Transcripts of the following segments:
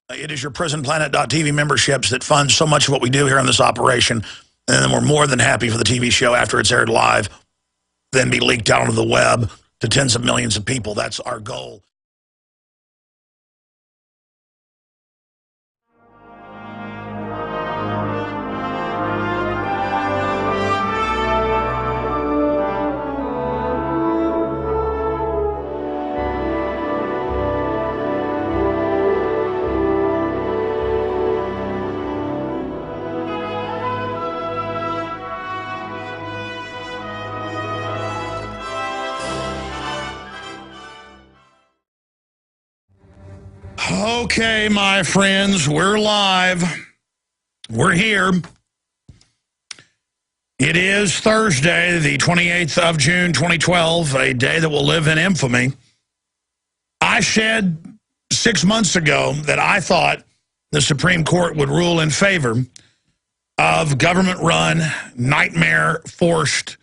It is your prisonplanet.tv memberships that fund so much of what we do here on this operation. And then we're more than happy for the TV show after it's aired live, then be leaked out onto the web to tens of millions of people. That's our goal. Okay, my friends, we're live. We're here. It is Thursday, the 28th of June, 2012, a day that will live in infamy. I said 6 months ago that I thought the Supreme Court would rule in favor of government-run, nightmare-forced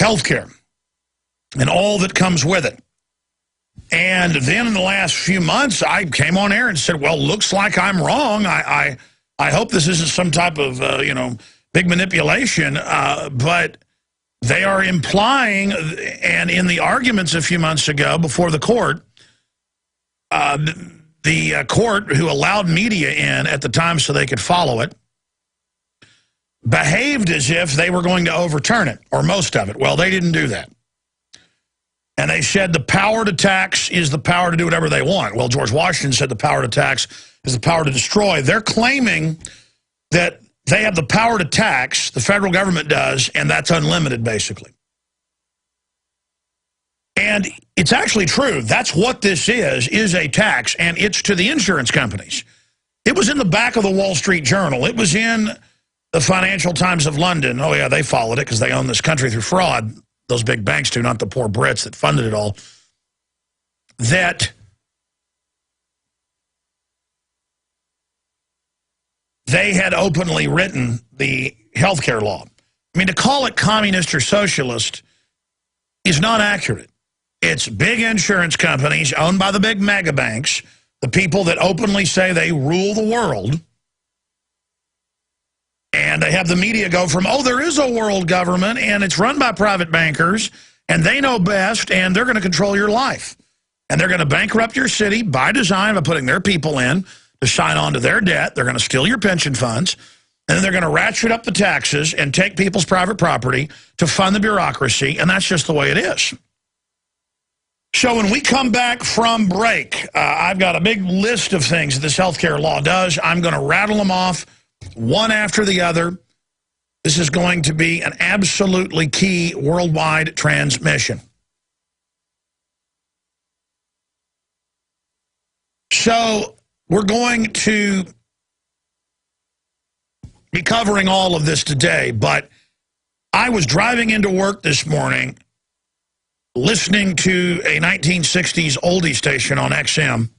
health care and all that comes with it. And then in the last few months, I came on air and said, well, looks like I'm wrong. I hope this isn't some type of, big manipulation. But they are implying, and in the arguments a few months ago before the court, the court who allowed media in at the time so they could follow it, behaved as if they were going to overturn it, or most of it. Well, they didn't do that. And they said the power to tax is the power to do whatever they want. Well, George Washington said the power to tax is the power to destroy. They're claiming that they have the power to tax, the federal government does, and that's unlimited, basically. And it's actually true. That's what this is a tax, and it's to the insurance companies. It was in the back of the Wall Street Journal. It was in the Financial Times of London. Oh, yeah, they followed it because they own this country through fraud. Those big banks do, not the poor Brits that funded it all, that they had openly written the healthcare law. I mean, to call it communist or socialist is not accurate. It's big insurance companies owned by the big mega banks, the people that openly say they rule the world. And they have the media go from, oh, there is a world government, and it's run by private bankers, and they know best, and they're going to control your life. And they're going to bankrupt your city by design by putting their people in to sign on to their debt. They're going to steal your pension funds, and then they're going to ratchet up the taxes and take people's private property to fund the bureaucracy, and that's just the way it is. So when we come back from break, I've got a big list of things that this healthcare law does. I'm going to rattle them off one after the other. This is going to be an absolutely key worldwide transmission. So we're going to be covering all of this today, but I was driving into work this morning listening to a 1960s oldie station on XM.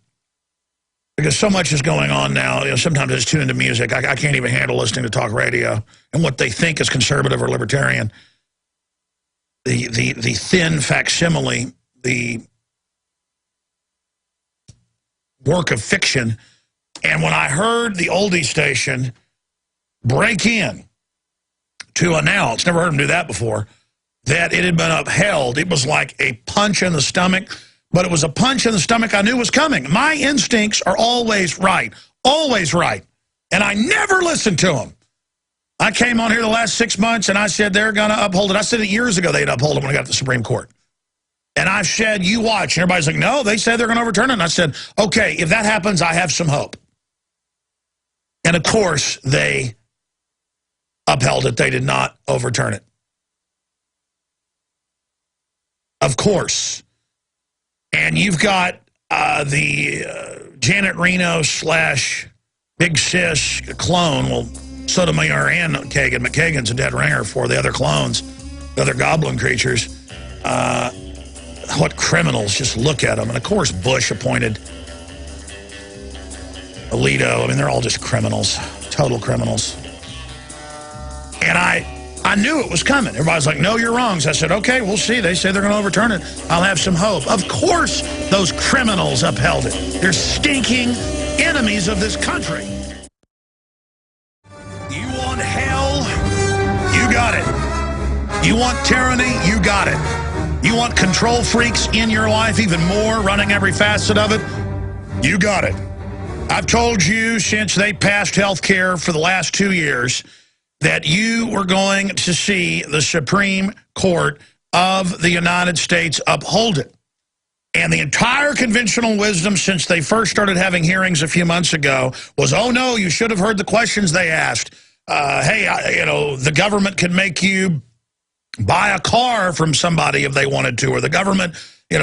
Because so much is going on now. Sometimes I just tune into music. I can't even handle listening to talk radio and what they think is conservative or libertarian. The thin facsimile, the work of fiction. And when I heard the oldie station break in to announce, never heard them do that before, that it had been upheld, it was like a punch in the stomach. But it was a punch in the stomach I knew was coming. My instincts are always right. Always right. And I never listened to them. I came on here the last 6 months and I said they're going to uphold it. I said it years ago they'd uphold it when I got to the Supreme Court. And I said, you watch. And everybody's like, no, they said they're going to overturn it. And I said, okay, if that happens, I have some hope. And of course, they upheld it. They did not overturn it. Of course. And you've got the Janet Reno / Big Sis clone, well, Sotomayor and Kagan. McKagan's a dead ringer for the other clones, the other goblin creatures. What criminals, just look at them. And of course, Bush appointed Alito. I mean, they're all just criminals, total criminals. And I knew it was coming. Everybody's like, no, you're wrong. So I said, okay, we'll see. They say they're going to overturn it. I'll have some hope. Of course, those criminals upheld it. They're stinking, enemies of this country. You want hell? You got it. You want tyranny? You got it. You want control freaks in your life even more, running every facet of it? You got it. I've told you since they passed health care for the last 2 years that you were going to see the Supreme Court of the United States uphold it. And the entire conventional wisdom since they first started having hearings a few months ago was, oh, no, you should have heard the questions they asked. The government can make you buy a car from somebody if they wanted to, or the government,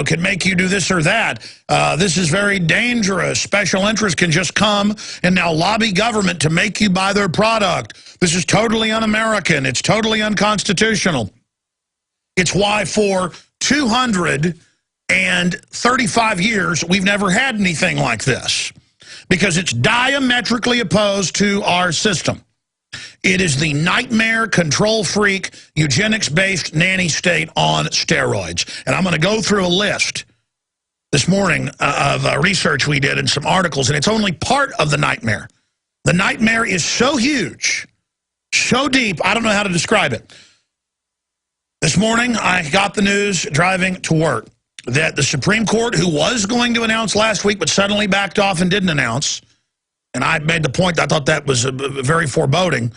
can make you do this or that. This is very dangerous. Special interests can just come and now lobby government to make you buy their product. This is totally un-American. It's totally unconstitutional. It's why for 235 years, we've never had anything like this, because it's diametrically opposed to our system. It is the nightmare, control freak, eugenics-based nanny state on steroids. And I'm going to go through a list this morning of research we did and some articles, and it's only part of the nightmare. The nightmare is so huge, so deep, I don't know how to describe it. This morning, I got the news driving to work that the Supreme Court, who was going to announce last week but suddenly backed off and didn't announce, and I made the point I thought that was very foreboding,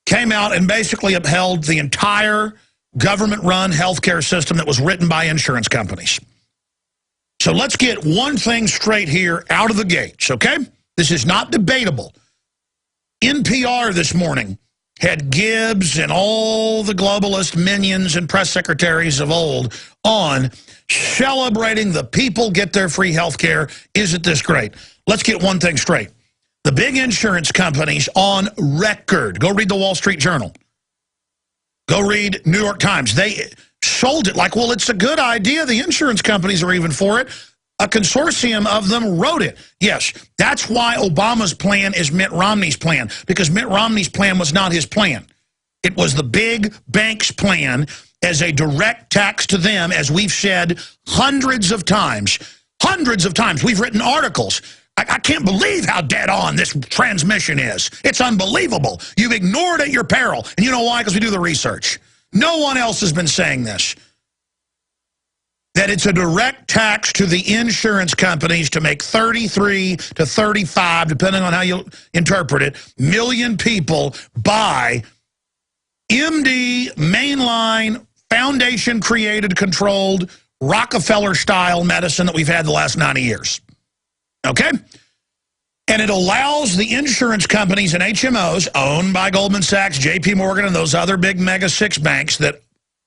came out and basically upheld the entire government-run healthcare system that was written by insurance companies. So let's get one thing straight here out of the gates, okay? This is not debatable. NPR this morning had Gibbs and all the globalist minions and press secretaries of old on celebrating the people get their free health care. Isn't this great? Let's get one thing straight. The big insurance companies on record, go read the Wall Street Journal, go read New York Times. They sold it like, well, it's a good idea. The insurance companies are even for it. A consortium of them wrote it. Yes, that's why Obama's plan is Mitt Romney's plan, because Mitt Romney's plan was not his plan. It was the big bank's plan as a direct tax to them, as we've said hundreds of times. Hundreds of times. We've written articles. I can't believe how dead on this transmission is. It's unbelievable. You've ignored at your peril. And you know why? Because we do the research. No one else has been saying this. That it's a direct tax to the insurance companies to make 33 to 35, depending on how you interpret it, million people buy MD, mainline, foundation-created, controlled, Rockefeller-style medicine that we've had the last 90 years. Okay? And it allows the insurance companies and HMOs owned by Goldman Sachs, JP Morgan, and those other big mega six banks that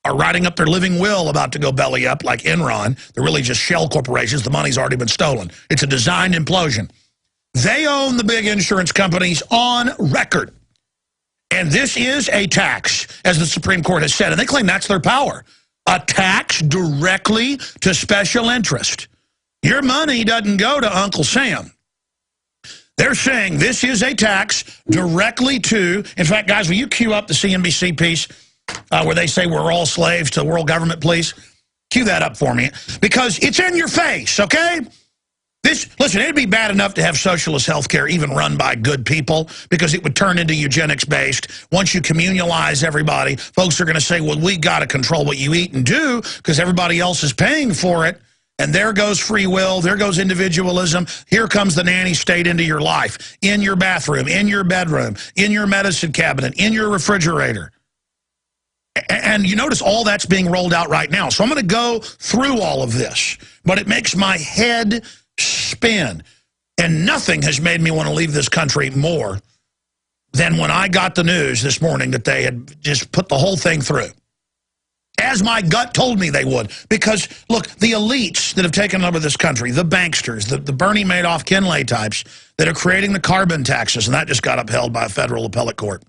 are writing up their living will about to go belly up like Enron. They're really just shell corporations. The money's already been stolen. It's a designed implosion. They own the big insurance companies on record. And this is a tax, as the Supreme Court has said. And they claim that's their power. A tax directly to special interest. Your money doesn't go to Uncle Sam. They're saying this is a tax directly to, in fact, guys, will you cue up the CNBC piece where they say we're all slaves to the world government, please? Cue that up for me, because it's in your face, okay? Listen, it'd be bad enough to have socialist health care even run by good people, because it would turn into eugenics-based. Once you communalize everybody, folks are going to say, well, we got to control what you eat and do because everybody else is paying for it. And there goes free will, there goes individualism, here comes the nanny state into your life, in your bathroom, in your bedroom, in your medicine cabinet, in your refrigerator. And you notice all that's being rolled out right now. So I'm going to go through all of this, but it makes my head spin. And nothing has made me want to leave this country more than when I got the news this morning that they had just put the whole thing through. As my gut told me they would. Because, look, the elites that have taken over this country, the banksters, the Bernie Madoff, Ken Lay types that are creating the carbon taxes, and that just got upheld by a federal appellate court.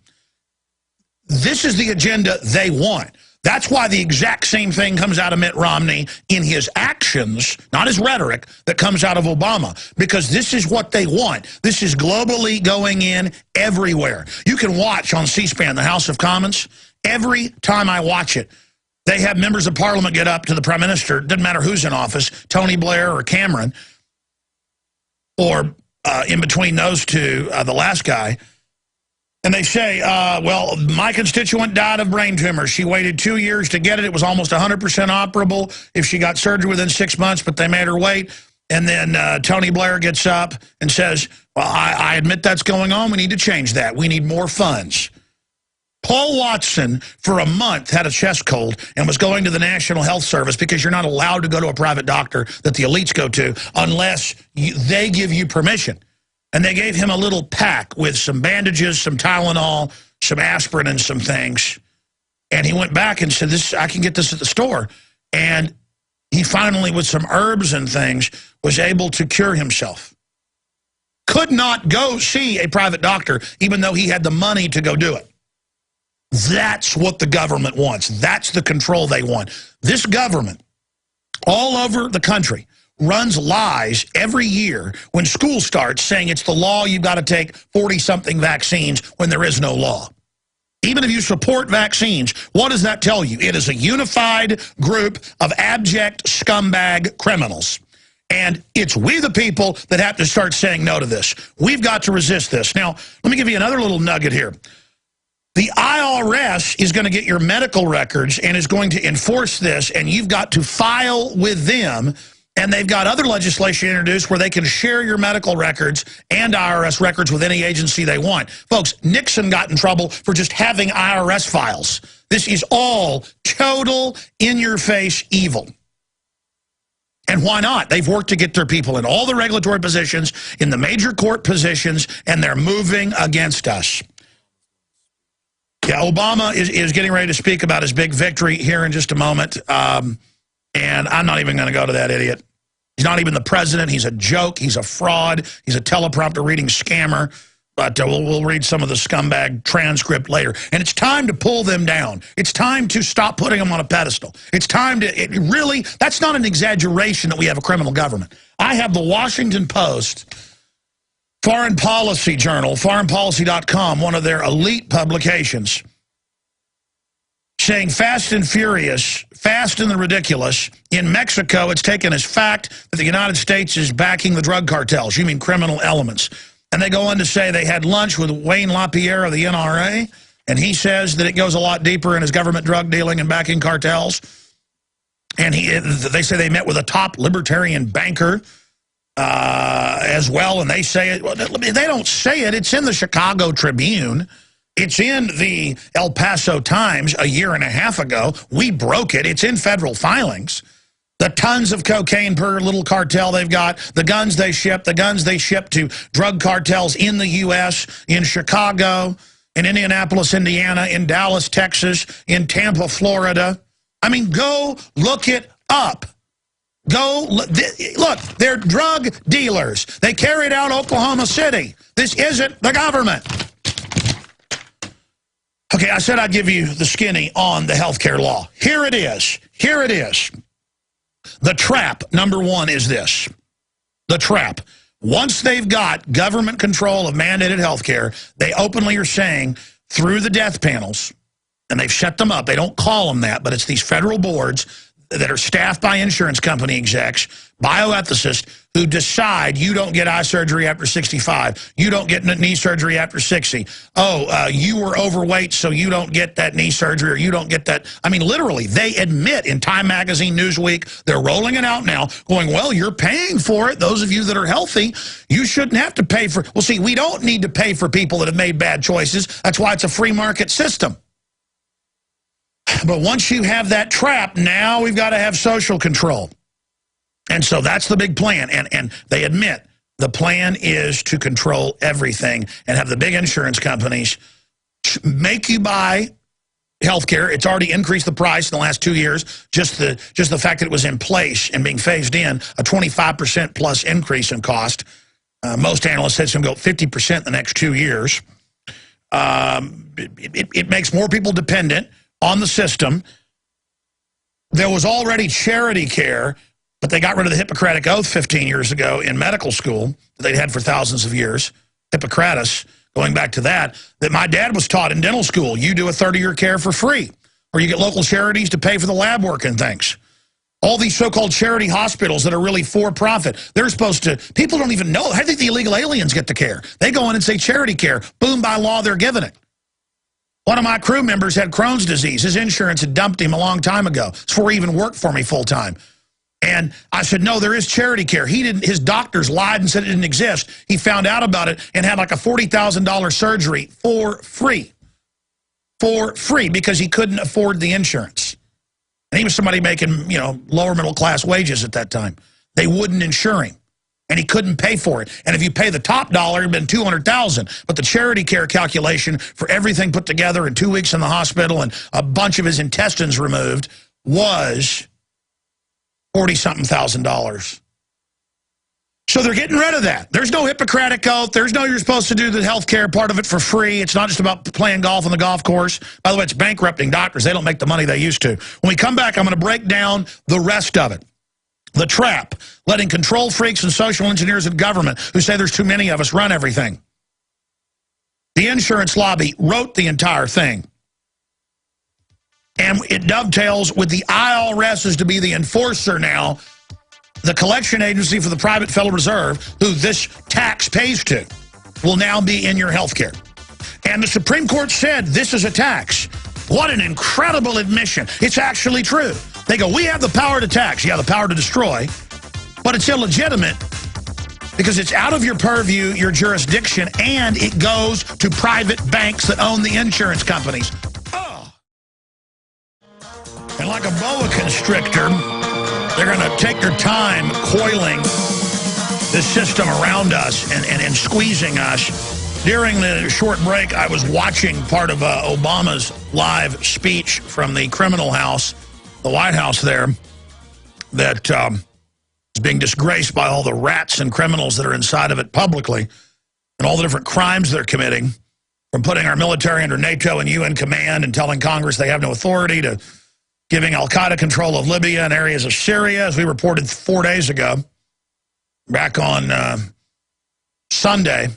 This is the agenda they want. That's why the exact same thing comes out of Mitt Romney in his actions, not his rhetoric, that comes out of Obama. Because this is what they want. This is globally going in everywhere. You can watch on C-SPAN, the House of Commons. Every time I watch it, they have members of parliament get up to the prime minister, doesn't matter who's in office, Tony Blair or Cameron, or in between those two, the last guy. And they say, well, my constituent died of brain tumor. She waited 2 years to get it. It was almost 100% operable if she got surgery within 6 months, but they made her wait. And then Tony Blair gets up and says, well, I admit that's going on. We need to change that. We need more funds. Paul Watson, for a month, had a chest cold and was going to the National Health Service because you're not allowed to go to a private doctor that the elites go to unless they give you permission. And they gave him a little pack with some bandages, some Tylenol, some aspirin, and some things. And he went back and said, I can get this at the store. And he finally, with some herbs and things, was able to cure himself. Could not go see a private doctor, even though he had the money to go do it. That's what the government wants. That's the control they want. This government, all over the country, runs lies every year when school starts saying it's the law, you've got to take 40-something vaccines when there is no law. Even if you support vaccines, what does that tell you? It is a unified group of abject scumbag criminals. And it's we the people that have to start saying no to this. We've got to resist this. Now, let me give you another little nugget here. The IRS is going to get your medical records and is going to enforce this, and you've got to file with them. And they've got other legislation introduced where they can share your medical records and IRS records with any agency they want. Folks, Nixon got in trouble for just having IRS files. This is all total in-your-face evil. And why not? They've worked to get their people in all the regulatory positions, in the major court positions, and they're moving against us. Yeah, Obama is getting ready to speak about his big victory here in just a moment. And I'm not even going to go to that idiot. He's not even the president. He's a joke. He's a fraud. He's a teleprompter reading scammer. But we'll read some of the scumbag transcript later. And it's time to pull them down. It's time to stop putting them on a pedestal. It's time to, really, that's not an exaggeration that we have a criminal government. I have the Washington Post Foreign Policy Journal, foreignpolicy.com, one of their elite publications, saying fast and furious, fast and the ridiculous. In Mexico, it's taken as fact that the United States is backing the drug cartels. You mean criminal elements. And they go on to say they had lunch with Wayne LaPierre of the NRA, and he says that it goes a lot deeper in his government drug dealing and backing cartels. And they say they met with a top libertarian banker as well, and they say it. Well, they don't say it. It's in the Chicago Tribune. It's in the El Paso Times a year and a half ago. We broke it. It's in federal filings. The tons of cocaine per little cartel they've got, the guns they ship to drug cartels in the U.S., in Chicago, in Indianapolis, Indiana, in Dallas, Texas, in Tampa, Florida. I mean, go look it up. Look, they're drug dealers. They carried out Oklahoma City. This isn't the government. Okay, I said I'd give you the skinny on the healthcare law. Here it is. Here it is. The trap, number one, is this. The trap. Once they've got government control of mandated healthcare, they openly are saying through the death panels, and they've set them up. They don't call them that, but it's these federal boards that are staffed by insurance company execs, bioethicists, who decide you don't get eye surgery after 65, you don't get knee surgery after 60. Oh, you were overweight, so you don't get that knee surgery, or you don't get that. I mean, literally, they admit in Time Magazine, Newsweek, they're rolling it out now, going, well, you're paying for it. Those of you that are healthy, you shouldn't have to pay for. Well, see, we don't need to pay for people that have made bad choices. That's why it's a free market system. But once you have that trap, now we've got to have social control. And so that's the big plan. And they admit the plan is to control everything and have the big insurance companies make you buy health care. It's already increased the price in the last 2 years. Just the fact that it was in place and being phased in, a 25% plus increase in cost. Most analysts said it's going to go 50% in the next 2 years. It makes more people dependent on the system. There was already charity care, but they got rid of the Hippocratic Oath 15 years ago in medical school that they'd had for thousands of years. Hippocrates, going back to that my dad was taught in dental school. You do a 30-year care for free, or you get local charities to pay for the lab work and things. All these so-called charity hospitals that are really for-profit, they're supposed to, people don't even know. How do you think the illegal aliens get the care? They go in and say charity care. Boom, by law, they're giving it. One of my crew members had Crohn's disease. His insurance had dumped him a long time ago. It's before he even worked for me full-time. And I said, no, there is charity care. He didn't. His doctors lied and said it didn't exist. He found out about it and had like a $40,000 surgery for free. For free, because he couldn't afford the insurance. And he was somebody making, lower middle class wages at that time. They wouldn't insure him. And he couldn't pay for it. And if you pay the top dollar, it'd been $200,000. But the charity care calculation for everything put together in 2 weeks in the hospital and a bunch of his intestines removed was $40-something thousand. So they're getting rid of that. There's no Hippocratic oath. There's no you're supposed to do the health care part of it for free. It's not just about playing golf on the golf course. By the way, it's bankrupting doctors. They don't make the money they used to. When we come back, I'm going to break down the rest of it. The trap, letting control freaks and social engineers in government who say there's too many of us run everything. The insurance lobby wrote the entire thing. And it dovetails with the IRS is to be the enforcer now. The collection agency for the private Federal Reserve, who this tax pays to, will now be in your health care. And the Supreme Court said this is a tax. What an incredible admission. It's actually true. They go, we have the power to tax. Yeah, the power to destroy. But it's illegitimate because it's out of your purview, your jurisdiction, and it goes to private banks that own the insurance companies. Oh. And like a boa constrictor, they're going to take their time coiling this system around us and squeezing us. During the short break, I was watching part of Obama's live speech from the criminal house, the White House there, that is being disgraced by all the rats and criminals that are inside of it publicly and all the different crimes they're committing, from putting our military under NATO and UN command and telling Congress they have no authority to giving al-Qaeda control of Libya and areas of Syria, as we reported 4 days ago, back on Sunday.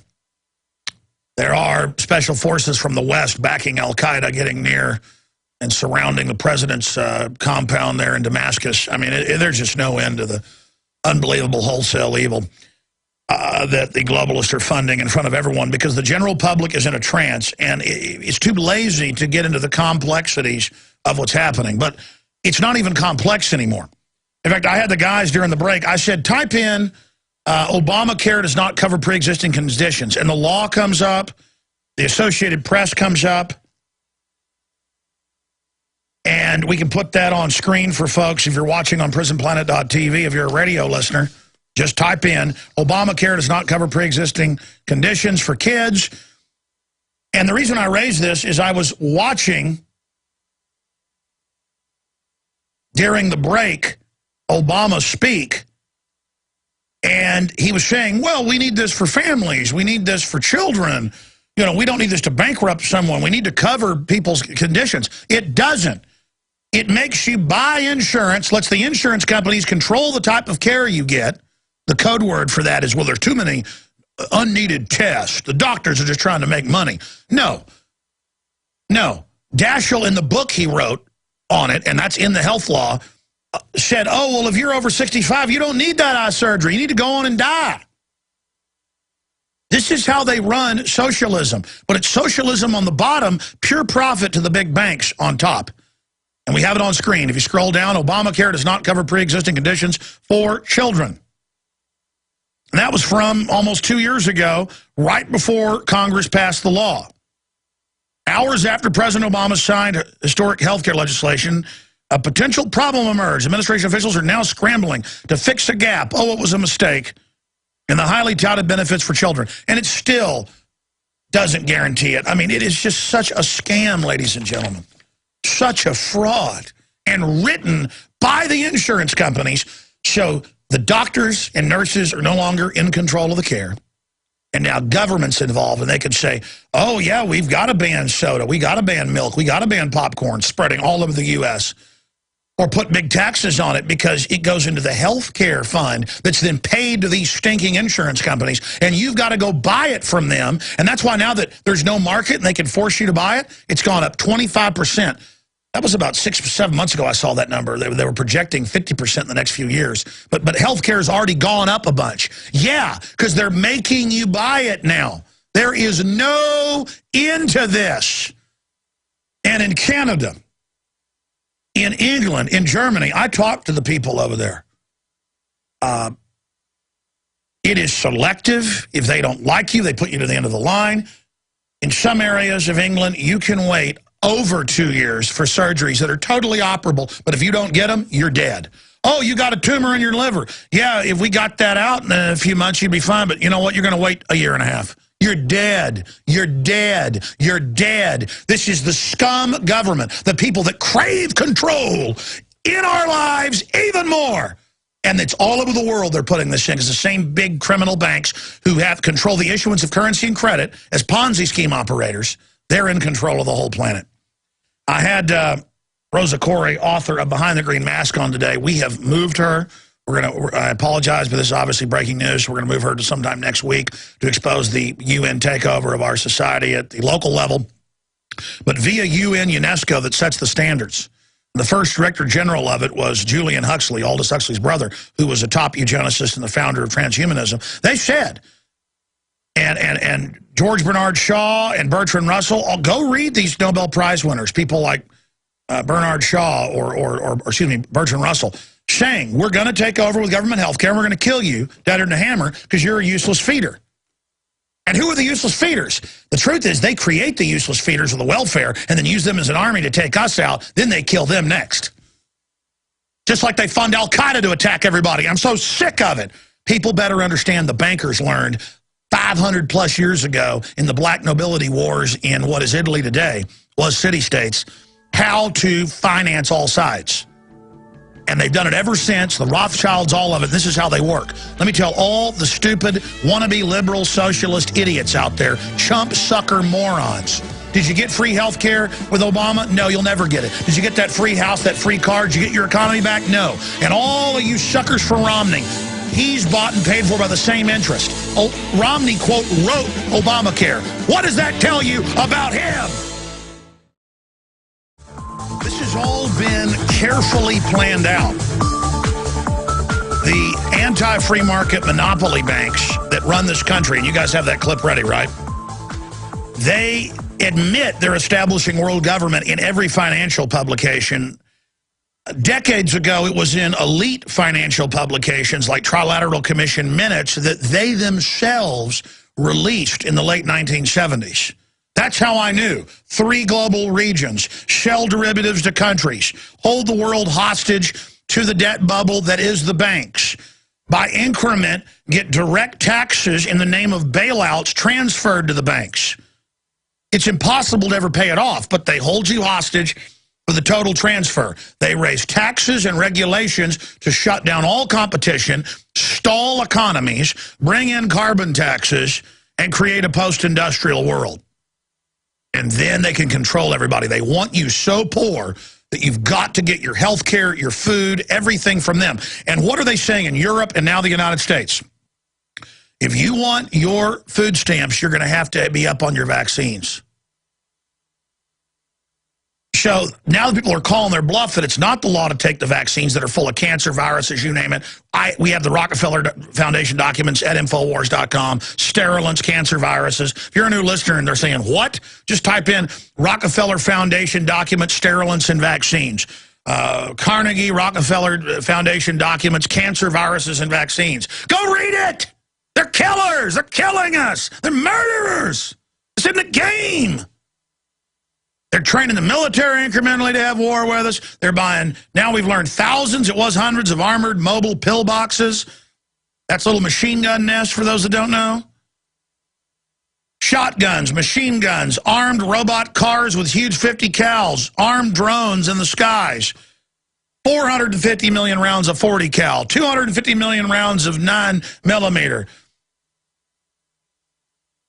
There are special forces from the West backing al-Qaeda, getting near and surrounding the president's compound there in Damascus. I mean, there's just no end to the unbelievable wholesale evil that the globalists are funding in front of everyone, because the general public is in a trance and it's too lazy to get into the complexities of what's happening. But it's not even complex anymore. In fact, I had the guys during the break, I said, type in Obamacare does not cover pre-existing conditions. And the law comes up, the Associated Press comes up, and we can put that on screen for folks if you're watching on prisonplanet.tv. If you're a radio listener, just type in Obamacare does not cover pre-existing conditions for kids. And the reason I raised this is I was watching during the break Obama speak, and he was saying, well, we need this for families. We need this for children. We don't need this to bankrupt someone. We need to cover people's conditions. It doesn't. It makes you buy insurance, lets the insurance companies control the type of care you get. The code word for that is, well, there's too many unneeded tests. The doctors are just trying to make money. No. Daschle, in the book he wrote on it, and that's in the health law, said, oh, well, if you're over 65, you don't need that eye surgery. You need to go on and die. This is how they run socialism. But it's socialism on the bottom, pure profit to the big banks on top. And we have it on screen. If you scroll down, Obamacare does not cover pre-existing conditions for children. And that was from almost 2 years ago, right before Congress passed the law. Hours after President Obama signed historic health care legislation, a potential problem emerged. Administration officials are now scrambling to fix a gap. Oh, it was a mistake in the highly touted benefits for children. And it still doesn't guarantee it. I mean, it is just such a scam, ladies and gentlemen. Such a fraud. And written by the insurance companies. So the doctors and nurses are no longer in control of the care. And now government's involved, and they could say, oh, yeah, we've got to ban soda. We got to ban milk. We got to ban popcorn spreading all over the U.S. Or put big taxes on it because it goes into the health care fund that's then paid to these stinking insurance companies. And you've got to go buy it from them. And that's why now that there's no market and they can force you to buy it, it's gone up 25%. That was about 6 or 7 months ago I saw that number. They were projecting 50% in the next few years. But healthcare has already gone up a bunch. Yeah, because they're making you buy it now. There is no end to this. And in Canada, in England, in Germany, I talked to the people over there. It is selective. If they don't like you, they put you to the end of the line. In some areas of England, you can wait over 2 years for surgeries that are totally operable, but if you don't get them, you're dead. Oh, you got a tumor in your liver. Yeah, if we got that out in a few months, you'd be fine, but you know what? You're going to wait a year and a half. You're dead. You're dead. You're dead. This is the scum government, the people that crave control in our lives even more. And it's all over the world they're putting this in. It's the same big criminal banks who have control the issuance of currency and credit as Ponzi scheme operators. They're in control of the whole planet. I had Rosa Corey, author of Behind the Green Mask, on today. We have moved her. I apologize, but this is obviously breaking news. We're going to move her to sometime next week to expose the UN takeover of our society at the local level, but via UN UNESCO that sets the standards. The first director general of it was Julian Huxley, Aldous Huxley's brother, who was a top eugenicist and the founder of transhumanism. They said, and George Bernard Shaw and Bertrand Russell, I'll go read these Nobel Prize winners, people like Bernard Shaw or Bertrand Russell, saying, we're going to take over with government health care, and we're going to kill you, dead in a hammer, because you're a useless feeder. And who are the useless feeders? The truth is they create the useless feeders of the welfare and then use them as an army to take us out. Then they kill them next. Just like they fund Al-Qaeda to attack everybody. I'm so sick of it. People better understand the bankers learned 500 plus years ago in the black nobility wars in what is Italy today, was city-states, how to finance all sides. And they've done it ever since, the Rothschilds, all of it. This is how they work. Let me tell all the stupid, wannabe liberal socialist idiots out there, chump sucker morons. Did you get free health care with Obama? No, you'll never get it. Did you get that free house, that free car? Did you get your economy back? No. And all of you suckers for Romney, he's bought and paid for by the same interest. Oh, Romney, quote, wrote Obamacare. What does that tell you about him? This has all been carefully planned out. The anti-free market monopoly banks that run this country, and you guys have that clip ready, right? They admit they're establishing world government in every financial publication. Decades ago, it was in elite financial publications like Trilateral Commission minutes that they themselves released in the late 1970s. That's how I knew. 3 global regions, shell derivatives to countries, hold the world hostage to the debt bubble that is the banks. By increment, get direct taxes in the name of bailouts transferred to the banks. It's impossible to ever pay it off, but they hold you hostage for the total transfer. They raise taxes and regulations to shut down all competition, stall economies, bring in carbon taxes, and create a post-industrial world. And then they can control everybody. They want you so poor that you've got to get your health care, your food, everything from them. And what are they saying in Europe and now the United States? If you want your food stamps, you're going to have to be up on your vaccines. So now the people are calling their bluff that it's not the law to take the vaccines that are full of cancer, viruses, you name it. We have the Rockefeller Foundation documents at Infowars.com, sterilants, cancer viruses. If you're a new listener and they're saying, what? Just type in Rockefeller Foundation documents, sterilants, and vaccines. Carnegie Rockefeller Foundation documents, cancer, viruses, and vaccines. Go read it! They're killers! They're killing us! They're murderers! It's in the game! They're training the military incrementally to have war with us. They're buying, now we've learned thousands, it was hundreds of armored mobile pillboxes. That's little machine gun nests for those that don't know. Shotguns, machine guns, armed robot cars with huge 50 cals, armed drones in the skies. 450 million rounds of 40 cal, 250 million rounds of 9mm.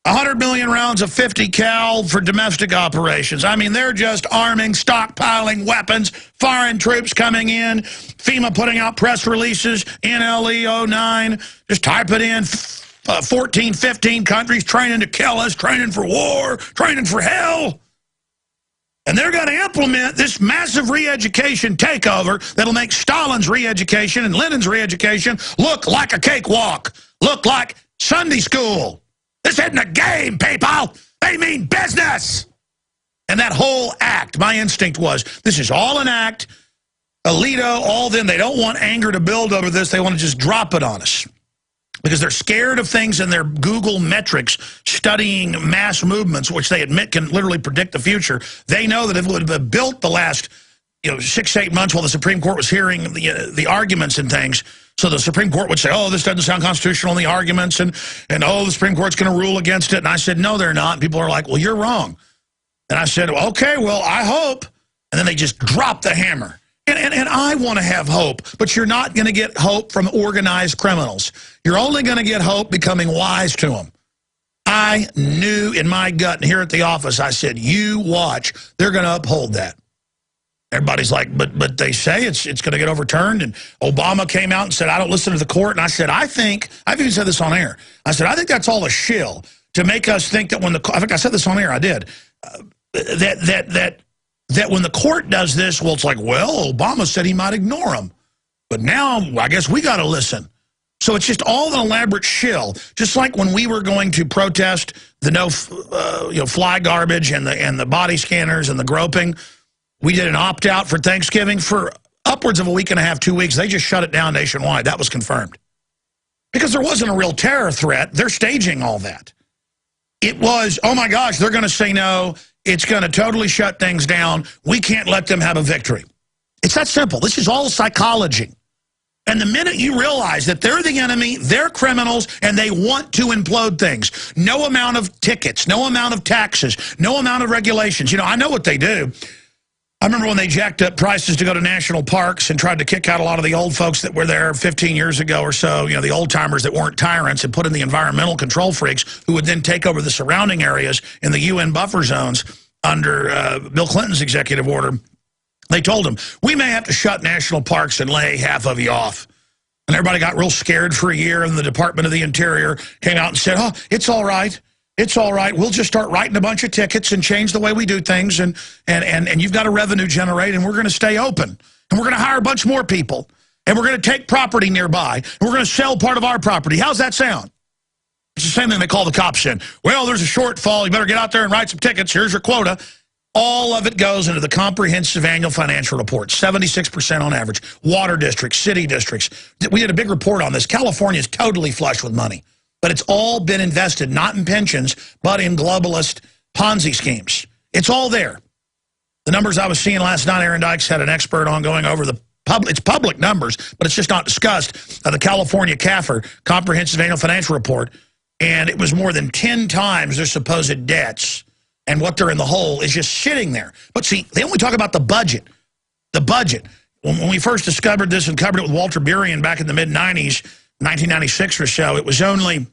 100 million rounds of 50 cal for domestic operations. I mean, they're just arming, stockpiling weapons, foreign troops coming in, FEMA putting out press releases, NLE 09, just type it in, 14, 15 countries training to kill us, training for war, training for hell. And they're going to implement this massive re-education takeover that'll make Stalin's re-education and Lenin's re-education look like a cakewalk, look like Sunday school. This isn't a game, people. They mean business. And that whole act, my instinct was, this is all an act. Alito, all them, they don't want anger to build over this. They want to just drop it on us. Because they're scared of things in their Google metrics, studying mass movements, which they admit can literally predict the future. They know that if it would have been built the last 6 to 8 months while the Supreme Court was hearing the arguments and things, so the Supreme Court would say, oh, this doesn't sound constitutional in the arguments, and oh, the Supreme Court's going to rule against it. And I said, no, they're not. And people are like, well, you're wrong. And I said, well, okay, well, I hope. And then they just drop the hammer. And I want to have hope, but you're not going to get hope from organized criminals. You're only going to get hope becoming wise to them. I knew in my gut, and here at the office, I said, you watch, they're going to uphold that. Everybody's like, but they say it's going to get overturned, and Obama came out and said, I don't listen to the court. And I said, I've even said this on air. I said, I think that's all a shill to make us think that when I think I said this on air, I did, that when the court does this, well, it's like, well, Obama said he might ignore them. But now I guess we got to listen. So it's just all an elaborate shill. Just like when we were going to protest the fly garbage and the body scanners and the groping, we did an opt-out for Thanksgiving for upwards of a week and a half, 2 weeks. They just shut it down nationwide. That was confirmed. Because there wasn't a real terror threat. They're staging all that. It was, oh my gosh, they're going to say no. It's going to totally shut things down. We can't let them have a victory. It's that simple. This is all psychology. And the minute you realize that they're the enemy, they're criminals, and they want to implode things, no amount of tickets, no amount of taxes, no amount of regulations. I know what they do. I remember when they jacked up prices to go to national parks and tried to kick out a lot of the old folks that were there 15 years ago or so, the old-timers that weren't tyrants, and put in the environmental control freaks who would then take over the surrounding areas in the UN buffer zones under Bill Clinton's executive order. They told them, we may have to shut national parks and lay half of you off. And everybody got real scared for a year, and the Department of the Interior came out and said, oh, it's all right. It's all right. We'll just start writing a bunch of tickets and change the way we do things, and you've got a revenue generate, and we're going to stay open. And we're going to hire a bunch more people. And we're going to take property nearby. And we're going to sell part of our property. How's that sound? It's the same thing they call the cops in. Well, there's a shortfall. You better get out there and write some tickets. Here's your quota. All of it goes into the comprehensive annual financial report, 76% on average. Water districts, city districts. We did a big report on this. California is totally flush with money. But it's all been invested, not in pensions, but in globalist Ponzi schemes. It's all there. The numbers I was seeing last night, Aaron Dykes had an expert on going over the it's public numbers, but it's just not discussed. The California CAFR, Comprehensive Annual Financial Report, and it was more than 10 times their supposed debts, and what they're in the hole is just sitting there. But see, they only talk about the budget. The budget. When we first discovered this and covered it with Walter Burien back in the mid-90s, 1996 or so, it was only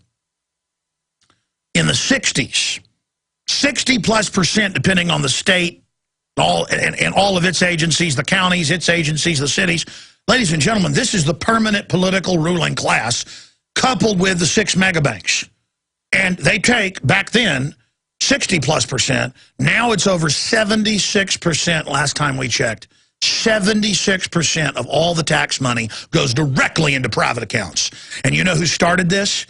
in the 60s, 60+%, depending on the state, and all of its agencies, the counties, its agencies, the cities. Ladies and gentlemen, this is the permanent political ruling class coupled with the 6 megabanks. And they take, back then, 60+%. Now it's over 76% last time we checked. 76% of all the tax money goes directly into private accounts. And you know who started this?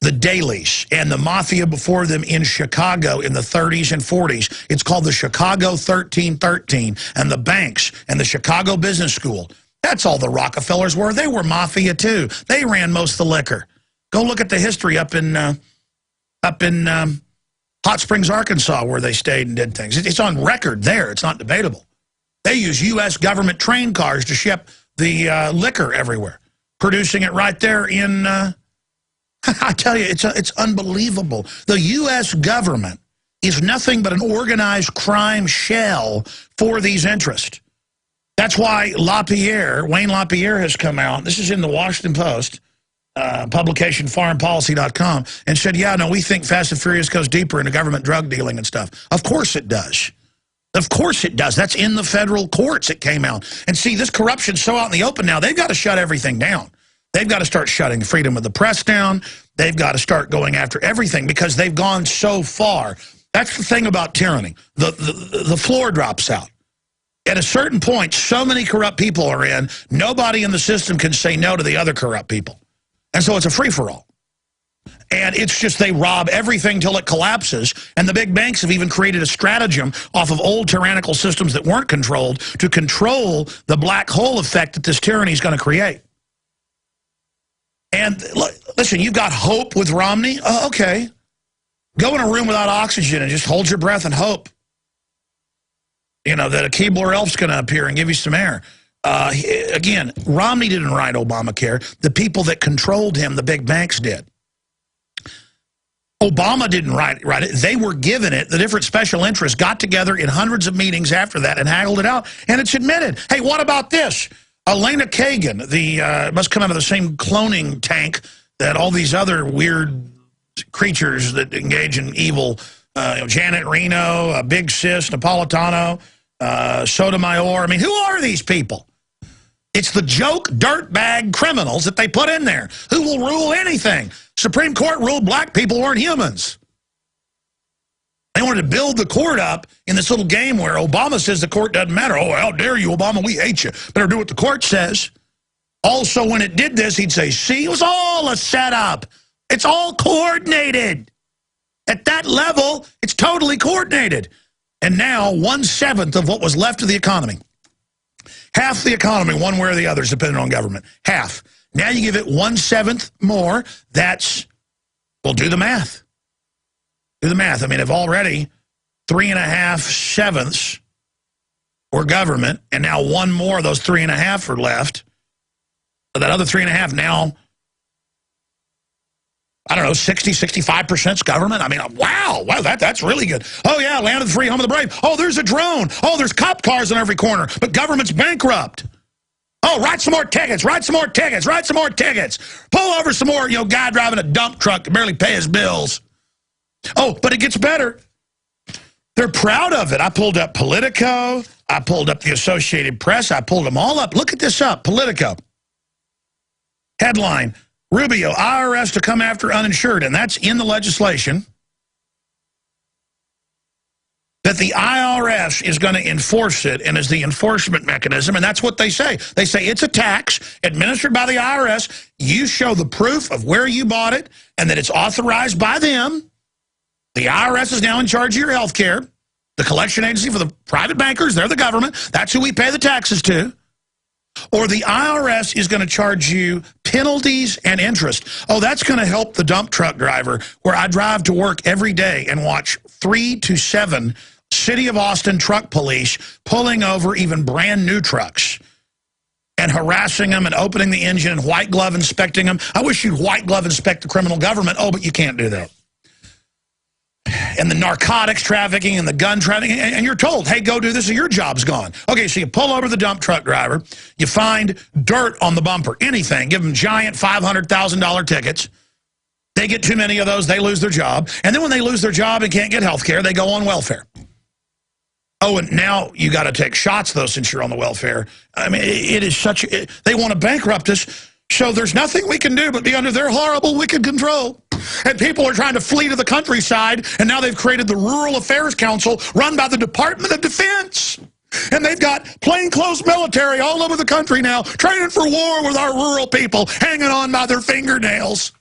The Dailies and the mafia before them in Chicago in the 30s and 40s. It's called the Chicago 1313, and the banks and the Chicago Business School. That's all the Rockefellers were. They were mafia too. They ran most of the liquor. Go look at the history up in Hot Springs, Arkansas, where they stayed and did things. It's on record there. It's not debatable. They use U.S. government train cars to ship the liquor everywhere, producing it right there in... I tell you, it's unbelievable. The U.S. government is nothing but an organized crime shell for these interests. That's why Wayne LaPierre has come out. This is in the Washington Post, publication foreignpolicy.com, and said, yeah, no, we think Fast and Furious goes deeper into government drug dealing and stuff. Of course it does. Of course it does. That's in the federal courts it came out. And see, this corruption's so out in the open now, they've got to shut everything down. They've got to start shutting freedom of the press down. They've got to start going after everything because they've gone so far. That's the thing about tyranny. The floor drops out. At a certain point, so many corrupt people are in, nobody in the system can say no to the other corrupt people. And so it's a free-for-all. And it's just they rob everything till it collapses. And the big banks have even created a stratagem off of old tyrannical systems that weren't controlled to control the black hole effect that this tyranny is going to create. And listen, you've got hope with Romney? Okay. Go in a room without oxygen and just hold your breath and hope. You know, that a Keebler elf's going to appear and give you some air. Again, Romney didn't write Obamacare. The people that controlled him, the big banks, did. Obama didn't write it. They were given it. The different special interests got together in hundreds of meetings after that and haggled it out. And it's admitted. Hey, what about this? Elena Kagan, must come out of the same cloning tank that all these other weird creatures that engage in evil, Janet Reno, Big Sis, Napolitano, Sotomayor. I mean, who are these people? It's the joke dirtbag criminals that they put in there who will rule anything. Supreme Court ruled black people weren't humans. They wanted to build the court up in this little game where Obama says the court doesn't matter. Oh, how dare you, Obama, we hate you. Better do what the court says. Also, when it did this, he'd say, see, it was all a setup. It's all coordinated. At that level, it's totally coordinated. And now, 1/7 of what was left of the economy. Half the economy, one way or the other, is dependent on government. Half. Now you give it 1/7 more. That's, well, do the math. Do the math. I mean, if already 3.5/7 were government, and now one more of those 3.5 are left, so that other 3.5 now, I don't know, 65% is government. I mean, wow, that's really good. Oh, yeah, land of the free, home of the brave. Oh, there's a drone. Oh, there's cop cars in every corner, but government's bankrupt. Oh, write some more tickets, write some more tickets, write some more tickets. Pull over some more, guy driving a dump truck to barely pay his bills. Oh, but it gets better. They're proud of it. I pulled up Politico. I pulled up the Associated Press. I pulled them all up. Look at this up, Politico. Headline, Rubio, IRS to come after uninsured, and that's in the legislation, that the IRS is going to enforce it and is the enforcement mechanism, and that's what they say. They say it's a tax administered by the IRS. You show the proof of where you bought it and that it's authorized by them. The IRS is now in charge of your health care. The collection agency for the private bankers, they're the government. That's who we pay the taxes to. Or the IRS is going to charge you penalties and interest. Oh, that's going to help the dump truck driver where I drive to work every day and watch 3 to 7 City of Austin truck police pulling over even brand new trucks and harassing them and opening the engine and white glove inspecting them. I wish you'd white glove inspect the criminal government. Oh, but you can't do that. And the narcotics trafficking and the gun trafficking, and you're told, hey, go do this or your job's gone. Okay, so you pull over the dump truck driver, you find dirt on the bumper, anything, give them giant $500,000 tickets. They get too many of those, they lose their job. And then when they lose their job and can't get health care, they go on welfare. Oh, and now you got to take shots, though, since you're on the welfare. I mean, it is such a, they want to bankrupt us, so there's nothing we can do but be under their horrible, wicked control. And people are trying to flee to the countryside, and now they've created the Rural Affairs Council run by the Department of Defense. And they've got plainclothes military all over the country now, training for war with our rural people, hanging on by their fingernails.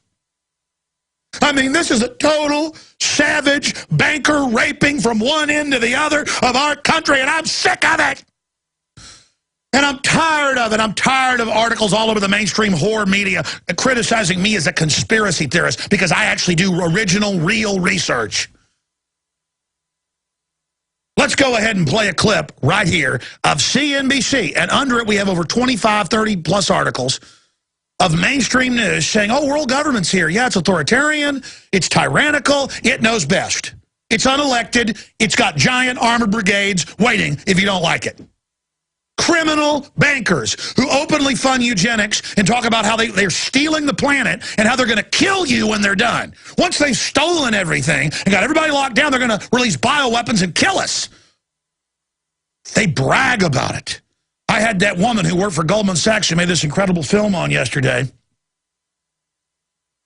I mean, this is a total savage banker raping from one end to the other of our country, and I'm sick of it. And I'm tired of it. I'm tired of articles all over the mainstream whore media criticizing me as a conspiracy theorist because I actually do original, real research. Let's go ahead and play a clip right here of CNBC. And under it, we have over 25, 30-plus articles of mainstream news saying, oh, world government's here. Yeah, it's authoritarian. It's tyrannical. It knows best. It's unelected. It's got giant armored brigades waiting if you don't like it. Criminal bankers who openly fund eugenics and talk about how they're stealing the planet and how they're going to kill you when they're done. Once they've stolen everything and got everybody locked down, they're going to release bioweapons and kill us. They brag about it. I had that woman who worked for Goldman Sachs who made this incredible film on yesterday.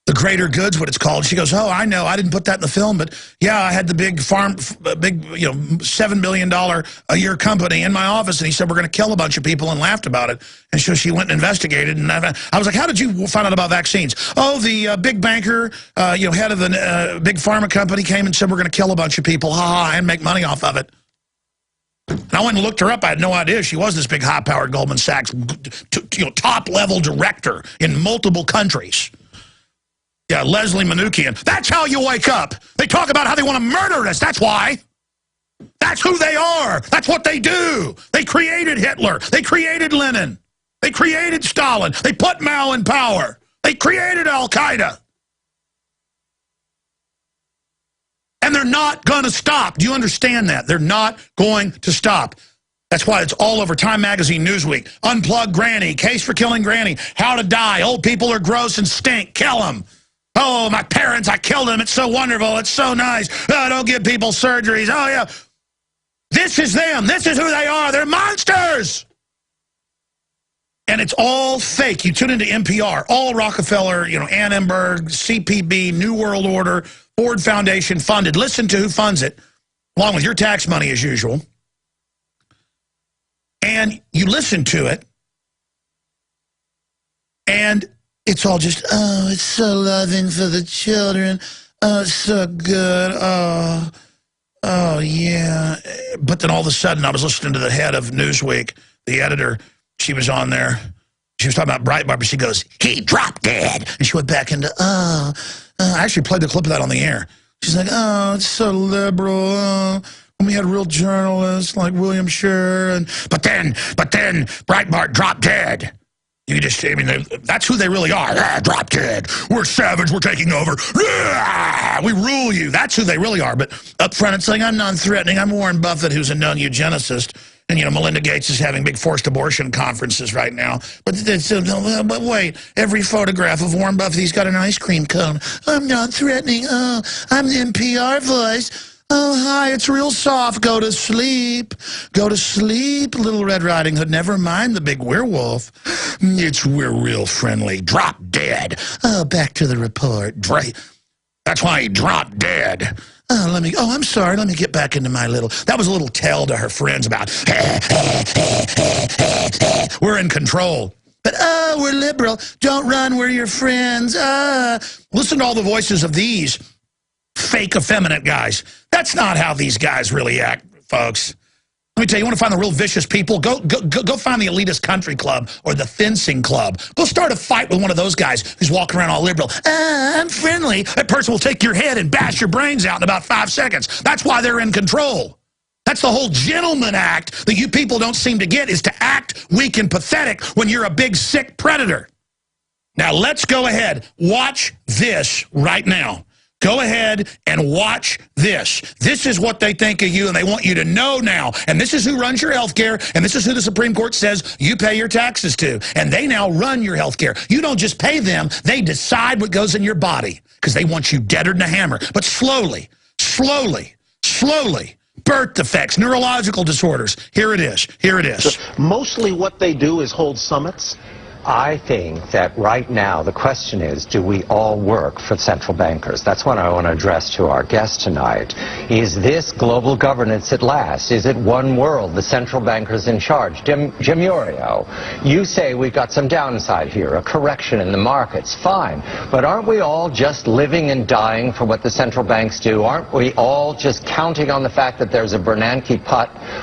The greater good's what it's called. She goes, oh, I know. I didn't put that in the film, but yeah, I had the big $7 billion a year company in my office, and he said, we're going to kill a bunch of people, and laughed about it. And so she went and investigated, and I was like, how did you find out about vaccines? Oh, the big banker, head of the big pharma company came and said, we're going to kill a bunch of people, and make money off of it. And I went and looked her up. I had no idea she was this big high-powered Goldman Sachs top-level director in multiple countries. Yeah, Leslie Manookian. That's how you wake up. They talk about how they want to murder us. That's why. That's who they are. That's what they do. They created Hitler. They created Lenin. They created Stalin. They put Mao in power. They created Al-Qaeda. And they're not going to stop. Do you understand that? They're not going to stop. That's why it's all over Time Magazine, Newsweek. Unplug Granny. Case for killing Granny. How to die. Old people are gross and stink. Kill them. Oh, my parents, I killed them. It's so wonderful. It's so nice. Oh, don't give people surgeries. Oh, yeah. This is them. This is who they are. They're monsters. And it's all fake. You tune into NPR. All Rockefeller, Annenberg, CPB, New World Order, Ford Foundation funded. Listen to who funds it, along with your tax money as usual. And you listen to it, and it's all just, oh, it's so loving for the children. Oh, it's so good. Oh, yeah. But then all of a sudden, I was listening to the head of Newsweek, the editor. She was on there. She was talking about Breitbart, but she goes, he dropped dead. And she went back into, I actually played the clip of that on the air. She's like, oh, it's so liberal. When we had real journalists like William Scher. But then Breitbart dropped dead. That's who they really are. Drop dead. We're savage. We're taking over. We rule you. That's who they really are. But up front, it's like, I'm non-threatening. I'm Warren Buffett, who's a known eugenicist. And, Melinda Gates is having big forced abortion conferences right now. But wait, every photograph of Warren Buffett, he's got an ice cream cone. I'm non-threatening. Oh, I'm the NPR voice. Oh, hi, it's real soft. Go to sleep. Go to sleep, Little Red Riding Hood. Never mind the big werewolf. We're real friendly. Drop dead. Oh, back to the report. That's why he dropped dead. Oh, I'm sorry. Let me get back into my little... That was a little tell to her friends about... We're in control. But, we're liberal. Don't run. We're your friends. Listen to all the voices of these fake effeminate guys. That's not how these guys really act, folks. Let me tell you, you want to find the real vicious people? Go find the elitist country club or the fencing club. Go start a fight with one of those guys who's walking around all liberal. I'm friendly. That person will take your head and bash your brains out in about 5 seconds. That's why they're in control. That's the whole gentleman act that you people don't seem to get, is to act weak and pathetic when you're a big sick predator. Now let's go ahead. Watch this right now. Go ahead and watch this. This is what they think of you, and they want you to know now. And this is who runs your health care, and this is who the Supreme Court says you pay your taxes to. And they now run your health care. You don't just pay them. They decide what goes in your body because they want you deader than a hammer. But slowly, birth defects, neurological disorders. Here it is. Here it is. Mostly what they do is hold summits. I think that right now the question is, do we all work for central bankers? That's what I want to address to our guest tonight. Is this global governance at last? Is it one world, the central bankers in charge? Jim Iorio, you say we've got some downside here, a correction in the markets. Fine. But aren't we all just living and dying for what the central banks do? Aren't we all just counting on the fact that there's a Bernanke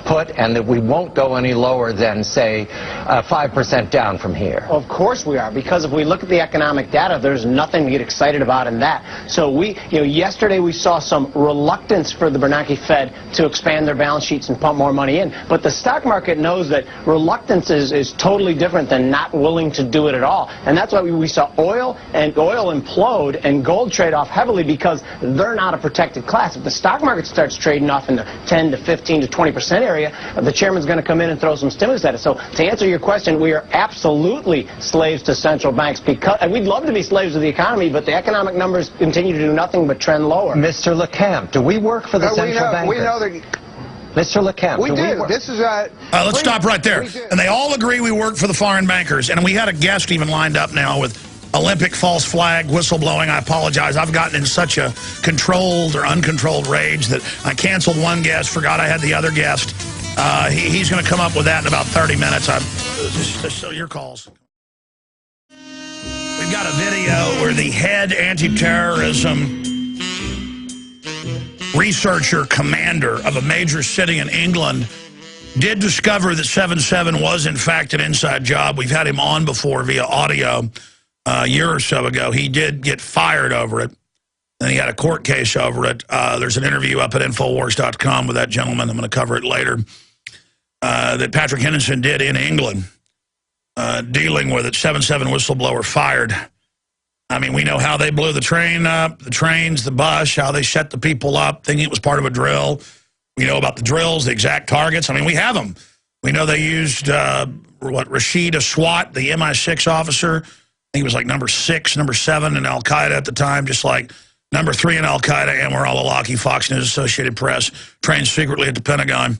put and that we won't go any lower than, say, 5% down from here? Of course we are, because if we look at the economic data, there's nothing to get excited about in that. So yesterday we saw some reluctance for the Bernanke Fed to expand their balance sheets and pump more money in. But the stock market knows that reluctance is totally different than not willing to do it at all. And that's why we saw oil implode and gold trade off heavily, because they're not a protected class. If the stock market starts trading off in the 10 to 15 to 20% area, the chairman's going to come in and throw some stimulus at it. So to answer your question, we are absolutely slaves to central banks, and we'd love to be slaves of the economy, but the economic numbers continue to do nothing but trend lower. Mr. LeCamp, do we work for the central bankers? We know that. Mr. LeCamp, we do. This is let's stop right there. And they all agree we work for the foreign bankers. And we had a guest even lined up now with Olympic false flag whistleblowing. I apologize. I've gotten in such a controlled or uncontrolled rage that I canceled one guest, forgot I had the other guest. He's going to come up with that in about 30 minutes. So your calls. We've got a video where the head anti-terrorism researcher commander of a major city in England did discover that 7/7 was, in fact, an inside job. We've had him on before via audio a year or so ago. He did get fired over it, and he had a court case over it. There's an interview up at Infowars.com with that gentleman. I'm going to cover it later. That Patrick Henderson did in England, dealing with it. 7/7 whistleblower fired. I mean, we know how they blew the train up, the trains, the bus, how they set the people up, thinking it was part of a drill. We know about the drills, the exact targets. I mean, we have them. We know they used, Rashid Aswat, the MI6 officer. He was like number 6, number 7 in Al-Qaeda at the time, just like number 3 in Al-Qaeda, Anwar al-Awlaki, Fox News, Associated Press, trained secretly at the Pentagon.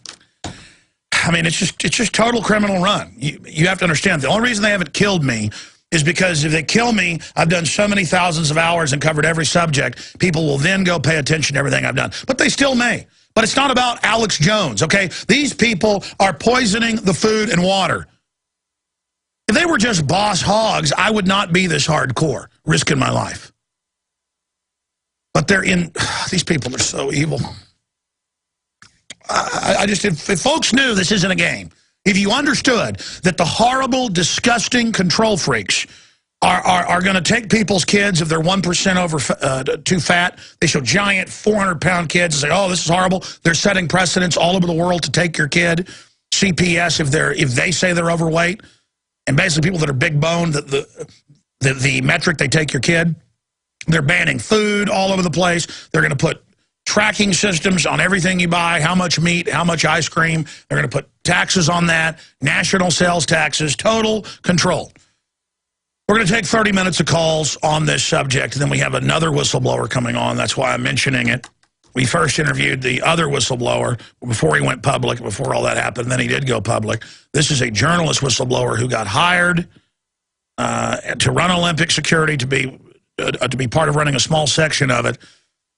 I mean, it's just total criminal run. You have to understand, the only reason they haven't killed me is because if they kill me, I've done so many thousands of hours and covered every subject, people will then go pay attention to everything I've done. But they still may. But it's not about Alex Jones, okay? These people are poisoning the food and water. If they were just boss hogs, I would not be this hardcore, risking my life. But these people are so evil. If folks knew this isn't a game, if you understood that the horrible, disgusting control freaks are going to take people's kids if they're 1% over too fat, they show giant 400-pound kids and say, oh, this is horrible. They're setting precedents all over the world to take your kid. CPS, if they say they're overweight, and basically people that are big boned, the metric they take your kid, they're banning food all over the place. They're going to put tracking systems on everything you buy, how much meat, how much ice cream. They're going to put taxes on that, national sales taxes, total control. We're going to take 30 minutes of calls on this subject, and then we have another whistleblower coming on. That's why I'm mentioning it. We first interviewed the other whistleblower before he went public, before all that happened, then he did go public. This is a journalist whistleblower who got hired to run Olympic security, to be part of running a small section of it,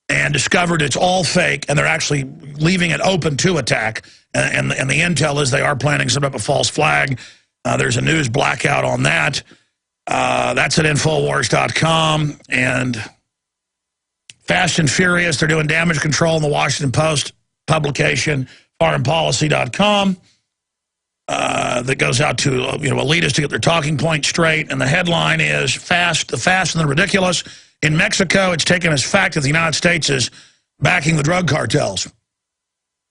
and discovered it's all fake, and they're actually leaving it open to attack. And the intel is they are planning some type of false flag. There's a news blackout on that. That's at Infowars.com. And Fast and Furious, they're doing damage control in the Washington Post publication, foreignpolicy.com. That goes out to elitists to get their talking point straight. And the headline is the fast and the ridiculous. In Mexico, it's taken as fact that the United States is backing the drug cartels.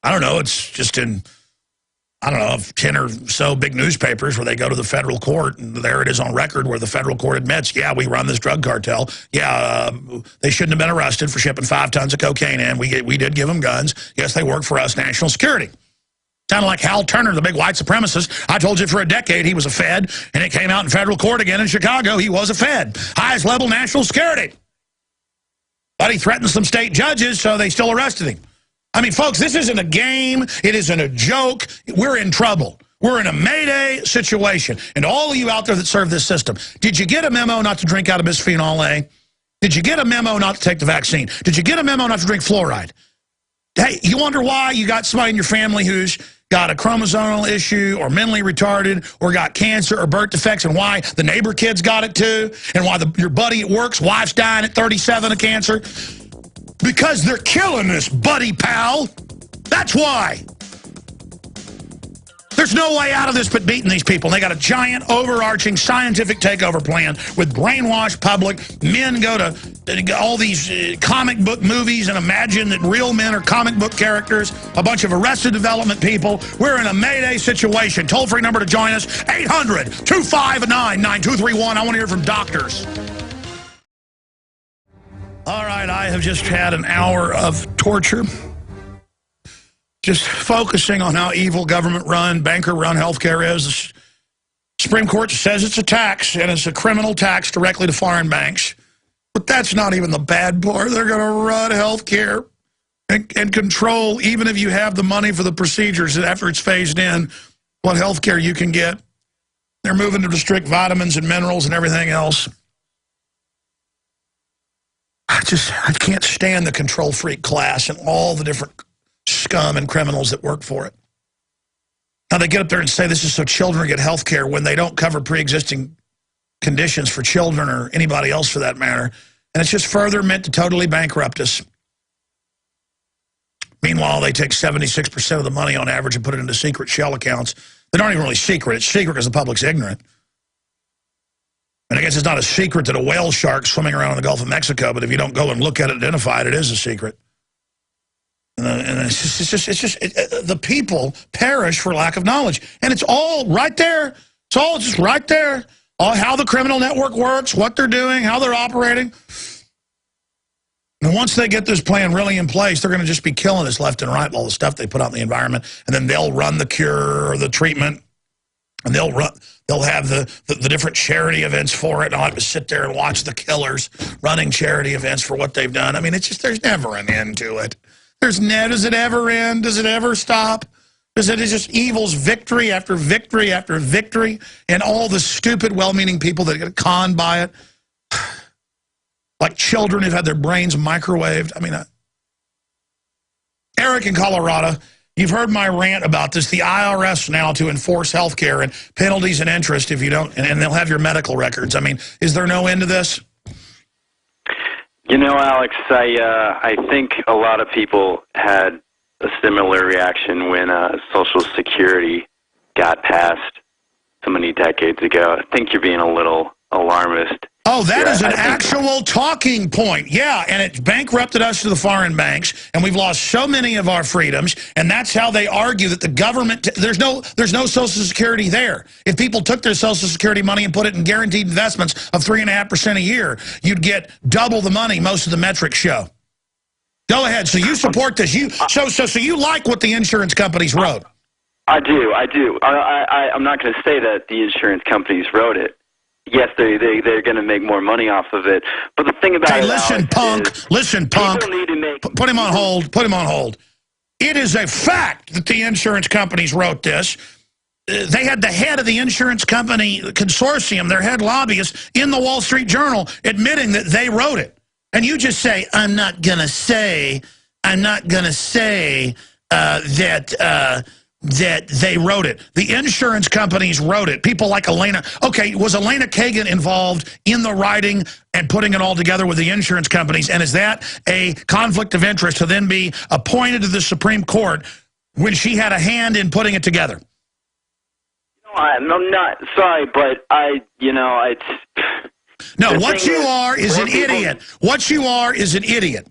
I don't know. It's just in, 10 or so big newspapers where they go to the federal court, and there it is on record where the federal court admits, yeah, we run this drug cartel. Yeah, they shouldn't have been arrested for shipping 5 tons of cocaine in. We did give them guns. Yes, they work for us, national security. Sounded like Hal Turner, the big white supremacist. I told you for a decade he was a Fed, and it came out in federal court again in Chicago. He was a Fed. Highest level national security. But he threatened some state judges, so they still arrested him. I mean, folks, this isn't a game. It isn't a joke. We're in trouble. We're in a Mayday situation. And all of you out there that serve this system, did you get a memo not to drink out of bisphenol A? Did you get a memo not to take the vaccine? Did you get a memo not to drink fluoride? Hey, you wonder why you got somebody in your family who's got a chromosomal issue or mentally retarded or got cancer or birth defects, and why the neighbor kid's got it too, and why your buddy at work's wife's dying at 37 of cancer? Because they're killing this buddy pal. That's why. There's no way out of this but beating these people. They got a giant, overarching scientific takeover plan with brainwashed public. Men go to all these comic book movies and imagine that real men are comic book characters. A bunch of Arrested Development people. We're in a Mayday situation. Toll-free number to join us, 800-259-9231. I want to hear from doctors. All right, I have just had an hour of torture. Just focusing on how evil government-run, banker-run healthcare is. The Supreme Court says it's a tax, and it's a criminal tax directly to foreign banks. But that's not even the bad part. They're going to run healthcare and control, even if you have the money for the procedures after it's phased in, what healthcare you can get. They're moving to restrict vitamins and minerals and everything else. I can't stand the control freak class and all the different scum and criminals that work for it. Now they get up there and say this is so children get health care when they don't cover pre-existing conditions for children or anybody else for that matter. And it's just further meant to totally bankrupt us. Meanwhile, they take 76% of the money on average and put it into secret shell accounts. They aren't even really secret. It's secret because the public's ignorant. And I guess it's not a secret that a whale shark's swimming around in the Gulf of Mexico, but if you don't go and look at it, identify it, it is a secret. And it's just the people perish for lack of knowledge. And it's all right there. It's all just right there. All how the criminal network works, what they're doing, how they're operating. And once they get this plan really in place, they're going to just be killing us left and right with all the stuff they put out in the environment. And then they'll run the cure or the treatment. And they'll have the different charity events for it. And I'll have to sit there and watch the killers running charity events for what they've done. I mean, it's just, there's never an end to it. Does it ever end? Does it ever stop? It's just evil's victory after victory after victory, and all the stupid, well-meaning people that get conned by it, like children who've had their brains microwaved. I mean, Eric in Colorado, you've heard my rant about this. The IRS now to enforce health care and penalties and interest if you don't, and they'll have your medical records. I mean, is there no end to this? You know, Alex, I think a lot of people had a similar reaction when Social Security got passed so many decades ago. I think you're being a little alarmist. Oh, that is an actual talking point. Yeah, and it bankrupted us to the foreign banks, and we've lost so many of our freedoms, and that's how they argue that the government, there's no Social Security there. If people took their Social Security money and put it in guaranteed investments of 3.5% a year, you'd get double the money most of the metrics show. Go ahead. So you support this. So you like what the insurance companies wrote? I do. I'm not going to say that the insurance companies wrote it. Yes, they're going to make more money off of it. But the thing about it, listen, punk. People need to make. Put him on hold. Put him on hold. It is a fact that the insurance companies wrote this. They had the head of the insurance company consortium, their head lobbyist, in the Wall Street Journal admitting that they wrote it. And you just say, I'm not going to say that they wrote it. The insurance companies wrote it. People like Elena. Okay, was Elena Kagan involved in the writing and putting it all together with the insurance companies? And is that a conflict of interest to then be appointed to the Supreme Court when she had a hand in putting it together? No, I'm not. Sorry, but it's... No, what you are is an idiot. What you are is an idiot.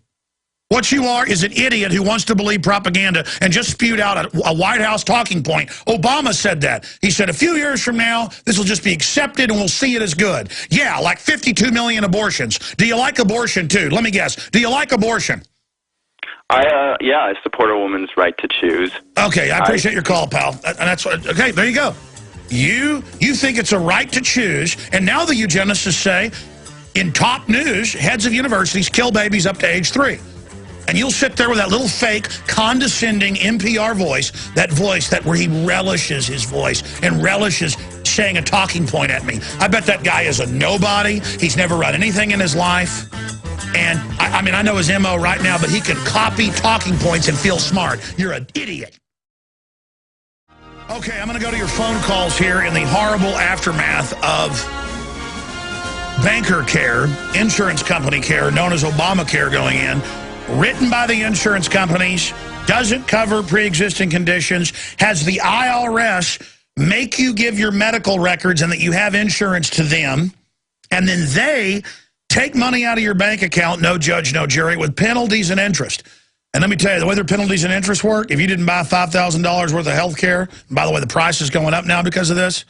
What you are is an idiot who wants to believe propaganda and just spewed out a White House talking point. Obama said that. He said a few years from now, this will just be accepted and we'll see it as good. Yeah, like 52 million abortions. Do you like abortion too? Let me guess. Do you like abortion? I support a woman's right to choose. Okay, I appreciate your call, pal. And that's what, okay, there you go. You think it's a right to choose, and now the eugenicists say, in top news, heads of universities kill babies up to age 3. And you'll sit there with that little fake, condescending NPR voice that where he relishes his voice and relishes saying a talking point at me. I bet that guy is a nobody. He's never run anything in his life. And, I mean, I know his MO right now, but he can copy talking points and feel smart. You're an idiot. Okay, I'm going to go to your phone calls here in the horrible aftermath of banker care, insurance company care, known as Obamacare going in. Written by the insurance companies, doesn't cover pre-existing conditions, has the IRS make you give your medical records and that you have insurance to them, and then they take money out of your bank account, no judge, no jury, with penalties and interest. And let me tell you, the way their penalties and interest work, if you didn't buy $5,000 worth of health care, by the way, the price is going up now because of this,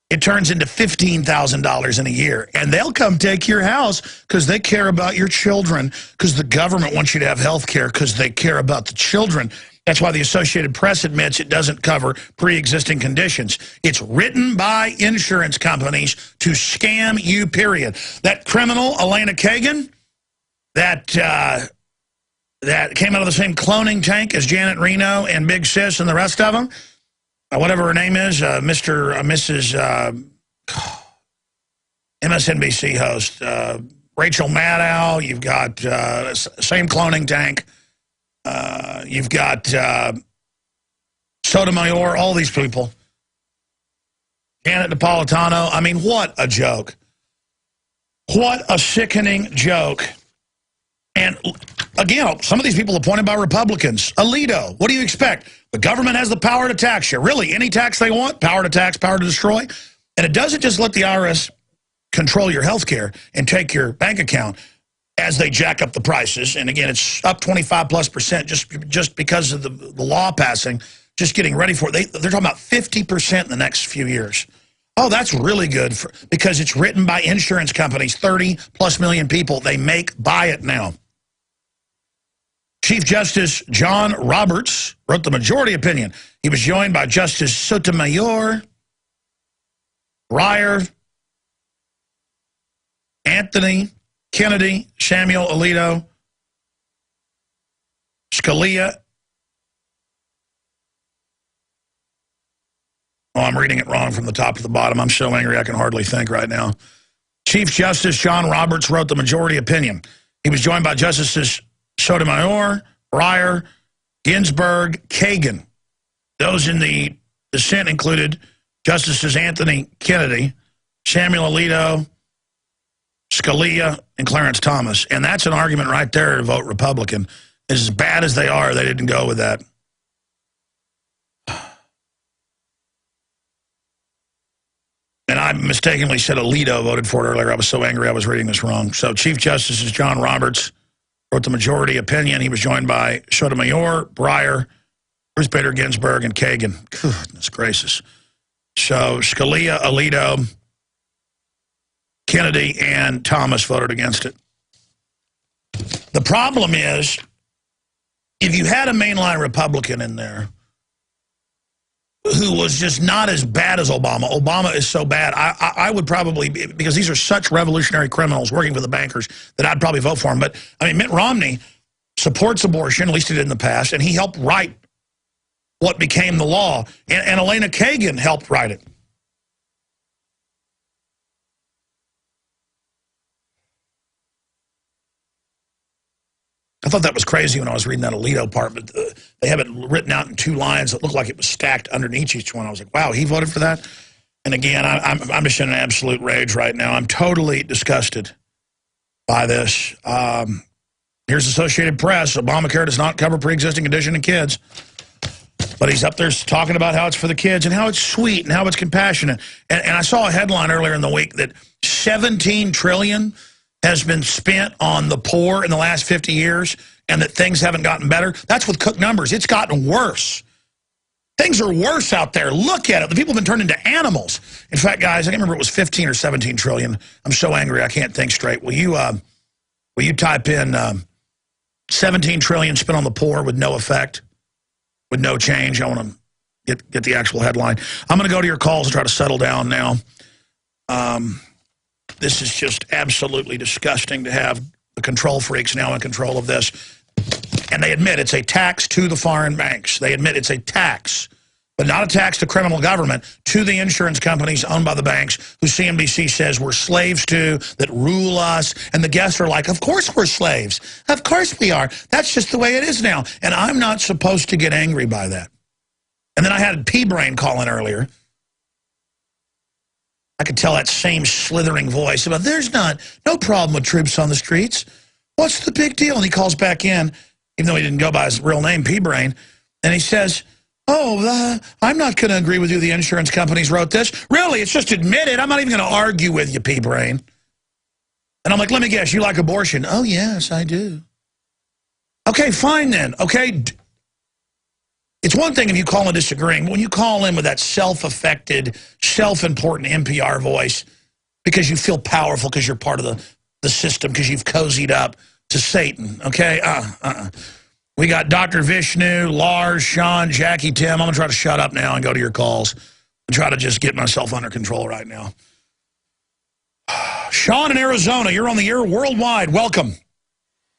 it turns into $15,000 in a year. And they'll come take your house because they care about your children, because the government wants you to have health care because they care about the children. That's why the Associated Press admits it doesn't cover pre-existing conditions. It's written by insurance companies to scam you, period. That criminal, Elena Kagan, that came out of the same cloning tank as Janet Reno and Big Sis and the rest of them, whatever her name is, Mrs. MSNBC host, Rachel Maddow. You've got same cloning tank. You've got Sotomayor, all these people. Janet Napolitano. I mean, what a joke. What a sickening joke. And again, some of these people appointed by Republicans. Alito, what do you expect? The government has the power to tax you. Really, any tax they want, power to tax, power to destroy. And it doesn't just let the IRS control your health care and take your bank account as they jack up the prices. And again, it's up 25+% just because of the law passing, just getting ready for it. They're talking about 50% in the next few years. Oh, that's really good because it's written by insurance companies, 30+ million people. They buy it now. Chief Justice John Roberts wrote the majority opinion. He was joined by Justice Sotomayor, Breyer, Anthony Kennedy, Samuel Alito, Scalia. Oh, I'm reading it wrong from the top to the bottom. I'm so angry I can hardly think right now. Chief Justice John Roberts wrote the majority opinion. He was joined by Justices Sotomayor, Breyer, Ginsburg, Kagan. Those in the dissent included Justices Anthony Kennedy, Samuel Alito, Scalia, and Clarence Thomas. And that's an argument right there to vote Republican. As bad as they are, they didn't go with that. And I mistakenly said Alito voted for it earlier. I was so angry I was reading this wrong. So Chief Justice is John Roberts, wrote the majority opinion. He was joined by Sotomayor, Breyer, Ruth Bader Ginsburg, and Kagan. Goodness gracious. So Scalia, Alito, Kennedy, and Thomas voted against it. The problem is, if you had a mainline Republican in there who was just not as bad as Obama. Obama is so bad. I would probably, because these are such revolutionary criminals working for the bankers, that I'd probably vote for him. But, I mean, Mitt Romney supports abortion, at least he did in the past, and he helped write what became the law. And Elena Kagan helped write it. I thought that was crazy when I was reading that Alito part, but they have it written out in 2 lines that looked like it was stacked underneath each one. I was like, wow, he voted for that? And again, I'm just in an absolute rage right now. I'm totally disgusted by this. Here's Associated Press. Obamacare does not cover pre-existing condition in kids. But he's up there talking about how it's for the kids and how it's sweet and how it's compassionate. And I saw a headline earlier in the week that $17 trillion has been spent on the poor in the last 50 years and that things haven't gotten better. That's with Cook numbers. It's gotten worse. Things are worse out there. Look at it. The people have been turned into animals. In fact, guys, I can't remember if it was 15 or 17 trillion. I'm so angry I can't think straight. Will you type in 17 trillion spent on the poor with no effect, with no change? I want to get the actual headline. I'm going to go to your calls and try to settle down now. This is just absolutely disgusting to have the control freaks now in control of this. And they admit it's a tax to the foreign banks. They admit it's a tax, but not a tax to criminal government, to the insurance companies owned by the banks, who CNBC says we're slaves to, that rule us. And the guests are like, of course we're slaves. Of course we are. That's just the way it is now. And I'm not supposed to get angry by that. And then I had P-Brain call in earlier. I could tell that same slithering voice about there's no problem with troops on the streets. What's the big deal? And he calls back in, even though he didn't go by his real name, P-Brain, and he says, oh, I'm not going to agree with you. The insurance companies wrote this. Really? It's just admitted. I'm not even going to argue with you, P-Brain. And I'm like, let me guess, you like abortion? Oh, yes, I do. Okay, fine then. Okay. It's one thing if you call in disagreeing, but when you call in with that self-affected, self-important NPR voice because you feel powerful because you're part of the system, because you've cozied up to Satan, okay? We got Dr. Vishnu, Lars, Sean, Jackie, Tim. I'm going to try to shut up now and go to your calls and try to just get myself under control right now. Sean in Arizona, you're on the air worldwide. Welcome.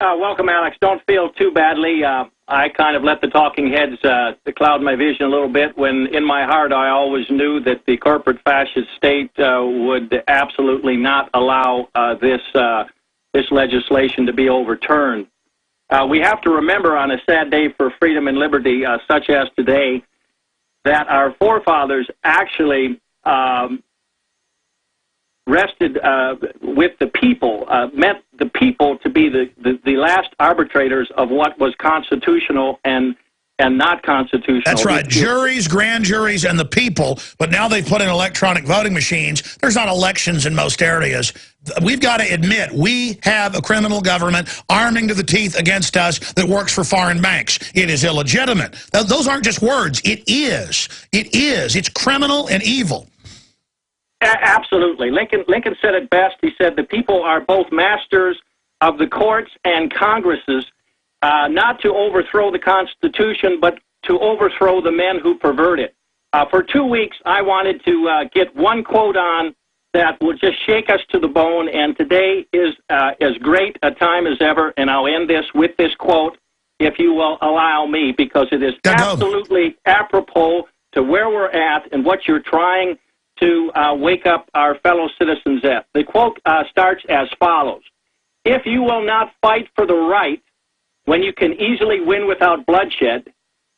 Welcome, Alex. Don't feel too badly. I kind of let the talking heads cloud my vision a little bit when in my heart I always knew that the corporate fascist state would absolutely not allow this this legislation to be overturned. We have to remember on a sad day for freedom and liberty, such as today, that our forefathers actually rested with the people, meant the people to be the last arbitrators of what was constitutional and not constitutional. That's right. Juries, grand juries, and the people. But now they've put in electronic voting machines. There's not elections in most areas. We've got to admit we have a criminal government arming to the teeth against us that works for foreign banks. It is illegitimate. Those aren't just words. It is. It is. It's criminal and evil. Absolutely. Lincoln said it best. He said the people are both masters of the courts and Congresses, not to overthrow the Constitution, but to overthrow the men who pervert it. For 2 weeks, I wanted to get one quote on that will just shake us to the bone, and today is as great a time as ever, and I'll end this with this quote, if you will allow me, because it is absolutely apropos to where we're at and what you're trying to wake up our fellow citizens at. The quote starts as follows: "If you will not fight for the right when you can easily win without bloodshed,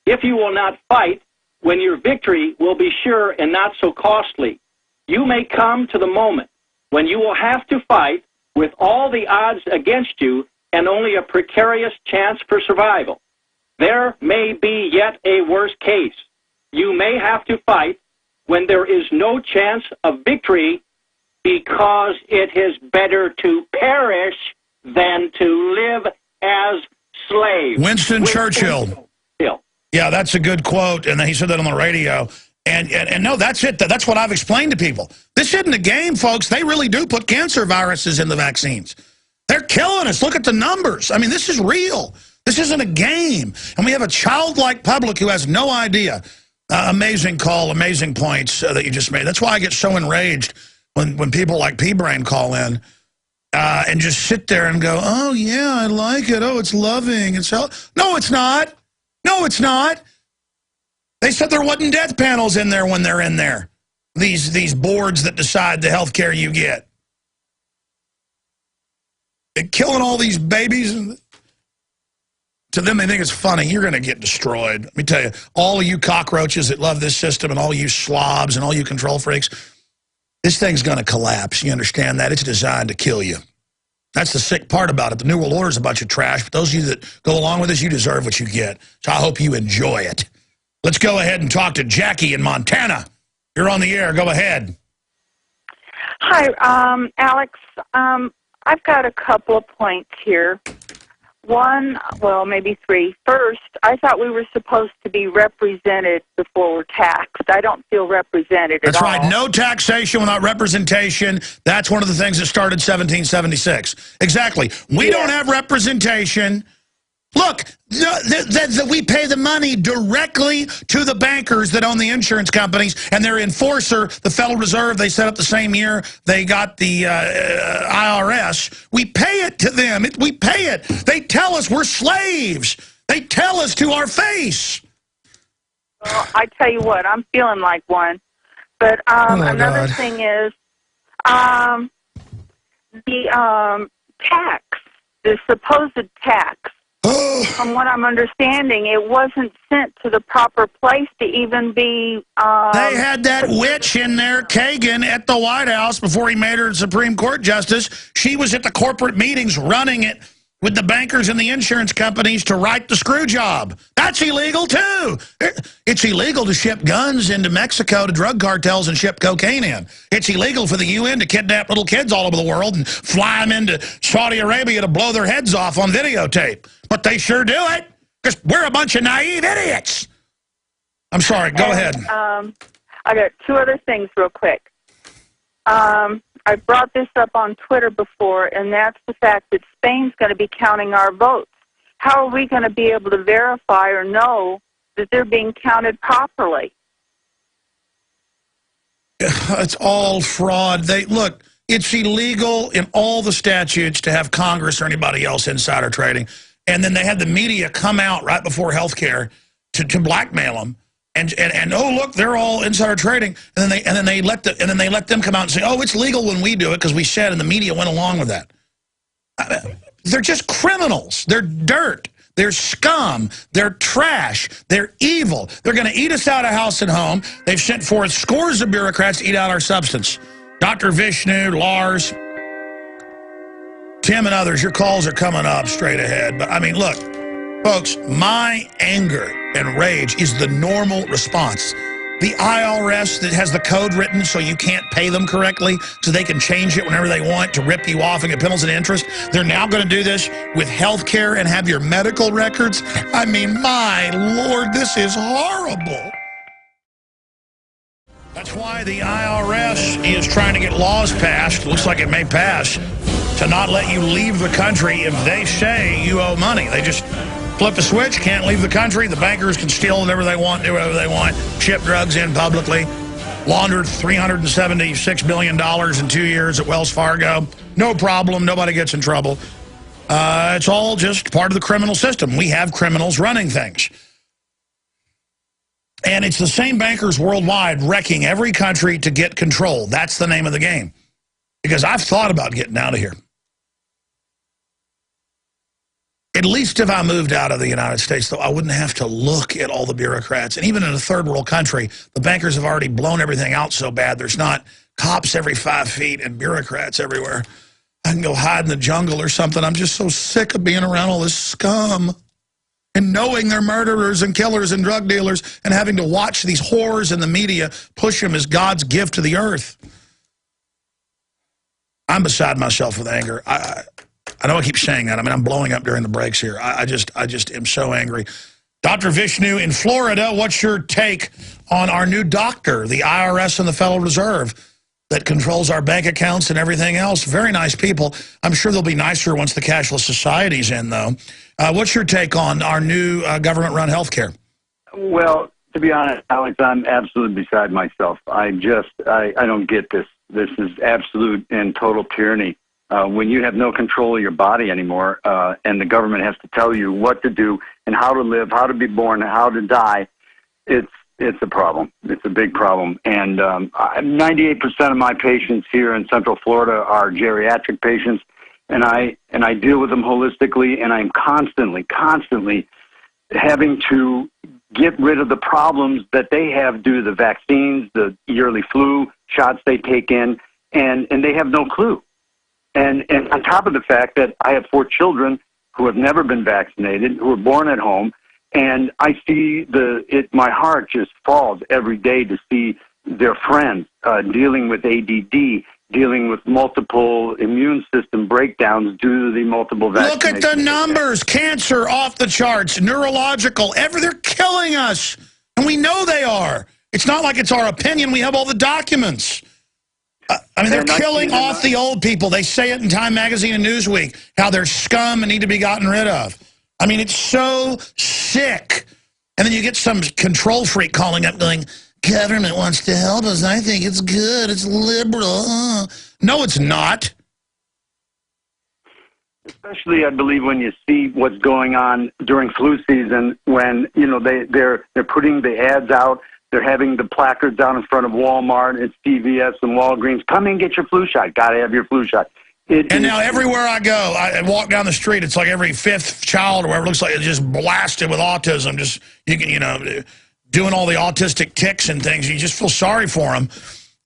if you will not fight when your victory will be sure and not so costly, you may come to the moment when you will have to fight with all the odds against you and only a precarious chance for survival. There may be yet a worse case. You may have to fight when there is no chance of victory because it is better to perish than to live as slaves." Winston Churchill. Yeah, that's a good quote, and he said that on the radio. And no, that's it. That's what I've explained to people. This isn't a game, folks. They really do put cancer viruses in the vaccines. They're killing us. Look at the numbers. I mean, this is real. This isn't a game. And we have a childlike public who has no idea. Amazing call, amazing points that you just made. That's why I get so enraged when people like P-Brain call in and just sit there and go, "Oh, yeah, I like it. Oh, it's loving. It's No, it's not. No, it's not. They said there wasn't death panels in there when they're in there. These boards that decide the health care you get. They're killing all these babies. And to them, they think it's funny. You're going to get destroyed. Let me tell you, all of you cockroaches that love this system and all you slobs and all you control freaks, this thing's going to collapse. You understand that? It's designed to kill you. That's the sick part about it. The New World Order is a bunch of trash, but those of you that go along with this, you deserve what you get. So I hope you enjoy it. Let's go ahead and talk to Jackie in Montana. You're on the air. Go ahead. Hi, Alex. I've got a couple of points here. One, well, maybe three. First, I thought we were supposed to be represented before we're taxed. I don't feel represented at all. That's right. No taxation without representation. That's one of the things that started 1776. Exactly. We don't have representation. Look, we pay the money directly to the bankers that own the insurance companies, and their enforcer, the Federal Reserve, they set up the same year they got the IRS. We pay it to them. We pay it. They tell us we're slaves. They tell us to our face. Well, I tell you what, I'm feeling like one. But another thing is the tax, the supposed tax. From what I'm understanding, it wasn't sent to the proper place to even be... They had that witch in there, Kagan, at the White House before he made her Supreme Court justice. She was at the corporate meetings running it with the bankers and the insurance companies to write the screw job. That's illegal, too. It's illegal to ship guns into Mexico to drug cartels and ship cocaine in. It's illegal for the UN to kidnap little kids all over the world and fly them into Saudi Arabia to blow their heads off on videotape. But they sure do it, because we're a bunch of naive idiots. I'm sorry, go ahead. I got two other things real quick. I brought this up on Twitter before, and that's the fact that Spain's going to be counting our votes. How are we going to be able to verify or know that they're being counted properly? It's all fraud. Look, it's illegal in all the statutes to have Congress or anybody else insider trading. And then they had the media come out right before health care to blackmail them. And oh, look, they're all insider trading, and then they let them come out and say, oh, it's legal when we do it because we said, and the media went along with that. They're just criminals. They're dirt. They're scum. They're trash. They're evil. They're going to eat us out of house and home. They've sent forth scores of bureaucrats to eat out our substance. Dr. Vishnu, Lars, Tim, and others, your calls are coming up straight ahead. But, I mean, look, folks, my anger and rage is the normal response. The IRS that has the code written so you can't pay them correctly, so they can change it whenever they want to rip you off and get penalties and interest. They're now going to do this with health care and have your medical records. I mean, my Lord, this is horrible. That's why the IRS is trying to get laws passed, looks like it may pass, to not let you leave the country if they say you owe money. They just flip a switch, can't leave the country. The bankers can steal whatever they want, do whatever they want, ship drugs in publicly, laundered $376 billion in 2 years at Wells Fargo. No problem. Nobody gets in trouble. It's all just part of the criminal system. We have criminals running things. And it's the same bankers worldwide wrecking every country to get control. That's the name of the game. Because I've thought about getting out of here. At least if I moved out of the United States, though, I wouldn't have to look at all the bureaucrats. And even in a third world country, the bankers have already blown everything out so bad, there's not cops every 5 feet and bureaucrats everywhere. I can go hide in the jungle or something. I'm just so sick of being around all this scum and knowing they're murderers and killers and drug dealers and having to watch these whores in the media push them as God's gift to the earth. I'm beside myself with anger. I know I keep saying that. I mean, I'm blowing up during the breaks here. I just am so angry. Dr. Vishnu in Florida, what's your take on our new doctor, the IRS and the Federal Reserve, that controls our bank accounts and everything else? Very nice people. I'm sure they'll be nicer once the cashless society's in, though. What's your take on our new government-run health care? Well, to be honest, Alex, I'm absolutely beside myself. I don't get this. This is absolute and total tyranny. When you have no control of your body anymore, and the government has to tell you what to do and how to live, how to be born, how to die, it's a problem. It's a big problem. And 98% of my patients here in Central Florida are geriatric patients, and I deal with them holistically, and I'm constantly having to get rid of the problems that they have due to the vaccines, the yearly flu shots they take in, and they have no clue. And on top of the fact that I have 4 children who have never been vaccinated, who were born at home, and I see my heart just falls every day to see their friends dealing with ADD, dealing with multiple immune system breakdowns due to the multiple vaccinations. Look at the numbers. Cancer off the charts, neurological, they're killing us. And we know they are. It's not like it's our opinion. We have all the documents. I mean, they're killing off the old people. They say it in Time Magazine and Newsweek, how they're scum and need to be gotten rid of. I mean, it's so sick. And then you get some control freak calling up going, government wants to help us. I think it's good. It's liberal. No, it's not. Especially, I believe, when you see what's going on during flu season, when they're putting the ads out. They're having the placards down in front of Walmart and CVS and Walgreens. Come in, get your flu shot. Got to have your flu shot. And now everywhere I go, I walk down the street, it's like every 5th child or whatever, it looks like it's just blasted with autism. Just, doing all the autistic tics and things. You just feel sorry for them.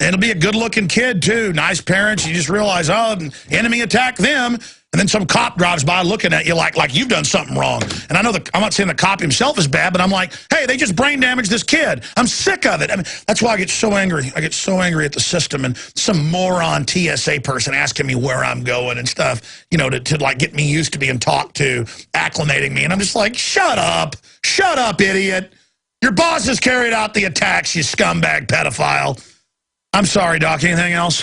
And it'll be a good-looking kid, too. Nice parents. You just realize, oh, the enemy attacked them. And then some cop drives by looking at you like you've done something wrong. And I know I'm not saying the cop himself is bad, but I'm like, hey, they just brain damaged this kid. I'm sick of it. I mean, that's why I get so angry. I get so angry at the system and some moron TSA person asking me where I'm going and stuff, to like get me used to being talked to, acclimating me. And I'm just like, shut up, idiot. Your boss has carried out the attacks, you scumbag pedophile. I'm sorry, Doc. Anything else?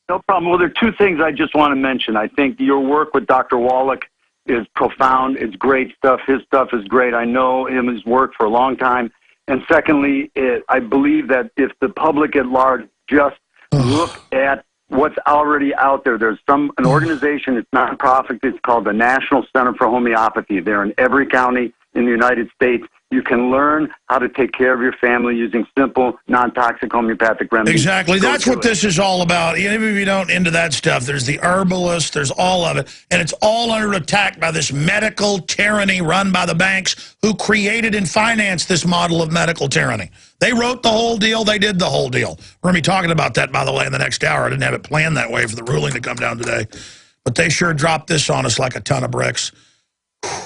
No problem. Well, there are 2 things I just want to mention. I think your work with Dr. Wallach is profound. It's great stuff. His stuff is great. I know him, his work for a long time. And secondly, I believe that if the public at large just look at what's already out there, there's an organization, it's nonprofit, it's called the National Center for Homeopathy. They're in every county, in the United States, you can learn how to take care of your family using simple, non-toxic homeopathic remedies. Exactly. That's what this is all about. Even if you don't into that stuff, there's the herbalists, there's all of it, and it's all under attack by this medical tyranny run by the banks who created and financed this model of medical tyranny. They wrote the whole deal. They did the whole deal. We're going to be talking about that, by the way, in the next hour. I didn't have it planned that way for the ruling to come down today, but they sure dropped this on us like a ton of bricks.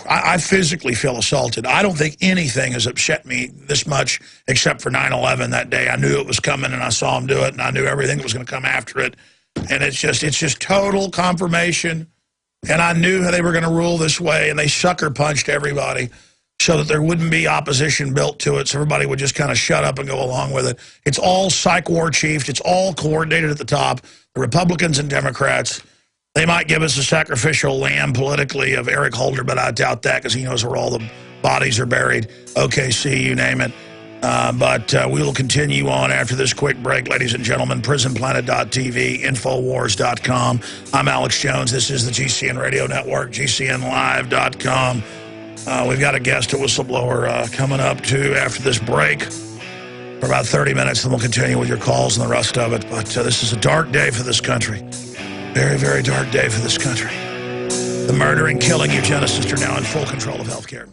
I physically feel assaulted. I don't think anything has upset me this much except for 9/11 that day. I knew it was coming, and I saw them do it, and I knew everything that was going to come after it. And it's just total confirmation. And I knew how they were going to rule this way, and they sucker punched everybody so that there wouldn't be opposition built to it, so everybody would just kind of shut up and go along with it. It's all psych war chiefed. It's all coordinated at the top. The Republicans and Democrats. They might give us a sacrificial lamb politically of Eric Holder, but I doubt that because he knows where all the bodies are buried. OKC, you name it. But we will continue on after this quick break, ladies and gentlemen. PrisonPlanet.tv, Infowars.com. I'm Alex Jones. This is the GCN Radio Network, GCNlive.com. We've got a guest, a whistleblower, coming up, too, after this break for about 30 minutes, and we'll continue with your calls and the rest of it. But this is a dark day for this country. Very, very dark day for this country. The murdering, killing eugenicists are now in full control of healthcare.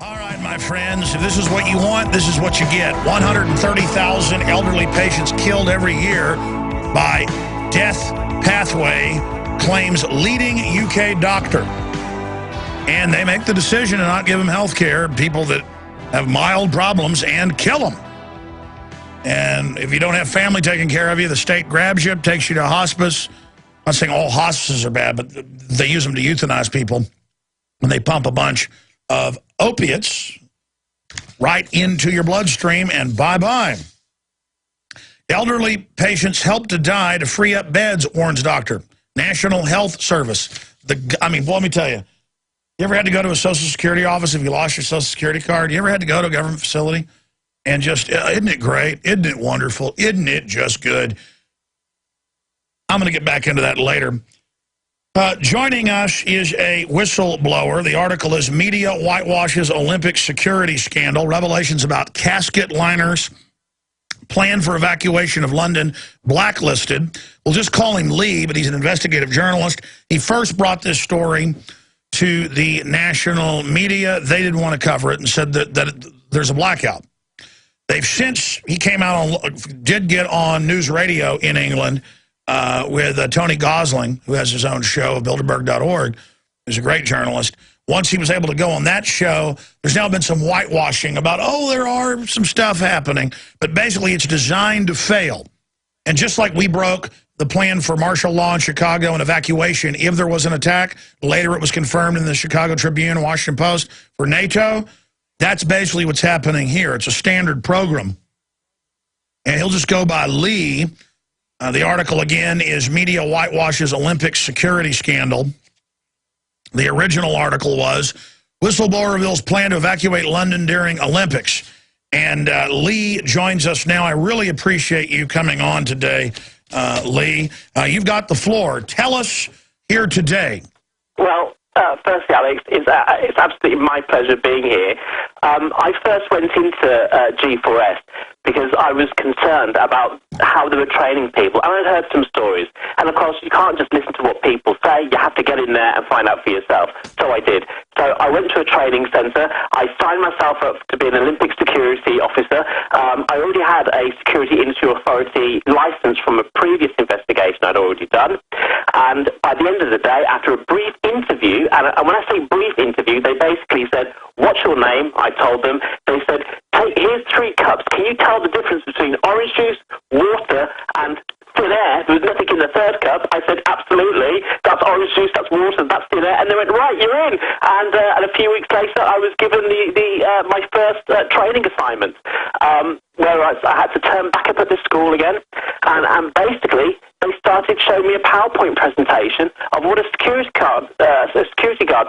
All right, my friends, if this is what you want, this is what you get. 130,000 elderly patients killed every year by death pathway, claims leading UK doctor. And they make the decision to not give them health care, people that have mild problems, and kill them. And if you don't have family taking care of you, the state grabs you, takes you to hospice. I'm not saying all hospices are bad, but they use them to euthanize people when they pump a bunch of opiates right into your bloodstream, and bye-bye. Elderly patients help to die to free up beds, warns doctor. National Health Service. I mean, let me tell you, you ever had to go to a Social Security office if you lost your Social Security card? You ever had to go to a government facility? And just, isn't it great? Isn't it wonderful? Isn't it just good? I'm going to get back into that later. Joining us is a whistleblower. The article is Media Whitewashes Olympic Security Scandal, Revelations about Casket Liners, Plan for Evacuation of London, Blacklisted. We'll just call him Lee, but he's an investigative journalist. He first brought this story to the national media. They didn't want to cover it and said that there's a blackout. They've since, he came out on, did get on news radio in England with Tony Gosling, who has his own show, Bilderberg.org, who's a great journalist. Once he was able to go on that show, there's now been some whitewashing about, oh, there are some stuff happening. But basically, it's designed to fail. And just like we broke the plan for martial law in Chicago and evacuation, if there was an attack, later it was confirmed in the Chicago Tribune and Washington Post for NATO, that's basically what's happening here. It's a standard program. And he'll just go by Lee. The article, again, is Media Whitewashes Olympic Security Scandal. The original article was, Whistleblower reveals plan to evacuate London during Olympics. And Lee joins us now. I really appreciate you coming on today, Lee. You've got the floor. Tell us here today. Well, firstly, Alex, it's absolutely my pleasure being here. I first went into G4S because I was concerned about how they were training people, and I'd heard some stories. And of course, you can't just listen to what people say. You have to get in there and find out for yourself. So I did. So I went to a training centre. I signed myself up to be an Olympic security officer. I already had a security industry authority license from a previous investigation I'd already done. And by the end of the day, after a brief interview, and when I say brief interview, they basically said, what's your name? I told them. They said, here's 3 cups. Can you tell the difference between orange juice, water, and thin air? There was nothing in the 3rd cup. I said, absolutely. That's orange juice, that's water, that's thin air. And they went, right, you're in. And a few weeks later, I was given my first training assignment, where I had to turn back up at the school again. And basically, they started showing me a PowerPoint presentation of what a security guard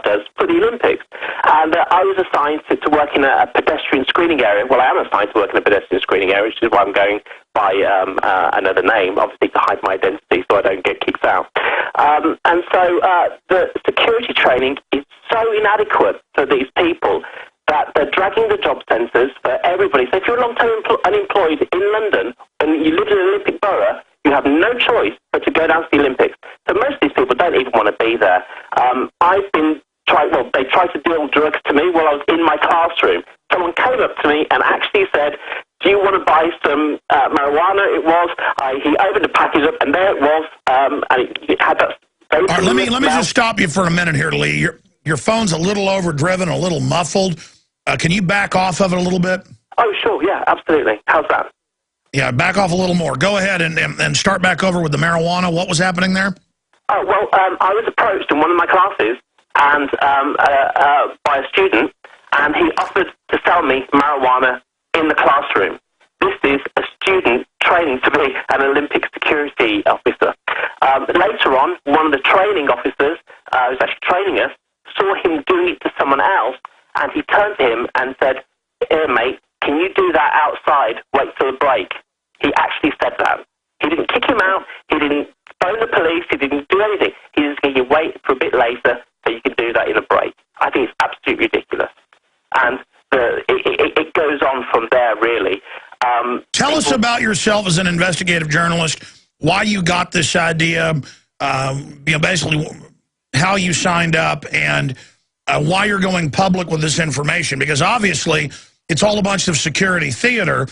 does for the Olympics. And I was assigned to work in a pedestrian screening area. Well, I am assigned to work in a pedestrian screening area, which is why I'm going by another name, obviously to hide my identity so I don't get kicked out. And so the security training is so inadequate for these people that they're dragging the job centres for everybody. So if you're long-term unemployed in London and you live in an Olympic borough, you have no choice but to go down to the Olympics. So most of these people don't even want to be there. They tried to deal drugs to me while I was in my classroom. Someone came up to me and actually said, do you want to buy some marijuana? It was. He opened the package up, and there it was. And it had that very... All right, let me just stop you for a minute here, Lee. Your phone's a little overdriven, a little muffled. Can you back off of it a little bit? Oh, sure. Yeah, absolutely. How's that? Yeah, back off a little more. Go ahead and start back over with the marijuana. What was happening there? Oh, well, I was approached in one of my classes and by a student, and he offered to sell me marijuana in the classroom. This is a student training to be an Olympic security officer. Later on, one of the training officers who was actually training us saw him doing it to someone else, and he turned to him and said, "Here, mate, can you do that outside? Wait till the break." He actually said that. He didn't kick him out. He didn't phone the police. He didn't do anything. He just said, "You wait for a bit later so you can do that in a break." I think it's absolutely ridiculous. And it goes on from there, really. Tell us about yourself as an investigative journalist, why you got this idea, basically how you signed up, and why you're going public with this information. Because obviously, it's all a bunch of security theater,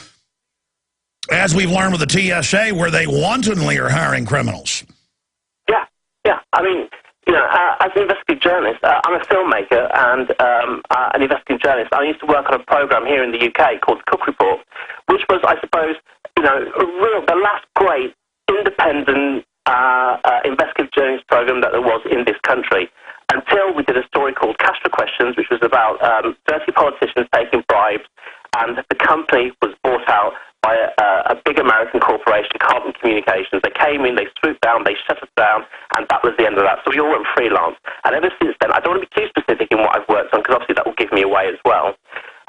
as we've learned with the TSA, where they wantonly are hiring criminals. Yeah. I mean, as an investigative journalist, I'm a filmmaker and an investigative journalist. I used to work on a program here in the UK called The Cook Report, which was, I suppose, the last great independent investigative journalist program that there was in this country, until we did a story called Castro Questions, which was about 30 politicians taking bribes, and the company was bought out by a big American corporation, Carbon Communications. They came in, they swooped down, they shut us down, and that was the end of that. So we all went freelance. And ever since then, I don't want to be too specific in what I've worked on, because obviously that will give me away as well.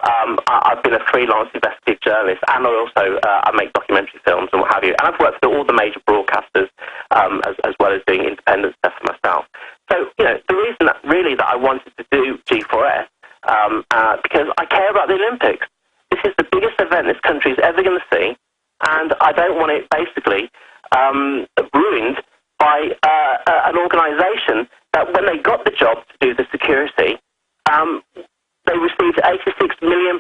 I've been a freelance investigative journalist, and I make documentary films and what have you. And I've worked for all the major broadcasters, as well as doing independent stuff for myself. So, the reason that I wanted to do G4S, because I care about the Olympics. This is the biggest event this country is ever going to see, and I don't want it basically ruined by an organisation that, when they got the job to do the security, they received £86 million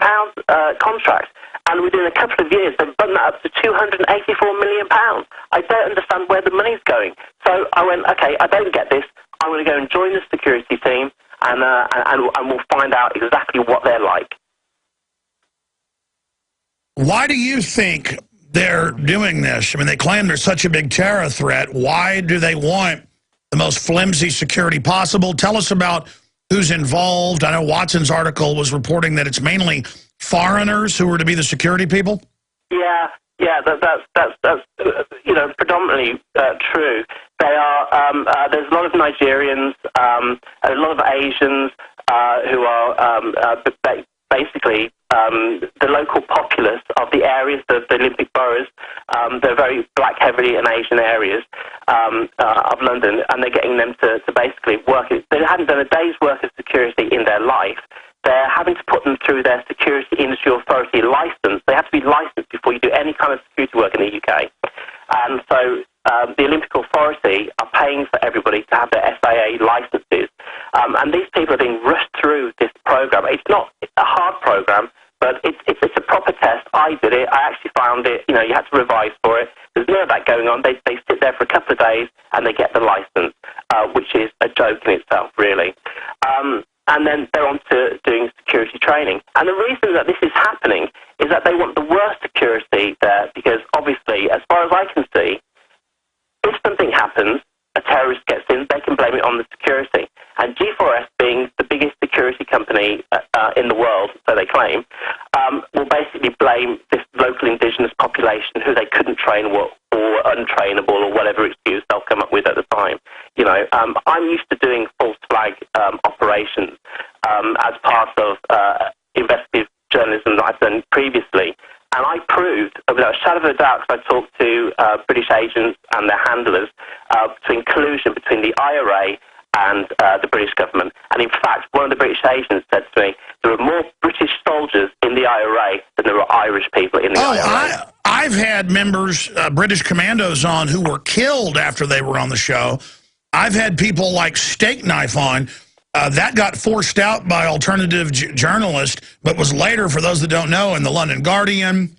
contract, and within a couple of years they've done that up to £284 million. I don't understand where the money's going. So I went, okay, I don't get this. I'm going to go and join the security team, and we'll find out exactly what they're like. Why do you think they're doing this? I mean, they claim there's such a big terror threat. Why do they want the most flimsy security possible? Tell us about who's involved. I know Watson's article was reporting that it's mainly foreigners who are to be the security people. Yeah, that's predominantly true. They are. There's a lot of Nigerians, a lot of Asians who are basically the local populace of the areas, the Olympic boroughs. They're very black-heavy and Asian areas of London, and they're getting them to basically work. They hadn't done a day's work of security in their life. They're having to put them through their Security Industry Authority license. They have to be licensed before you do any kind of security work in the UK. And so the Olympic Authority are paying for everybody to have their SIA licenses. And these people are being rushed through this program. It's not a hard program, but it's a proper test. I did it. I actually found it. You had to revise for it. There's none of that going on. They sit there for a couple of days and they get the license, which is a joke in itself, really. And then they're on to doing security training. And the reason that this is happening is that they want the worst security there, because obviously, as far as I can see, if something happens, a terrorist gets in, they can blame it on the security. And G4S, being the biggest security company in the world, so they claim, will basically blame this local indigenous population who they couldn't train or untrainable or whatever excuse they'll come up with at the time. You know, I'm used to doing false flag operations as part of investigative journalism that I've done previously. And I proved, without a shadow of a doubt, because I talked to British agents and their handlers, between collusion between the IRA and the British government. And in fact, one of the British agents said to me, there are more British soldiers in the IRA than there are Irish people in the IRA. I've had members, British commandos on who were killed after they were on the show. I've had people like Steak Knife on. That got forced out by alternative journalists, but was later, for those that don't know, in the London Guardian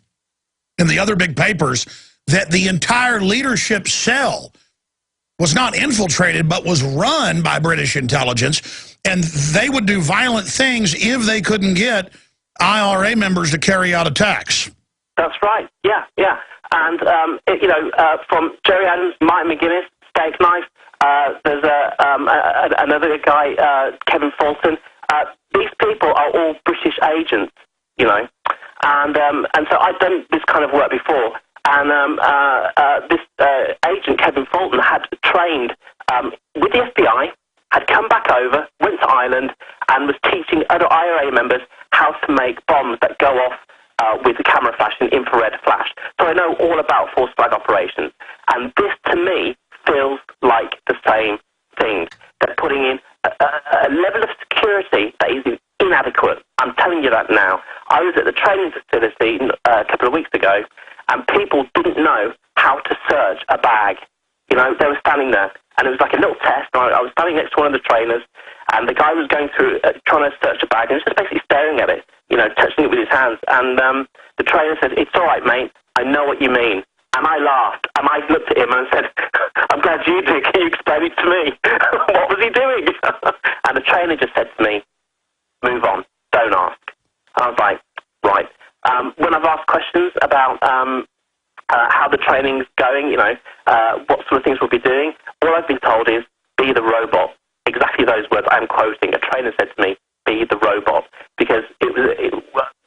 and the other big papers, that the entire leadership cell was not infiltrated, but was run by British intelligence, and they would do violent things if they couldn't get IRA members to carry out attacks. That's right, yeah. And, you know, from Jerry Adams, Mike McGuinness, Steak Knife, there's another guy, Kevin Fulton. These people are all British agents, you know, and so I've done this kind of work before. And this agent, Kevin Fulton, had trained with the FBI, had come back over, went to Ireland, and was teaching other IRA members how to make bombs that go off with the camera flash and infrared flash. So I know all about false flag operations. And this, to me, feels like the same thing. They're putting in a level of security that is inadequate. I'm telling you that now. I was at the training facility a couple of weeks ago, and people didn't know how to search a bag. You know, they were standing there, and it was like a little test. I was standing next to one of the trainers, and the guy was going through, trying to search a bag, and he was just basically staring at it, you know, touching it with his hands. And the trainer said, "It's all right, mate. I know what you mean." And I laughed, and I looked at him and said, "I'm glad you did. Can you explain it to me?" What was he doing? And the trainer just said to me, "Move on. Don't ask." And I was like, right. When I've asked questions about how the training's going, you know, what sort of things we'll be doing, all I've been told is, be the robot. Exactly those words I'm quoting. A trainer said to me, be the robot. Because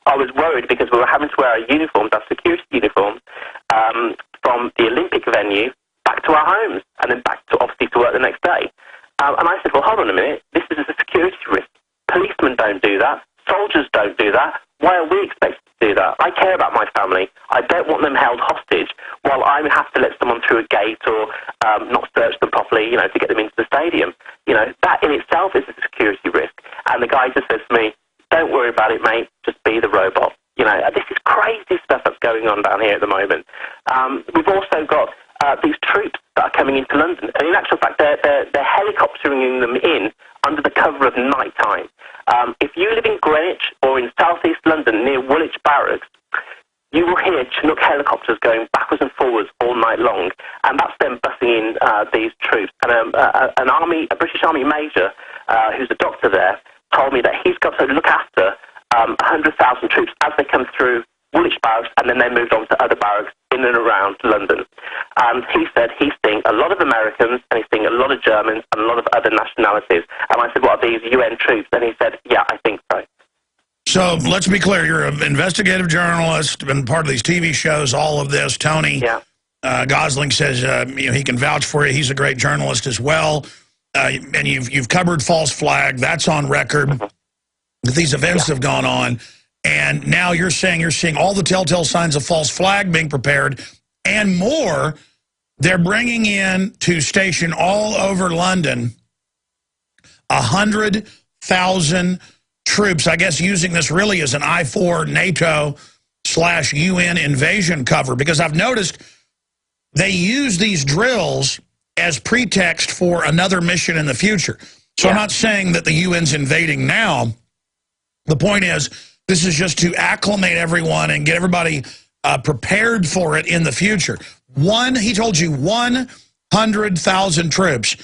I was worried because we were having to wear our uniforms, our security uniforms, from the Olympic venue back to our homes, and then back to, obviously, to work the next day. And I said, well, hold on a minute. This is a security risk. Policemen don't do that. Soldiers don't do that. Why are we expected to do that? I care about my family. I don't want them held hostage while I have to let someone through a gate or not search them properly, you know, to get them into the stadium. You know, that in itself is a security risk. And the guy just says to me, don't worry about it, mate. Just be the robot. You know, this is crazy stuff that's going on down here at the moment. We've also got these troops that are coming into London. And in actual fact, they're helicoptering them in under the cover of night time. If you live in Greenwich or in southeast London near Woolwich Barracks, you will hear Chinook helicopters going backwards and forwards all night long, and that's them bussing in these troops. And a British Army major, who's a doctor there, told me that he's got to look after 100,000 troops as they come through Woolwich Barracks, and then they moved on to other barracks in and around London. And he said he's seeing a lot of Americans, and he's seeing a lot of Germans, and a lot of other nationalities. And I said, what are these UN troops? And he said, yeah, I think so. So let's be clear, you're an investigative journalist, been part of these TV shows, all of this. Tony Gosling says you know, he can vouch for you. He's a great journalist as well. And you've covered false flag. That's on record. That these events have gone on. And now you're saying you're seeing all the telltale signs of false flag being prepared and more. They're bringing in to station all over London 100,000 troops, I guess using this really as an I-4 NATO/UN invasion cover, because I've noticed they use these drills as pretext for another mission in the future. So I'm not saying that the UN's invading now. The point is, this is just to acclimate everyone and get everybody prepared for it in the future. He told you 100,000 troops.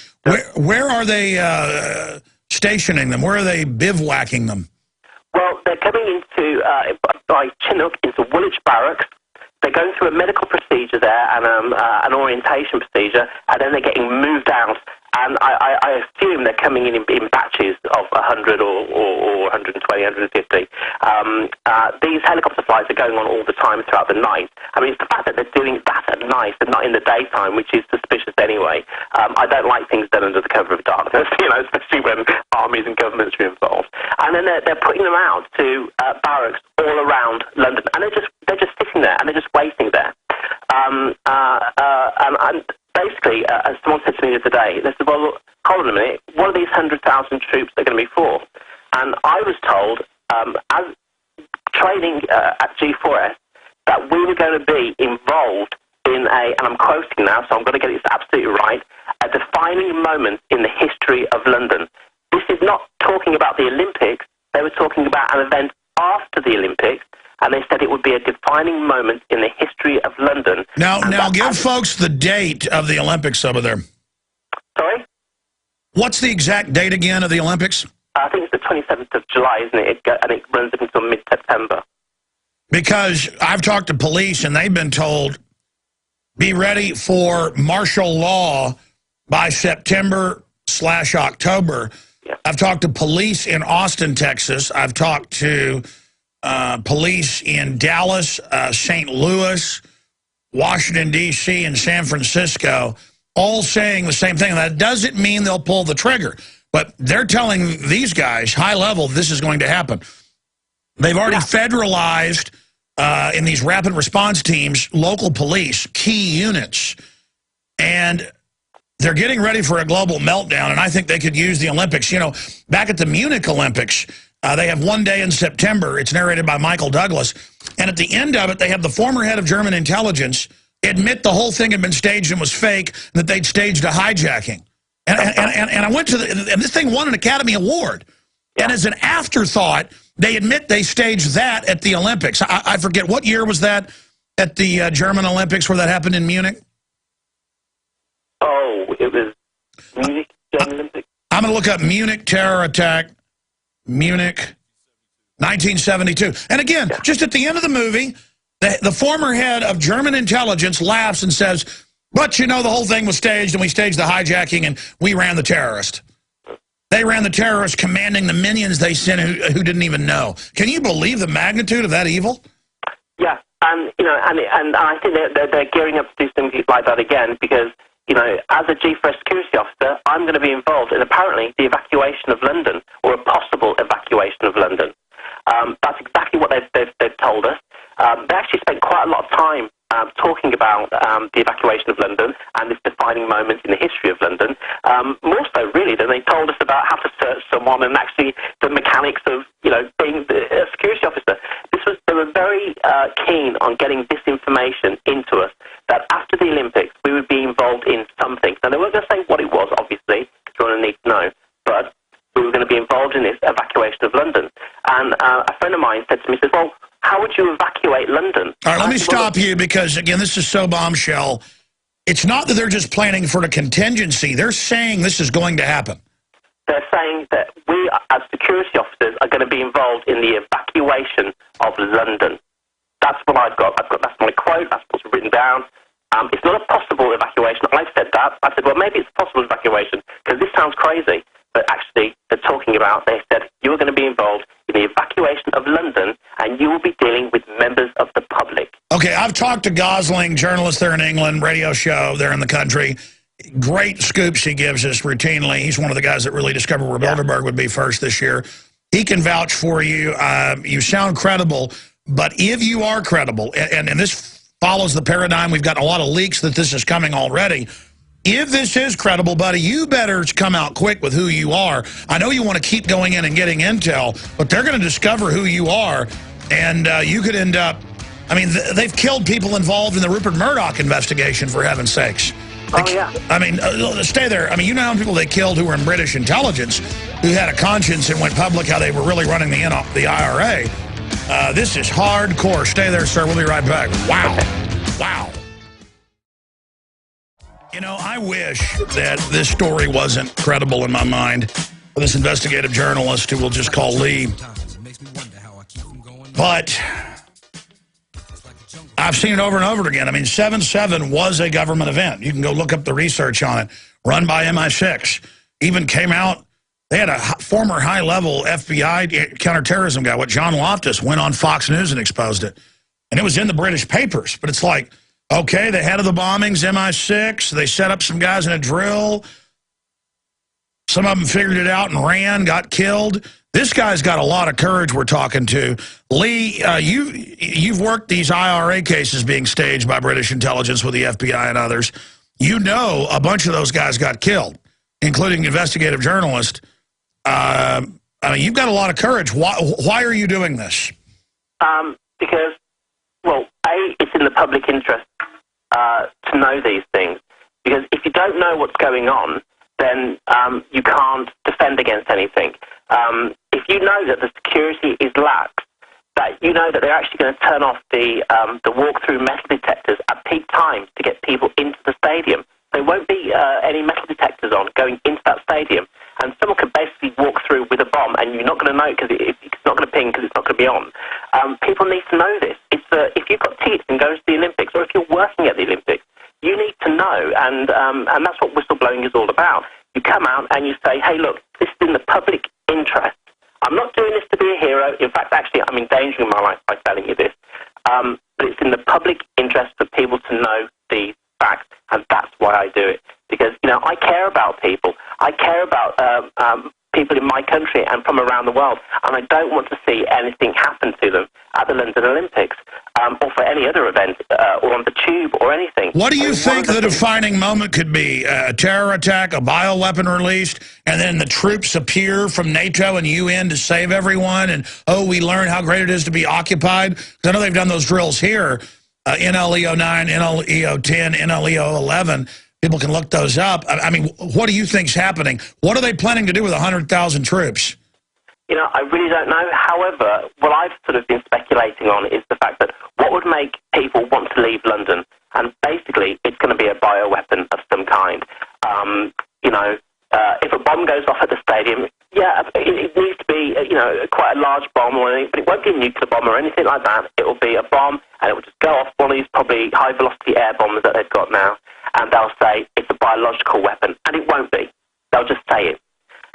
Where are they stationing them? Where are they bivouacking them? Well, they're coming into, by Chinook, into Woolwich Barracks. They're going through a medical procedure there and an orientation procedure, and then they're getting moved out And I assume they're coming in batches of 100 or 120, 150. These helicopter flights are going on all the time throughout the night. I mean, it's the fact that they're doing that at night and not in the daytime, which is suspicious anyway. I don't like things done under the cover of darkness, especially when armies and governments are involved. And then they're putting them out to barracks all around London, and they're just sitting there and they're just waiting there. And basically, as someone said to me the other day, they said, well, look, hold on a minute, what are these 100,000 troops are going to be for? And I was told, as training at G4S, that we were going to be involved in and I'm quoting now, so I'm going to get it absolutely right, a defining moment in the history of London. This is not talking about the Olympics. They were talking about an event after the Olympics, and they said it would be a defining moment in the history of London. Now give folks the date of the Olympics over there. Sorry? What's the exact date again of the Olympics? I think it's the 27th of July, isn't it? And it runs up until mid-September. Because I've talked to police, and they've been told, be ready for martial law by September/October. Yeah. I've talked to police in Austin, Texas. I've talked to police in Dallas, St. Louis, Washington, D.C., and San Francisco, all saying the same thing. That doesn't mean they'll pull the trigger, but they're telling these guys, high level, this is going to happen. They've already federalized, in these rapid response teams, local police, key units, and they're getting ready for a global meltdown, and I think they could use the Olympics. You know, back at the Munich Olympics, they have one day in September. It's narrated by Michael Douglas. And at the end of it, they have the former head of German intelligence admit the whole thing had been staged and was fake, and that they'd staged a hijacking. And I went to and this thing won an Academy Award. And as an afterthought, they admit they staged that at the Olympics. I forget, what year was that at the German Olympics where that happened in Munich? Oh, it was Munich German Olympics. I'm going to look up Munich terror attack, Munich, 1972. And again, just at the end of the movie, the former head of German intelligence laughs and says, but you know, the whole thing was staged, and we staged the hijacking, and we ran the terrorist. They ran the terrorists commanding the minions they sent who didn't even know. Can you believe the magnitude of that evil? Yeah, and you know, and I think they're gearing up to do something like that again, because you know, as a G4S security officer, I'm going to be involved in apparently the evacuation of London, or a possible evacuation of London. That's exactly what they've told us. They actually spent quite a lot of time talking about the evacuation of London and this defining moment in the history of London, more so really than they told us about how to search someone and actually the mechanics of, you know, being a security officer. They were very keen on getting this information into us, that after the Olympics we would be involved in something. Now, they weren't going to say what it was, obviously, because you're going to need to know, but we were going to be involved in this evacuation of London. And a friend of mine said to me, he says, well, how would you evacuate London? All right, let me stop you, because, again, this is so bombshell. It's not that they're just planning for a contingency. They're saying this is going to happen. They're saying that we, as security officers, are going to be involved in the evacuation of London. That's what I've got. That's my quote. That's what's written down. It's not a possible evacuation. I've said that. I said, well, maybe it's a possible evacuation, because this sounds crazy. But actually, they're talking about, they said, you're going to be involved in the evacuation of London, and you will be dealing with members of the public. Okay, I've talked to Gosling, journalist there in England, radio show there in the country. Great scoops he gives us routinely. He's one of the guys that really discovered where Bilderberg would be first this year. He can vouch for you. You sound credible, but if you are credible, and this follows the paradigm, we've got a lot of leaks that this is coming already. If this is credible, buddy, you better come out quick with who you are. I know you want to keep going in and getting intel, but they're going to discover who you are, and you could end up... I mean, they've killed people involved in the Rupert Murdoch investigation, for heaven's sakes. I mean, stay there. I mean, you know how many people they killed who were in British intelligence, who had a conscience and went public how they were really running the IRA. This is hardcore. Stay there, sir. We'll be right back. Wow. Wow. You know, I wish that this story wasn't credible in my mind for this investigative journalist who we'll just call Lee. But I've seen it over and over again. I mean, 7/7 was a government event. You can go look up the research on it, run by MI6. Even came out, they had a former high-level FBI counterterrorism guy, John Loftus, went on Fox News and exposed it. And it was in the British papers. But it's like, okay, the head of the bombings, MI6, they set up some guys in a drill. Some of them figured it out and ran, got killed. This guy's got a lot of courage we're talking to. Lee, you've worked these IRA cases being staged by British intelligence with the FBI and others. You know a bunch of those guys got killed, including investigative journalists. I mean, you've got a lot of courage. Why are you doing this? Because, well, A, it's in the public interest to know these things. Because if you don't know what's going on, then you can't defend against anything. If you know that the security is lax, that you know that they're actually going to turn off the walk-through metal detectors at peak times to get people into the stadium. There won't be any metal detectors on going into that stadium, and someone could basically walk through with a bomb, and you're not going to know because it's not going to ping because it's not going to be on. People need to know this. If you've got tickets and go to the Olympics, or if you're working at the Olympics, you need to know, and that's what whistleblowing is all about. You come out and you say, hey, look, this is in the public interest. I'm not doing this to be a hero. In fact, actually, I'm endangering my life by telling you this. But it's in the public interest for people to know these facts, and that's why I do it. Because, I care about people. I care about people in my country and from around the world, and I don't want to see anything happen to them at the London Olympics or for any other event or on the tube or anything. What do you think the defining moment could be? A terror attack, a bioweapon released, and then the troops appear from NATO and UN to save everyone, and, we learn how great it is to be occupied? Because I know they've done those drills here, NLEO 9, NLEO 10, NLEO 11. People can look those up. I mean, what do you think's happening? What are they planning to do with 100,000 troops? I really don't know. However, what I've sort of been speculating on is the fact that what would make people want to leave London, and basically it's going to be a bioweapon of some kind. If a bomb goes off at the stadium, it needs to be, quite a large bomb or anything, but it won't be a nuclear bomb or anything like that. It will be a bomb, and it will just go off one of these probably high-velocity air bombs that they've got now, and they'll say it's a biological weapon, and it won't be. They'll just say it.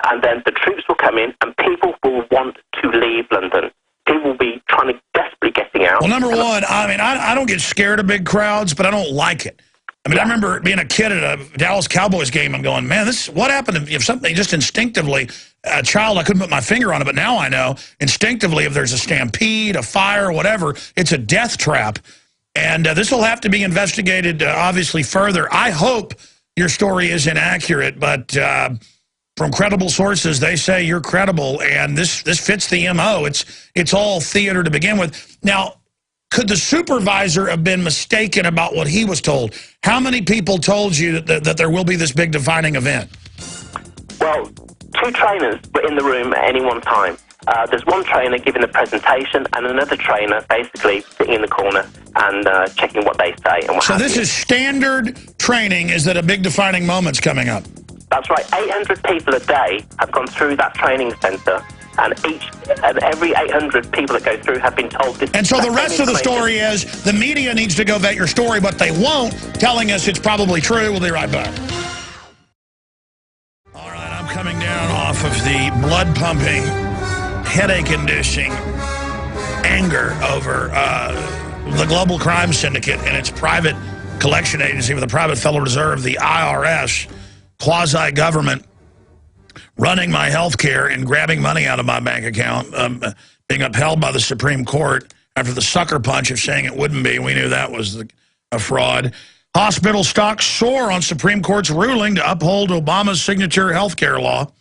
And then the troops will come in, and people will want to leave London. People will be trying to desperately getting out. Well, number one, I mean, I don't get scared of big crowds, but I don't like it. I mean, I remember being a kid at a Dallas Cowboys game and going, man, what happened if something just instinctively, a child, I couldn't put my finger on it, but now I know, instinctively, if there's a stampede, a fire, whatever, it's a death trap. And this will have to be investigated, obviously, further. I hope your story is inaccurate, but from credible sources, they say you're credible, and this fits the MO. It's all theater to begin with. Now, could the supervisor have been mistaken about what he was told? How many people told you that there will be this big defining event? Well, 2 trainers were in the room at any one time. There's one trainer giving the presentation and another trainer basically sitting in the corner and checking what they say. And so this is standard training, is that a big defining moment's coming up? That's right. 800 people a day have gone through that training centre, and every 800 people that go through have been told this. And so the rest of the story is the media needs to go vet your story, but they won't, telling us it's probably true. We'll be right back. All right, I'm coming down off of the blood-pumping, headache-inducing anger over the global crime syndicate and its private collection agency with the private Federal Reserve, the IRS, quasi-government, running my health care and grabbing money out of my bank account, being upheld by the Supreme Court after the sucker punch of saying it wouldn't be. We knew that was a fraud. Hospital stocks soar on Supreme Court's ruling to uphold Obama's signature health care law.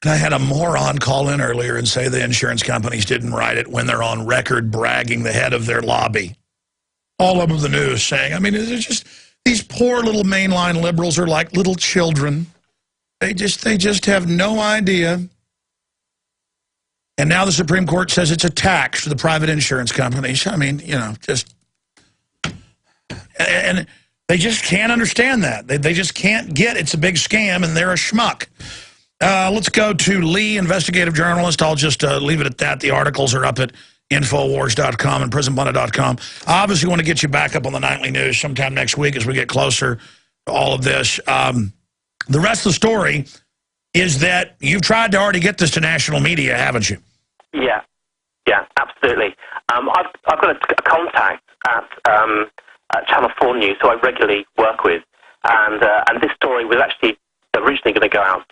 And I had a moron call in earlier and say the insurance companies didn't write it when they're on record bragging the head of their lobby. All over the news saying, I mean, it's just, these poor little mainline liberals are like little children. They just have no idea. And now the Supreme Court says it's a tax for the private insurance companies. I mean, and they just can't understand that. They just can't get it's a big scam and they're a schmuck. Let's go to Lee, investigative journalist. I'll just leave it at that. The articles are up at Infowars.com and PrisonPlanet.com. I obviously want to get you back up on the nightly news sometime next week as we get closer to all of this. The rest of the story is that you've tried to already get this to national media, haven't you? Yeah, absolutely. I've got a contact at Channel 4 News, who I regularly work with, and this story was actually originally going to go out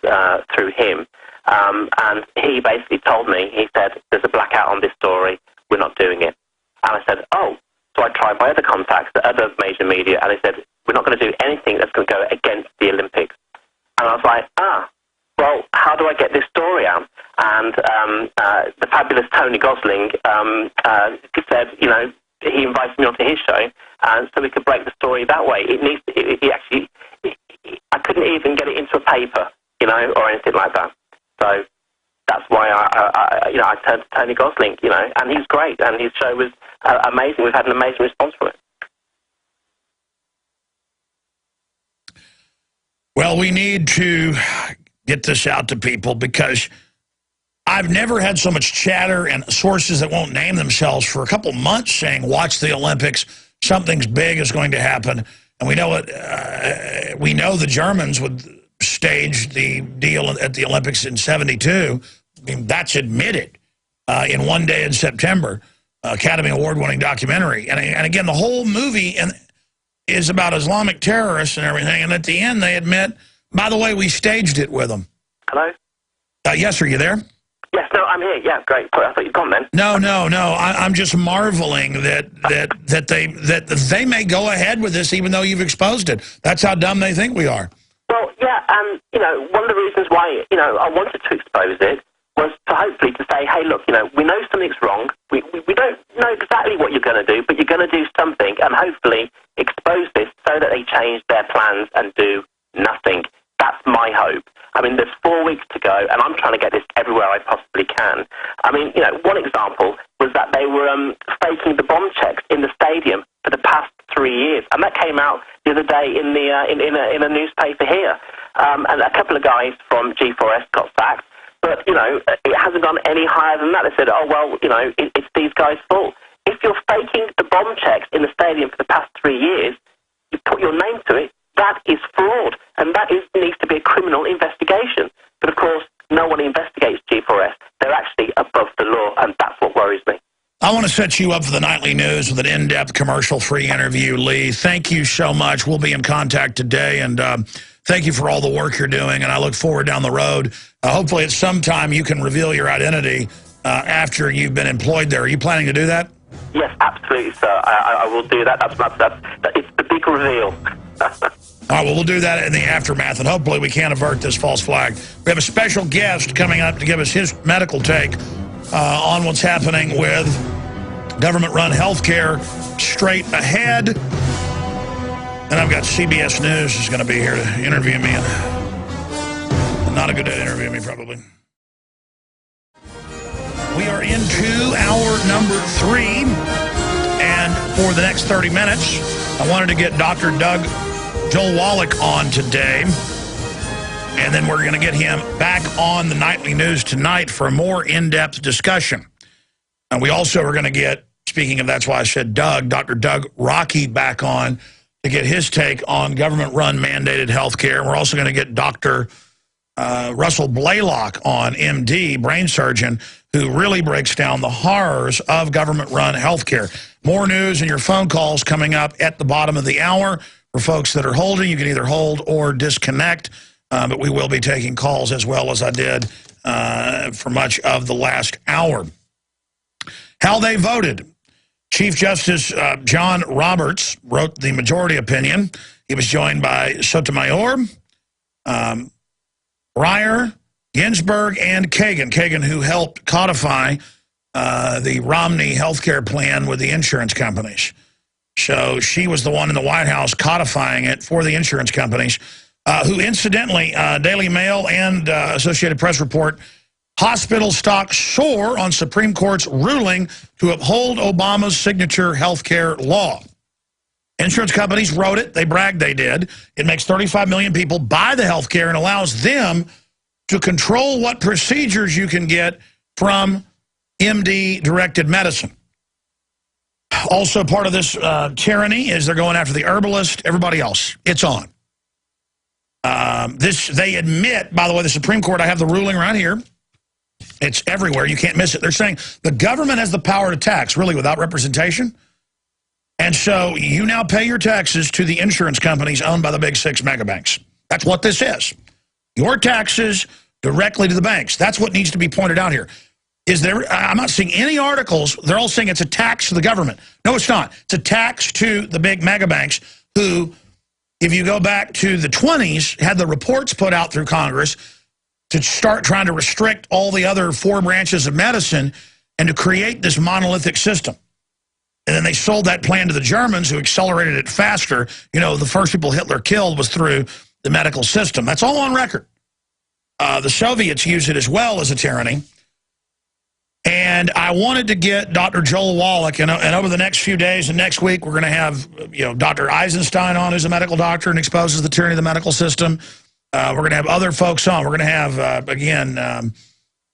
through him, and he basically told me, he said, there's a blackout on this story, we're not doing it. And I said, oh. So I tried my other contacts, the other major media, and they said, we're not going to do anything that's going to go against the Olympics. And I was like, well, how do I get this story out? And the fabulous Tony Gosling said, you know, he invited me onto his show, and so we could break the story that way. I couldn't even get it into a paper, you know, or anything like that. So that's why I turned to Tony Gosling, you know, and he's great, and his show was amazing. We've had an amazing response for it. Well, we need to get this out to people because I've never had so much chatter and sources that won't name themselves for a couple months saying, watch the Olympics, something's big is going to happen. And we know it. We know the Germans would stage the deal at the Olympics in '72. I mean, that's admitted in One Day in September, Academy Award-winning documentary. And again, the whole movie is about Islamic terrorists and everything. And at the end, they admit, by the way, we staged it with them. Hello? Yes, are you there? Yes, no, I'm here. Yeah, great. I thought you'd gone then. No. I'm just marveling that they may go ahead with this even though you've exposed it. That's how dumb they think we are. Well, yeah, and, you know, one of the reasons why, you know, I wanted to expose it was to hopefully to say, hey, look, you know, we know something's wrong. We don't know exactly what you're going to do, but you're going to do something, and hopefully expose this so that they change their plans and do nothing. That's my hope. I mean, there's 4 weeks to go, and I'm trying to get this everywhere I possibly can. I mean, you know, one example was that they were faking the bomb checks in the stadium for the past 3 years, and that came out the other day in a newspaper here. And a couple of guys from G4S got sacked, but, you know, it hasn't gone any higher than that. They said, oh, well, you know, it's these guys' fault. If you're faking the bomb checks in the stadium for the past 3 years, you put your name to it, that is fraud, and that needs to be a criminal investigation. But, of course, no one investigates G4S. They're actually above the law, and that's what worries me. I want to set you up for the nightly news with an in-depth commercial-free interview, Lee. Thank you so much. We'll be in contact today, and thank you for all the work you're doing, and I look forward down the road. Hopefully at some time you can reveal your identity after you've been employed there. Are you planning to do that? Yes, absolutely, sir. I will do that. It's the big reveal. All right, well, we'll do that in the aftermath, and hopefully we can avert this false flag. We have a special guest coming up to give us his medical take on what's happening with government-run health care straight ahead. And I've got CBS News is going to be here to interview me. Not a good day to interview me, probably. We are into hour number 3, and for the next 30 minutes, I wanted to get Dr. Joel Wallach on today, and then we're going to get him back on the nightly news tonight for a more in-depth discussion. And we also are going to get, speaking of that's why I said Dr. Doug Rockey back on to get his take on government-run mandated health care. We're also going to get Dr. Russell Blaylock on, MD, brain surgeon, who really breaks down the horrors of government-run health care. More news and your phone calls coming up at the bottom of the hour. For folks that are holding, you can either hold or disconnect, but we will be taking calls as well as I did for much of the last hour. How they voted. Chief Justice John Roberts wrote the majority opinion. He was joined by Sotomayor, Breyer, Ginsburg, and Kagan. Kagan, who helped codify the Romney health care plan with the insurance companies. So she was the one in the White House codifying it for the insurance companies, who incidentally, Daily Mail and Associated Press report, hospital stocks soar on Supreme Court's ruling to uphold Obama's signature health care law. Insurance companies wrote it. They bragged they did. It makes 35 million people buy the health care and allows them to control what procedures you can get from MD-directed medicine. Also part of this tyranny is they're going after the herbalist, everybody else. It's on. They admit, by the way, the Supreme Court, I have the ruling right here. It's everywhere. You can't miss it. They're saying the government has the power to tax, really, without representation. And so you now pay your taxes to the insurance companies owned by the big 6 mega banks. That's what this is. Your taxes directly to the banks. That's what needs to be pointed out here. I'm not seeing any articles. They're all saying it's a tax to the government. No, it's not. It's a tax to the big mega banks who, if you go back to the 20s, had the reports put out through Congress to start trying to restrict all the other 4 branches of medicine and to create this monolithic system. And then they sold that plan to the Germans, who accelerated it faster. You know, the first people Hitler killed was through the medical system. That's all on record. The Soviets used it as well as a tyranny. And I wanted to get Dr. Joel Wallach, and over the next few days and next week, we're going to have Dr. Eisenstein on, who's a medical doctor and exposes the tyranny of the medical system. We're going to have other folks on. We're going to have, again,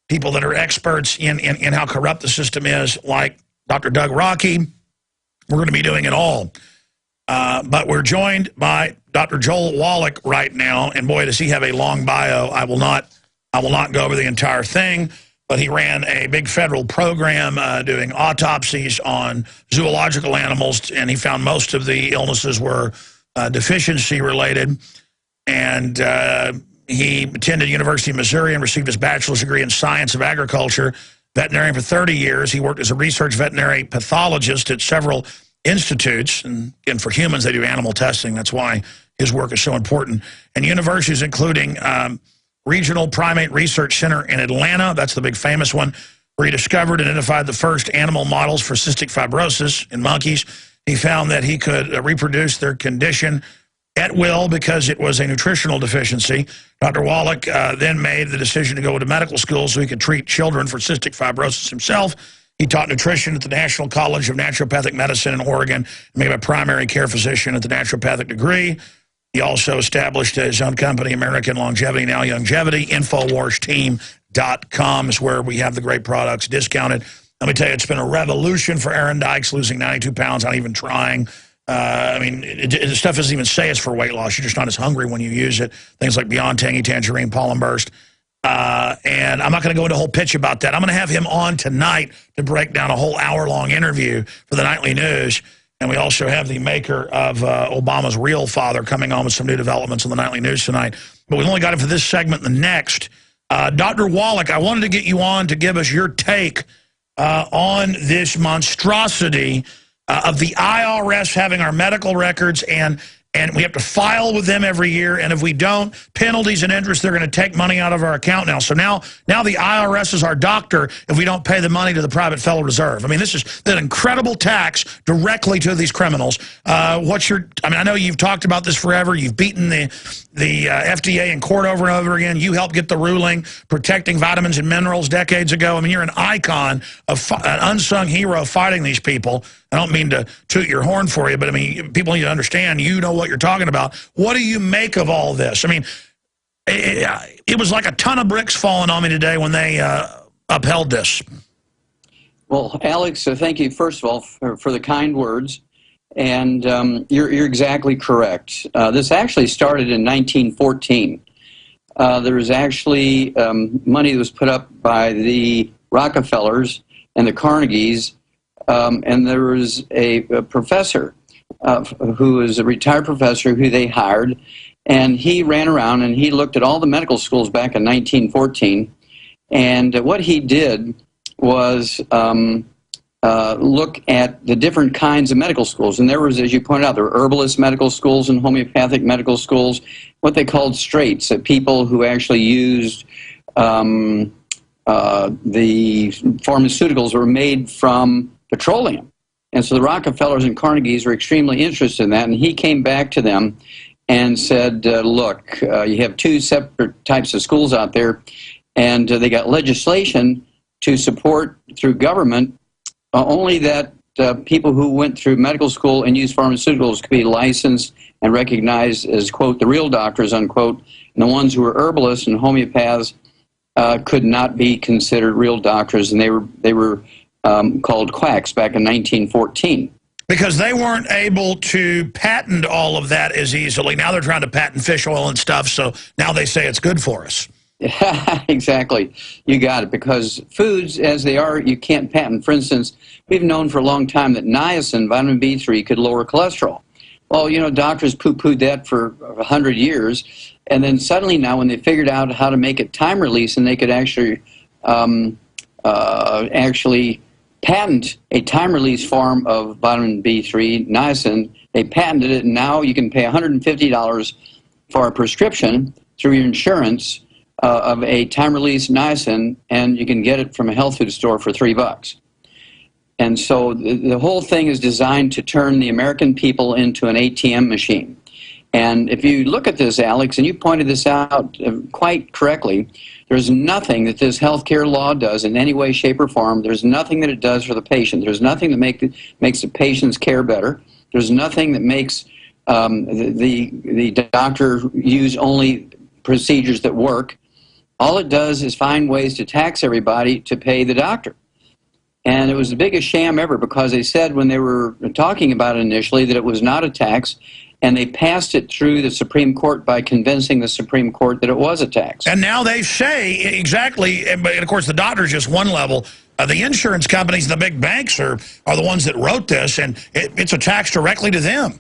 people that are experts in how corrupt the system is, like Dr. Doug Rockey. We're going to be doing it all. But we're joined by Dr. Joel Wallach right now, and boy, does he have a long bio. I will not go over the entire thing, but he ran a big federal program doing autopsies on zoological animals, and he found most of the illnesses were deficiency related. And he attended University of Missouri and received his bachelor's degree in science of agriculture. Veterinarian for 30 years. He worked as a research veterinary pathologist at several institutes. And for humans, they do animal testing. That's why his work is so important. And universities, including Regional Primate Research Center in Atlanta. That's the big famous one, where he discovered and identified the first animal models for cystic fibrosis in monkeys. He found that he could reproduce their condition at will because it was a nutritional deficiency. Dr. Wallach then made the decision to go into medical school so he could treat children for cystic fibrosis himself. He taught nutrition at the National College of Naturopathic Medicine in Oregon and became a primary care physician at the naturopathic degree. He also established his own company, American Longevity, now Longevity. InfoWarsTeam.com is where we have the great products discounted. Let me tell you, it's been a revolution for Aaron Dykes, losing 92 pounds, not even trying. I mean, the stuff doesn't even say it's for weight loss. You're just not as hungry when you use it. Things like Beyond Tangy Tangerine, Pollen Burst. And I'm not going to go into a whole pitch about that. I'm going to have him on tonight to break down a whole hour-long interview for the Nightly News. And we also have the maker of Obama's Real Father coming on with some new developments on the Nightly News tonight. But we've only got it for this segment and the next. Dr. Wallach, I wanted to get you on to give us your take on this monstrosity of the IRS having our medical records, and we have to file with them every year, and if we don't, penalties and interest, they're going to take money out of our account now. So now the IRS is our doctor if we don't pay the money to the private Federal Reserve. I mean, this is an incredible tax directly to these criminals. I know you've talked about this forever. You've beaten the FDA in court over and over again. You helped get the ruling protecting vitamins and minerals decades ago. I mean, you're an icon, of an unsung hero fighting these people. I don't mean to toot your horn for you, but I mean, people need to understand you know what you're talking about. What do you make of all this? I mean, it was like a ton of bricks falling on me today when they upheld this. Well, Alex, thank you, first of all, for the kind words. And you're exactly correct. This actually started in 1914. There was actually money that was put up by the Rockefellers and the Carnegies, and there was a professor who was a retired professor who they hired, and he ran around and he looked at all the medical schools back in 1914, and what he did was look at the different kinds of medical schools. And there was, as you pointed out, there were herbalist medical schools and homeopathic medical schools, what they called straights, people who actually used the pharmaceuticals were made from petroleum. And so the Rockefellers and Carnegies were extremely interested in that, and he came back to them and said, look, you have 2 separate types of schools out there, and they got legislation to support through government only that people who went through medical school and used pharmaceuticals could be licensed and recognized as, quote, the real doctors, unquote, and the ones who were herbalists and homeopaths could not be considered real doctors, and they were called quacks back in 1914. Because they weren't able to patent all of that as easily. Now they're trying to patent fish oil and stuff, so now they say it's good for us. Exactly. You got it. Because foods, as they are, you can't patent. For instance, we've known for a long time that niacin, vitamin B3, could lower cholesterol. Well, you know, doctors poo-pooed that for 100 years, and then suddenly now when they figured out how to make it time release and they could actually patent a time-release form of vitamin B3, niacin. They patented it, and now you can pay $150 for a prescription through your insurance of a time-release niacin, and you can get it from a health food store for $3. And so the whole thing is designed to turn the American people into an ATM machine. And if you look at this, Alex, and you pointed this out quite correctly, there's nothing that this health care law does in any way, shape, or form. There's nothing that it does for the patient. There's nothing that makes the patient's care better. There's nothing that makes the doctor use only procedures that work. All it does is find ways to tax everybody to pay the doctor. And it was the biggest sham ever, because they said when they were talking about it initially that it was not a tax, and they passed it through the Supreme Court by convincing the Supreme Court that it was a tax. And now they say exactly, and of course the doctor's just one level. The insurance companies and the big banks are the ones that wrote this, and it's a tax directly to them.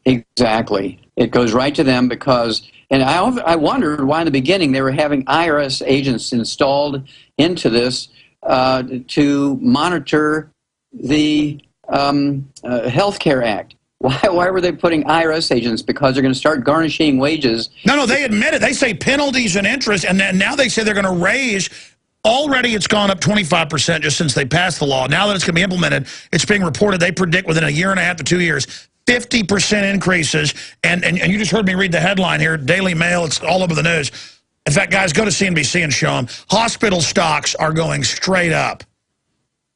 Exactly. It goes right to them because, and I wondered why in the beginning they were having IRS agents installed into this to monitor the Health Care Act. Why were they putting IRS agents? Because they're going to start garnishing wages. No, they admit it. They say penalties and interest, and then now they say they're going to raise. Already it's gone up 25% just since they passed the law. Now that it's going to be implemented, it's being reported they predict within a year and a half to 2 years, 50% increases. And you just heard me read the headline here, Daily Mail, it's all over the news. In fact, guys, go to CNBC and show them. Hospital stocks are going straight up.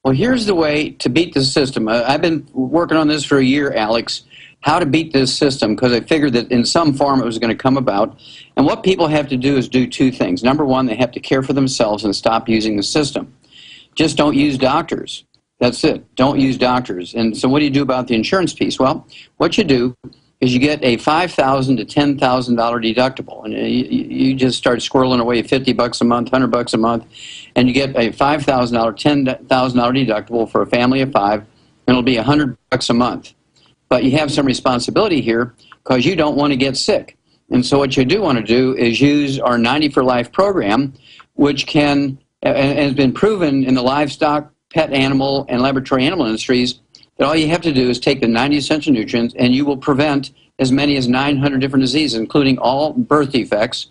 Well, here's the way to beat the system. I've been working on this for a year, Alex, how to beat this system, because I figured that in some form it was going to come about. And what people have to do is do two things. Number one, they have to care for themselves and stop using the system. Just don't use doctors. That's it. Don't use doctors. And so what do you do about the insurance piece? Well, what you do is you get a $5,000 to $10,000 deductible, and you just start squirreling away $50 a month, $100 a month, and you get a $5,000, $10,000 deductible for a family of 5, and it'll be $100 a month. But you have some responsibility here because you don't want to get sick. And so what you do want to do is use our 90 for Life program, which can, and has been proven in the livestock, pet animal, and laboratory animal industries, that all you have to do is take the 90 essential nutrients and you will prevent as many as 900 different diseases, including all birth defects.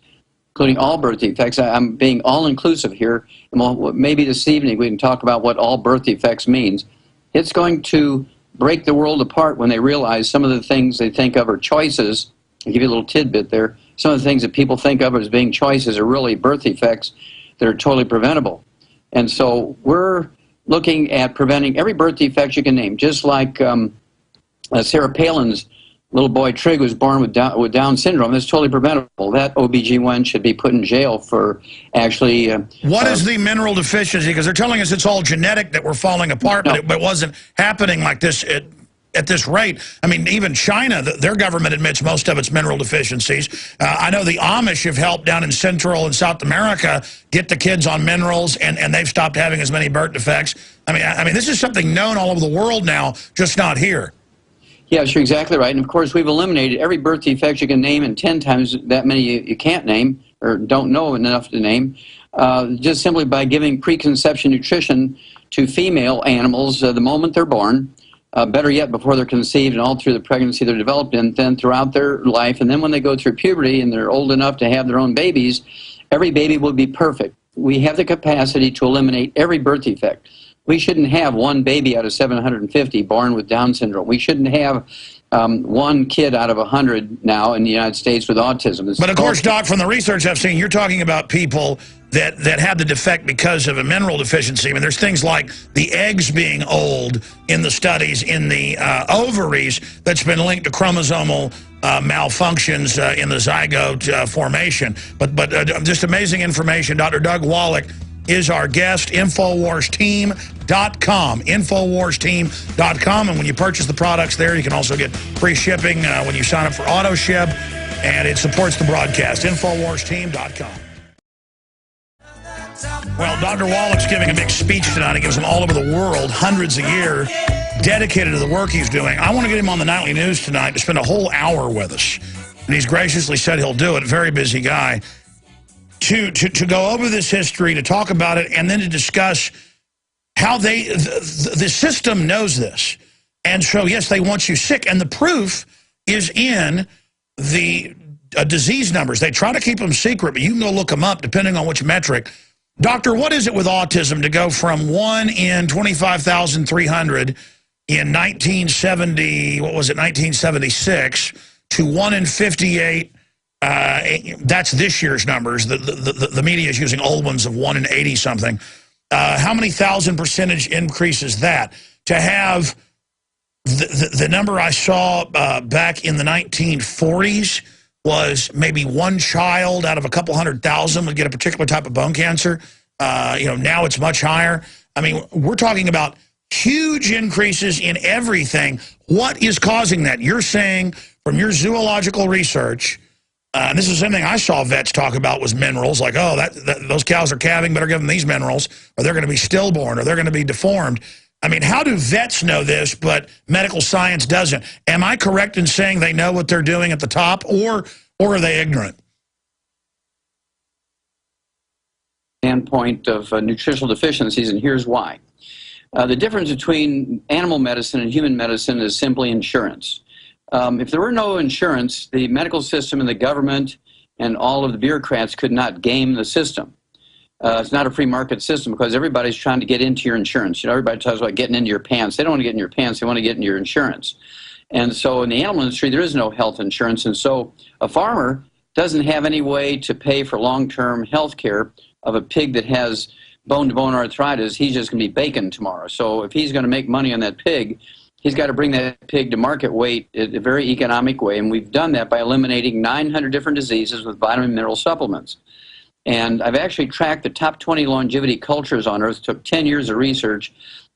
I'm being all-inclusive here. And maybe this evening we can talk about what all birth defects means. It's going to break the world apart when they realize some of the things they think of are choices. I'll give you a little tidbit there. Some of the things that people think of as being choices are really birth defects that are totally preventable. And so we're looking at preventing every birth defect you can name, just like Sarah Palin's little boy Trig was born with Down syndrome. That's totally preventable. That OBGYN should be put in jail for actually... what is the mineral deficiency? Because they're telling us it's all genetic, that we're falling apart, but it wasn't happening like this at this rate. I mean, even China, their government admits most of its mineral deficiencies. I know the Amish have helped down in Central and South America get the kids on minerals, and they've stopped having as many birth defects. I mean, this is something known all over the world now, just not here. Yes, you're exactly right. And of course, we've eliminated every birth defect you can name, and 10 times that many you can't name or don't know enough to name, just simply by giving preconception nutrition to female animals the moment they're born. Better yet, before they're conceived and all through the pregnancy they're developed in, then throughout their life. And then when they go through puberty and they're old enough to have their own babies, every baby will be perfect. We have the capacity to eliminate every birth defect. We shouldn't have one baby out of 750 born with Down syndrome. We shouldn't have one kid out of 100 now in the United States with autism. But of course, Doc, from the research I've seen, you're talking about people that had the defect because of a mineral deficiency. I mean, there's things like the eggs being old in the studies, in the ovaries, that's been linked to chromosomal malfunctions in the zygote formation. But just amazing information. Dr. Doug Wallach is our guest. InfoWarsTeam.com. InfoWarsTeam.com. And when you purchase the products there, you can also get free shipping when you sign up for AutoShip. And it supports the broadcast. InfoWarsTeam.com. Well, Dr. Wallach's giving a big speech tonight. He gives them all over the world, hundreds a year, dedicated to the work he's doing. I want to get him on the nightly news tonight to spend a whole hour with us. And he's graciously said he'll do it. Very busy guy. To go over this history, to talk about it, and then to discuss how the system knows this. And so, yes, they want you sick. And the proof is in the disease numbers. They try to keep them secret, but you can go look them up depending on which metric. Doctor, what is it with autism to go from 1 in 25,300 in 1970, what was it, 1976, to 1 in 58, that's this year's numbers. The media is using old ones of 1 in 80-something. How many thousand percentage increase is that? To have the number I saw back in the 1940s was maybe one child out of a couple 100,000 would get a particular type of bone cancer. Now it's much higher. I mean, we're talking about huge increases in everything. What is causing that? You're saying from your zoological research, and this is something I saw vets talk about, was minerals. Like, oh, those cows are calving, better give them these minerals, or they're going to be stillborn, or they're going to be deformed. I mean, how do vets know this, but medical science doesn't? Am I correct in saying they know what they're doing at the top, or are they ignorant? Standpoint of nutritional deficiencies, and here's why. The difference between animal medicine and human medicine is simply insurance. If there were no insurance, the medical system and the government and all of the bureaucrats could not game the system. It's not a free market system because everybody's trying to get into your insurance. Everybody talks about getting into your pants. They don't want to get in your pants. They want to get into your insurance. And so in the animal industry, there is no health insurance. And so a farmer doesn't have any way to pay for long-term health care of a pig that has bone-to-bone arthritis. He's just going to be bacon tomorrow. So if he's going to make money on that pig, he's got to bring that pig to market weight in a very economic way. And we've done that by eliminating 900 different diseases with vitamin and mineral supplements. And I've actually tracked the top 20 longevity cultures on Earth. It took 10 years of research.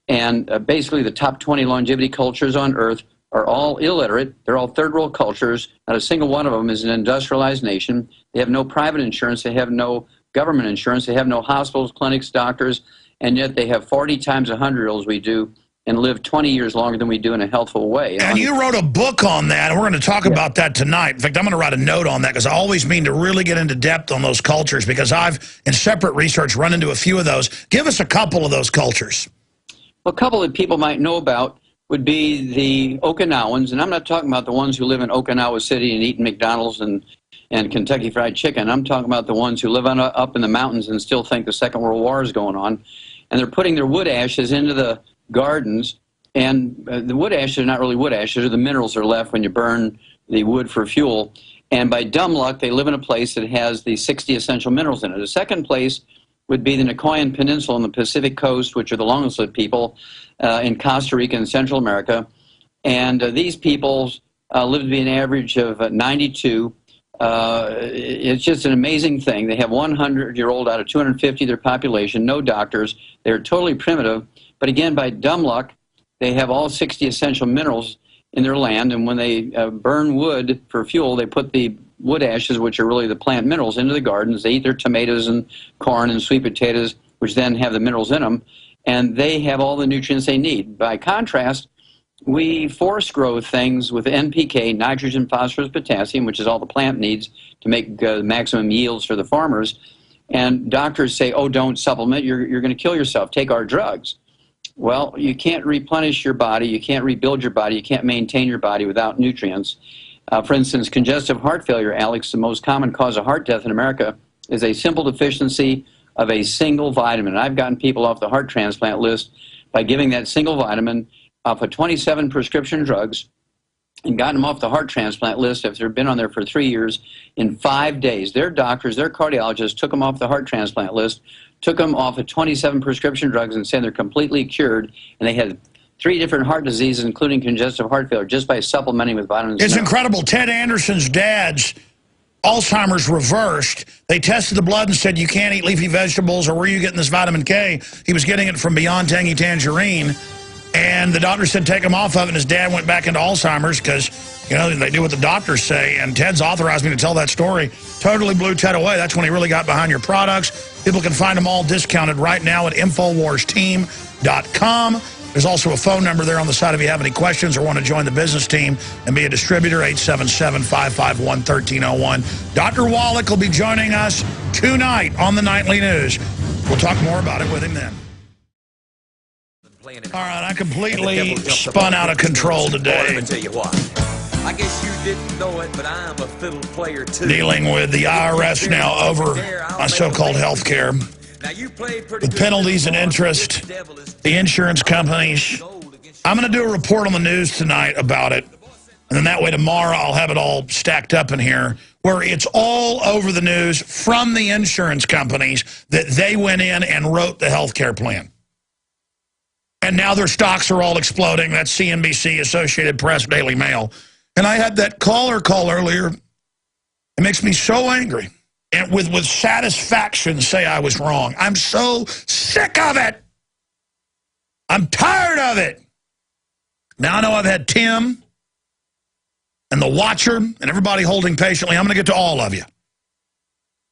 And basically the top 20 longevity cultures on Earth are all illiterate. They're all third world cultures. Not a single one of them is an industrialized nation. They have no private insurance. They have no government insurance. They have no hospitals, clinics, doctors. And yet they have 40 times 100-year-olds we do and live 20 years longer than we do in a healthful way. And you wrote a book on that, and we're going to talk about that tonight. In fact, I'm going to write a note on that because I always mean to really get into depth on those cultures because I've, in separate research, run into a few of those. Give us a couple of those cultures. Well, a couple that people might know about would be the Okinawans, and I'm not talking about the ones who live in Okinawa City and eat McDonald's and Kentucky Fried Chicken. I'm talking about the ones who live up in the mountains and still think the Second World War is going on. And they're putting their wood ashes into the gardens, and the wood ashes are not really wood ashes, they're the minerals that are left when you burn the wood for fuel. And by dumb luck, they live in a place that has the 60 essential minerals in it. The second place would be the Nicoyan Peninsula on the Pacific coast, which are the longest lived people in Costa Rica and Central America. And these people live to be an average of 92. It's just an amazing thing. They have 100-year-old out of 250 of their population, no doctors. They're totally primitive. But again, by dumb luck, they have all 60 essential minerals in their land. And when they burn wood for fuel, they put the wood ashes, which are really the plant minerals, into the gardens. They eat their tomatoes and corn and sweet potatoes, which then have the minerals in them. And they have all the nutrients they need. By contrast, we force grow things with NPK, nitrogen, phosphorus, potassium, which is all the plant needs to make maximum yields for the farmers. And doctors say, oh, don't supplement, you're going to kill yourself, take our drugs. Well, you can't replenish your body, you can't rebuild your body, you can't maintain your body without nutrients. For instance, congestive heart failure, Alex, the most common cause of heart death in America, is a simple deficiency of a single vitamin. And I've gotten people off the heart transplant list by giving that single vitamin off of 27 prescription drugs and gotten them off the heart transplant list if they've been on there for 3 years in 5 days. Their doctors, their cardiologists took them off the heart transplant list, took them off of 27 prescription drugs and said they're completely cured, and they had 3 different heart diseases, including congestive heart failure, just by supplementing with vitamins. It's incredible. Ted Anderson's dad's Alzheimer's reversed. They tested the blood and said, you can't eat leafy vegetables, or where are you getting this vitamin K? He was getting it from Beyond Tangy Tangerine. And the doctor said take him off of it, and his dad went back into Alzheimer's because, you know, they do what the doctors say. And Ted's authorized me to tell that story. Totally blew Ted away. That's when he really got behind your products. People can find them all discounted right now at InfoWarsTeam.com. There's also a phone number there on the side if you have any questions or want to join the business team and be a distributor, 877-551-1301. Dr. Wallach will be joining us tonight on the Nightly News. We'll talk more about it with him then. All right, I completely spun out of control today. Let me tell you what. I guess you didn't know it, but I'm a fiddle player too. Dealing with the IRS now over my so-called health care. The penalties and interest, the insurance companies. I'm going to do a report on the news tonight about it. And then that way tomorrow I'll have it all stacked up in here where it's all over the news from the insurance companies that they went in and wrote the health care plan. And now their stocks are all exploding. That's CNBC, Associated Press, Daily Mail. And I had that caller call earlier. It makes me so angry. And with satisfaction say I was wrong. I'm so sick of it. I'm tired of it. Now I know I've had Tim and the Watcher and everybody holding patiently. I'm going to get to all of you. In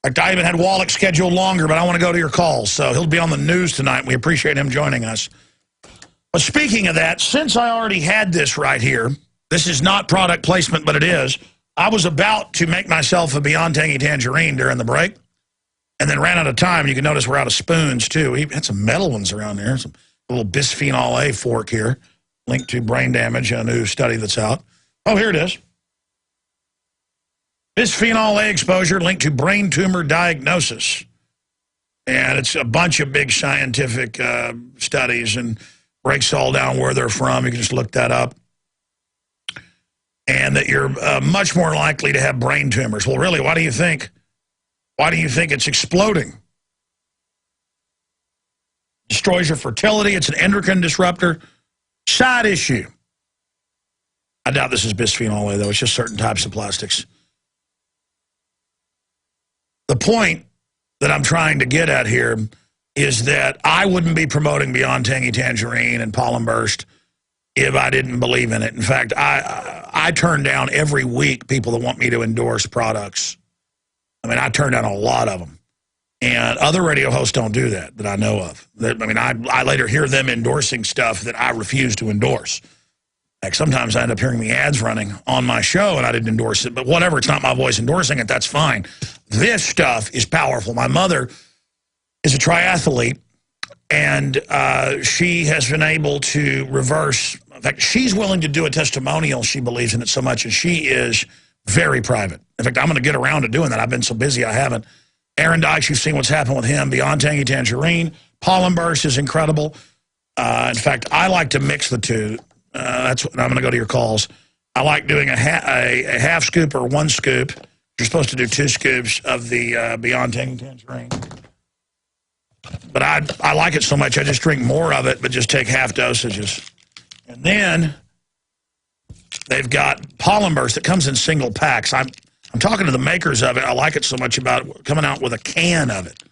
fact, I even had Wallach scheduled longer, but I want to go to your calls. So he'll be on the news tonight. We appreciate him joining us. But speaking of that, since I already had this right here, this is not product placement, but it is. I was about to make myself a Beyond Tangy Tangerine during the break and then ran out of time. You can notice we're out of spoons, too. We had some metal ones around there. Some little bisphenol A fork here, linked to brain damage, a new study that's out. Oh, here it is. Bisphenol A exposure linked to brain tumor diagnosis. And it's a bunch of big scientific studies and breaks all down where they're from. You can just look that up. And that you're much more likely to have brain tumors. Well, really, why do you think it's exploding? Destroys your fertility. It's an endocrine disruptor. Side issue. I doubt this is bisphenol A, though. It's just certain types of plastics. The point that I'm trying to get at here is that I wouldn't be promoting Beyond Tangy Tangerine and Pollen Burst if I didn't believe in it. In fact, I turn down every week people that want me to endorse products. I mean, I turn down a lot of them. And other radio hosts don't do that I know of. I later hear them endorsing stuff that I refuse to endorse. Like sometimes I end up hearing the ads running on my show and I didn't endorse it. But whatever, it's not my voice endorsing it, that's fine. This stuff is powerful. My mother is a triathlete, and she has been able to reverse. In fact, she's willing to do a testimonial. She believes in it so much, and she is very private. In fact, I'm going to get around to doing that. I've been so busy I haven't. Aaron Dykes, you've seen what's happened with him. Beyond Tangy Tangerine. Pollen Burst is incredible. In fact, I like to mix the two. That's what I'm going to go to your calls. I like doing a half scoop or 1 scoop. You're supposed to do 2 scoops of the Beyond Tangy Tangerine. But I like it so much, I just drink more of it, but just take half dosages. And then they've got Pollen Burst that comes in single packs. I'm talking to the makers of it. I like it so much about coming out with a can of it.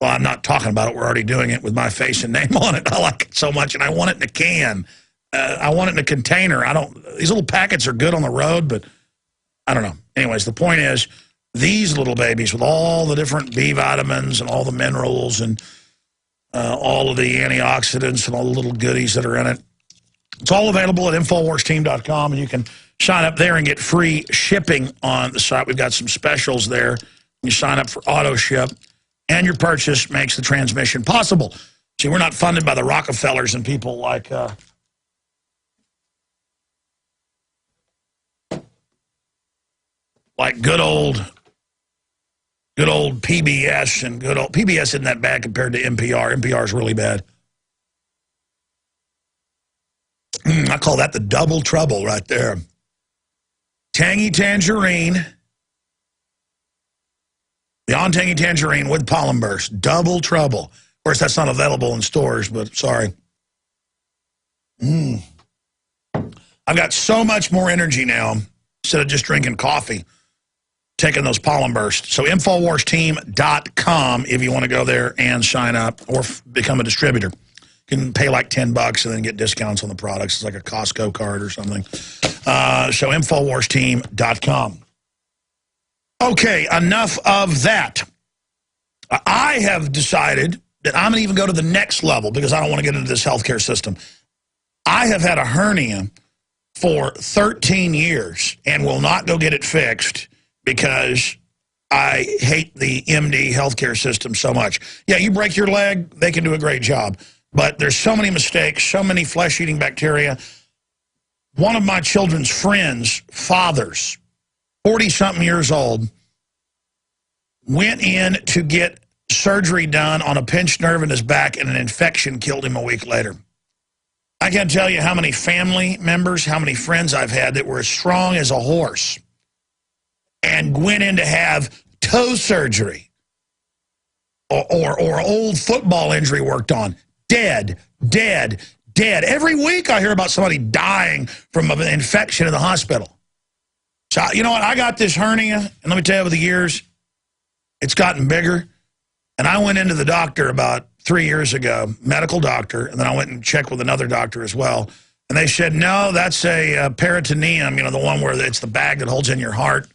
Well, I'm not talking about it. We're already doing it with my face and name on it. I like it so much, and I want it in a can. I want it in a container. These little packets are good on the road, but I don't know. Anyways, the point is, these little babies with all the different B vitamins and all the minerals and all of the antioxidants and all the little goodies that are in it. It's all available at InfoWarsTeam.com, and you can sign up there and get free shipping on the site. We've got some specials there. You sign up for auto ship, and your purchase makes the transmission possible. See, we're not funded by the Rockefellers and people like good old PBS, and good old PBS isn't that bad compared to NPR. NPR is really bad. I call that the double trouble right there. Tangy Tangerine. Beyond Tangy Tangerine with Pollen Burst. Double trouble. Of course, that's not available in stores, but sorry. I've got so much more energy now instead of just drinking coffee, taking those pollen bursts. So InfoWarsTeam.com if you want to go there and sign up or become a distributor. You can pay like $10 and then get discounts on the products. It's like a Costco card or something. So InfoWarsTeam.com. Okay, enough of that. I have decided that I'm going to even go to the next level because I don't want to get into this healthcare system. I have had a hernia for 13 years and will not go get it fixed because I hate the MD healthcare system so much. Yeah, you break your leg, they can do a great job. But there's so many mistakes, so many flesh-eating bacteria. One of my children's friends' fathers, 40-something years old, went in to get surgery done on a pinched nerve in his back, and an infection killed him a week later. I can't tell you how many family members, how many friends I've had that were as strong as a horse and went in to have toe surgery or old football injury worked on. Dead, dead, dead. Every week I hear about somebody dying from an infection in the hospital. So, you know what? I got this hernia, and let me tell you, over the years, it's gotten bigger. And I went into the doctor about 3 years ago, medical doctor, and then I went and checked with another doctor as well. And they said, no, that's a peritoneum, you know, the one where it's the bag that holds in your heart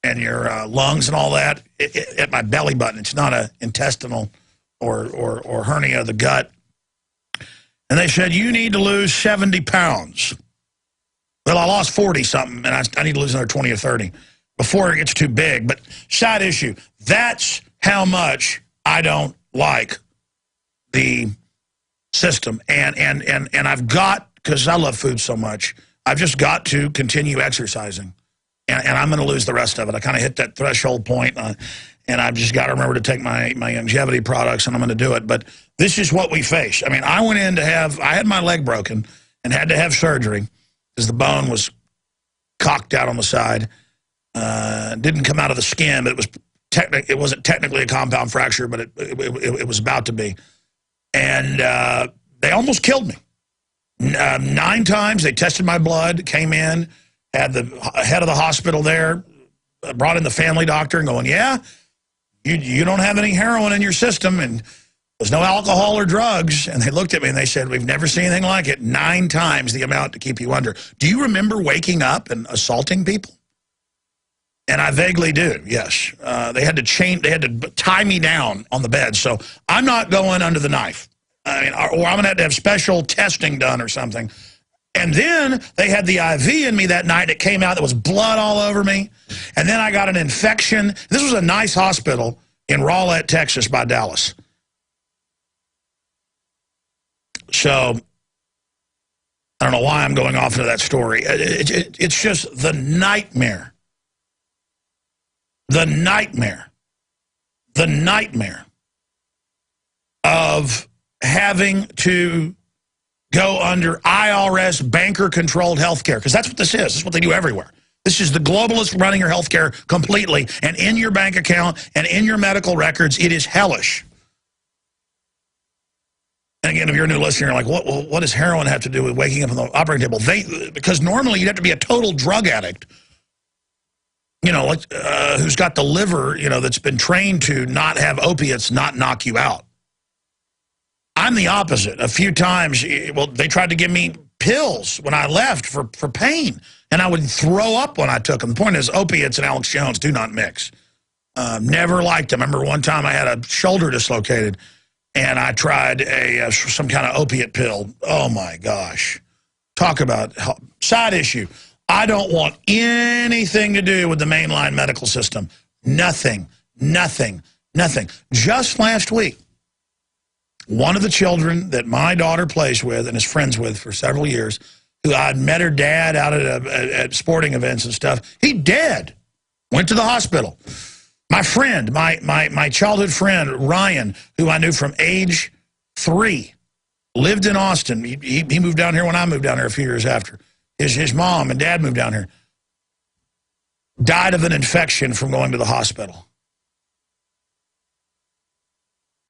and your lungs and all that, at my belly button. It's not an intestinal or hernia of the gut. And they said, you need to lose 70 pounds. Well, I lost 40-something, and I need to lose another 20 or 30 before it gets too big. But side issue, that's how much I don't like the system. And I've got, because I love food so much, I've just got to continue exercising. And I'm going to lose the rest of it. I kind of hit that threshold point, and I've just got to remember to take my longevity products, and I'm going to do it. But this is what we face. I mean, I went in to I had my leg broken and had to have surgery because the bone was cocked out on the side. Didn't come out of the skin, but it wasn't technically a compound fracture, but it was about to be. And they almost killed me. 9 times they tested my blood, came in, had the head of the hospital there, brought in the family doctor and going, yeah, you don't have any heroin in your system and there's no alcohol or drugs. And they looked at me and they said, we've never seen anything like it. 9 times the amount to keep you under. Do you remember waking up and assaulting people? And I vaguely do, yes. They had to tie me down on the bed. So I'm not going under the knife. I mean, or I'm going to have special testing done or something. And then they had the IV in me that night. It came out. There was blood all over me. And then I got an infection. This was a nice hospital in Rowlett, Texas by Dallas. So I don't know why I'm going off into that story. It's just the nightmare. The nightmare. The nightmare of having to go under IRS banker-controlled health care, because that's what this is. This is what they do everywhere. This is the globalists running your health care completely, and in your bank account and in your medical records, it is hellish. And again, if you're a new listener, you're like, what does heroin have to do with waking up on the operating table? Because normally you'd have to be a total drug addict, you know, like, who's got the liver, you know, that's been trained to not have opiates not knock you out. I'm the opposite. A few times, well, they tried to give me pills when I left for pain, and I would throw up when I took them. The point is, opiates and Alex Jones do not mix. Never liked them. I remember one time I had a shoulder dislocated, and I tried some kind of opiate pill. Oh, my gosh. Talk about side issue. I don't want anything to do with the mainline medical system. Nothing, nothing, nothing. Just last week, one of the children that my daughter plays with and is friends with for several years, who I'd met her dad out at sporting events and stuff, he dead. Went to the hospital. My friend, my childhood friend, Ryan, who I knew from age 3, lived in Austin. He moved down here when I moved down here a few years after. His mom and dad moved down here. Died of an infection from going to the hospital.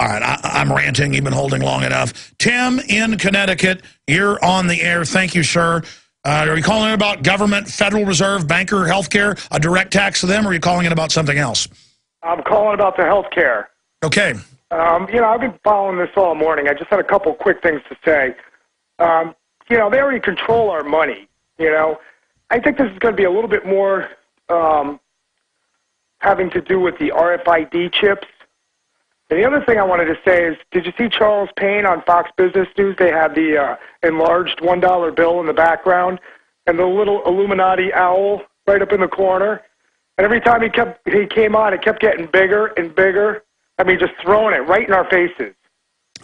All right, I'm ranting. You've been holding long enough. Tim in Connecticut, you're on the air. Thank you, sir. Are you calling in about government, Federal Reserve, banker, healthcare, a direct tax to them, or are you calling in about something else? I'm calling about the health care. Okay. I've been following this all morning. I just had a couple quick things to say. They already control our money. I think this is going to be a little bit more having to do with the RFID chips. And the other thing I wanted to say is, did you see Charles Payne on Fox Business News? They had the enlarged $1 bill in the background and the little Illuminati owl right up in the corner. And every time he came on, it kept getting bigger and bigger. I mean, just throwing it right in our faces.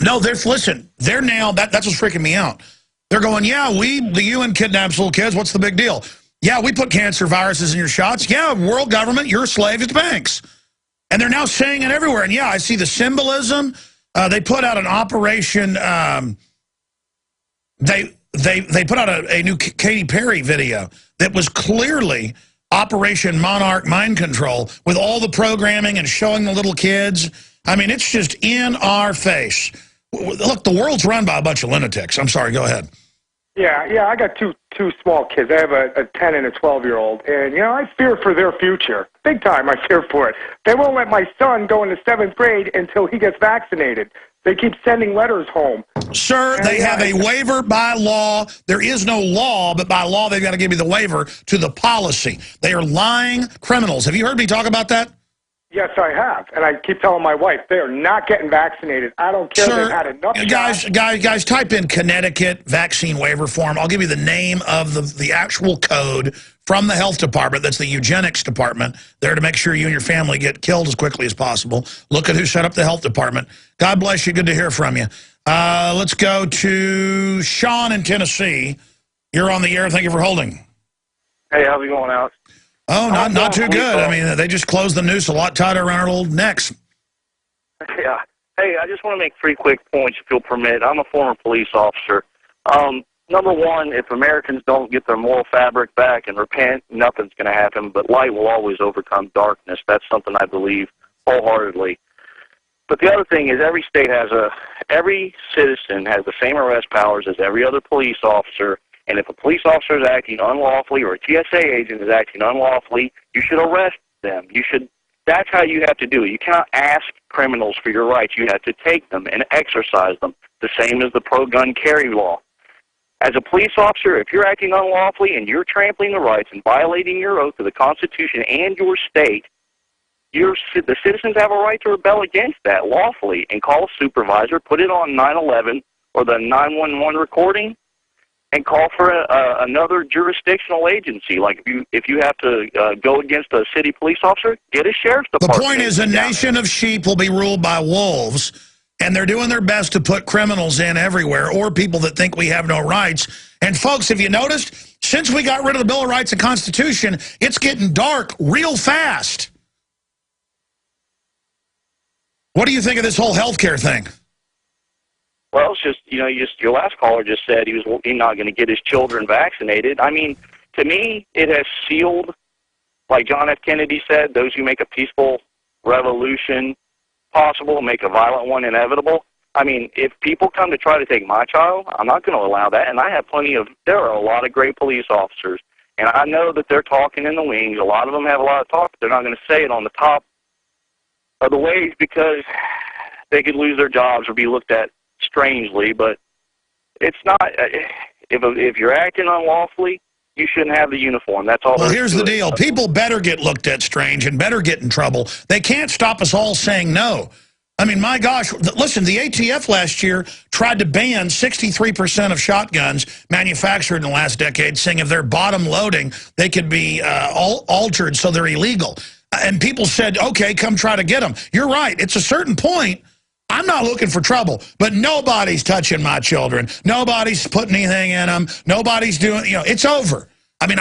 No, they're now, that's what's freaking me out. They're going, yeah, the UN kidnaps little kids. What's the big deal? Yeah, we put cancer viruses in your shots. Yeah, world government, you're a slave to the banks. And they're now saying it everywhere. And yeah, I see the symbolism. They put out an operation. They put out a new Katy Perry video that was clearly Operation Monarch Mind Control with all the programming and showing the little kids. I mean, it's just in our face. Look, the world's run by a bunch of lunatics. I'm sorry, go ahead. Yeah, I got two small kids. I have a 10 and a 12-year-old, and I fear for their future. Big time, I fear for it. They won't let my son go into 7th grade until he gets vaccinated. They keep sending letters home. Sir, they have a waiver by law. There is no law, but by law they've got to give you the waiver to the policy. They are lying criminals. Have you heard me talk about that? Yes, I have, and I keep telling my wife they are not getting vaccinated. I don't care. Sir, they've had enough guys, type in Connecticut vaccine waiver form. I'll give you the name of the actual code from the health department. That's the eugenics department, there to make sure you and your family get killed as quickly as possible. Look at who set up the health department. God bless you. Good to hear from you. Let's go to Sean in Tennessee. You're on the air. Thank you for holding. Hey, how's it going, Alex? Oh, not too good. I mean, they just closed the noose a lot tighter around our old necks. Yeah. Hey, I just want to make 3 quick points, if you'll permit. I'm a former police officer. Number one, if Americans don't get their moral fabric back and repent, nothing's going to happen, but light will always overcome darkness. That's something I believe wholeheartedly. But the other thing is every citizen has the same arrest powers as every other police officer. And if a police officer is acting unlawfully or a TSA agent is acting unlawfully, you should arrest them. That's how you have to do it. You cannot ask criminals for your rights. You have to take them and exercise them, the same as the pro-gun carry law. As a police officer, if you're acting unlawfully and you're trampling the rights and violating your oath to the Constitution and your state, the citizens have a right to rebel against that lawfully and call a supervisor, put it on 911 or the 911 recording, and call for another jurisdictional agency. Like if you have to go against a city police officer, get a sheriff's department. The point is a nation of sheep will be ruled by wolves, and they're doing their best to put criminals in everywhere or people that think we have no rights. And folks, have you noticed, since we got rid of the Bill of Rights and Constitution, it's getting dark real fast. What do you think of this whole healthcare thing? Well, it's just, your last caller just said he's not going to get his children vaccinated. I mean, to me, it has sealed, like John F. Kennedy said, those who make a peaceful revolution possible, make a violent one inevitable. I mean, if people come to try to take my child, I'm not going to allow that. And I have there are a lot of great police officers. And I know that they're talking in the wings. A lot of them have a lot of talk, but they're not going to say it on the top of the waves because they could lose their jobs or be looked at strangely. But it's not, if you're acting unlawfully, you shouldn't have the uniform. That's all. Well, here's the deal. People better get looked at strange and better get in trouble. They can't stop us all saying no. I mean, my gosh, listen, the ATF last year tried to ban 63% of shotguns manufactured in the last decade, saying if they're bottom loading, they could be altered so they're illegal. And people said, okay, come try to get them. You're right. It's a certain point. I'm not looking for trouble, but nobody's touching my children. Nobody's putting anything in them. Nobody's doing, it's over. I mean,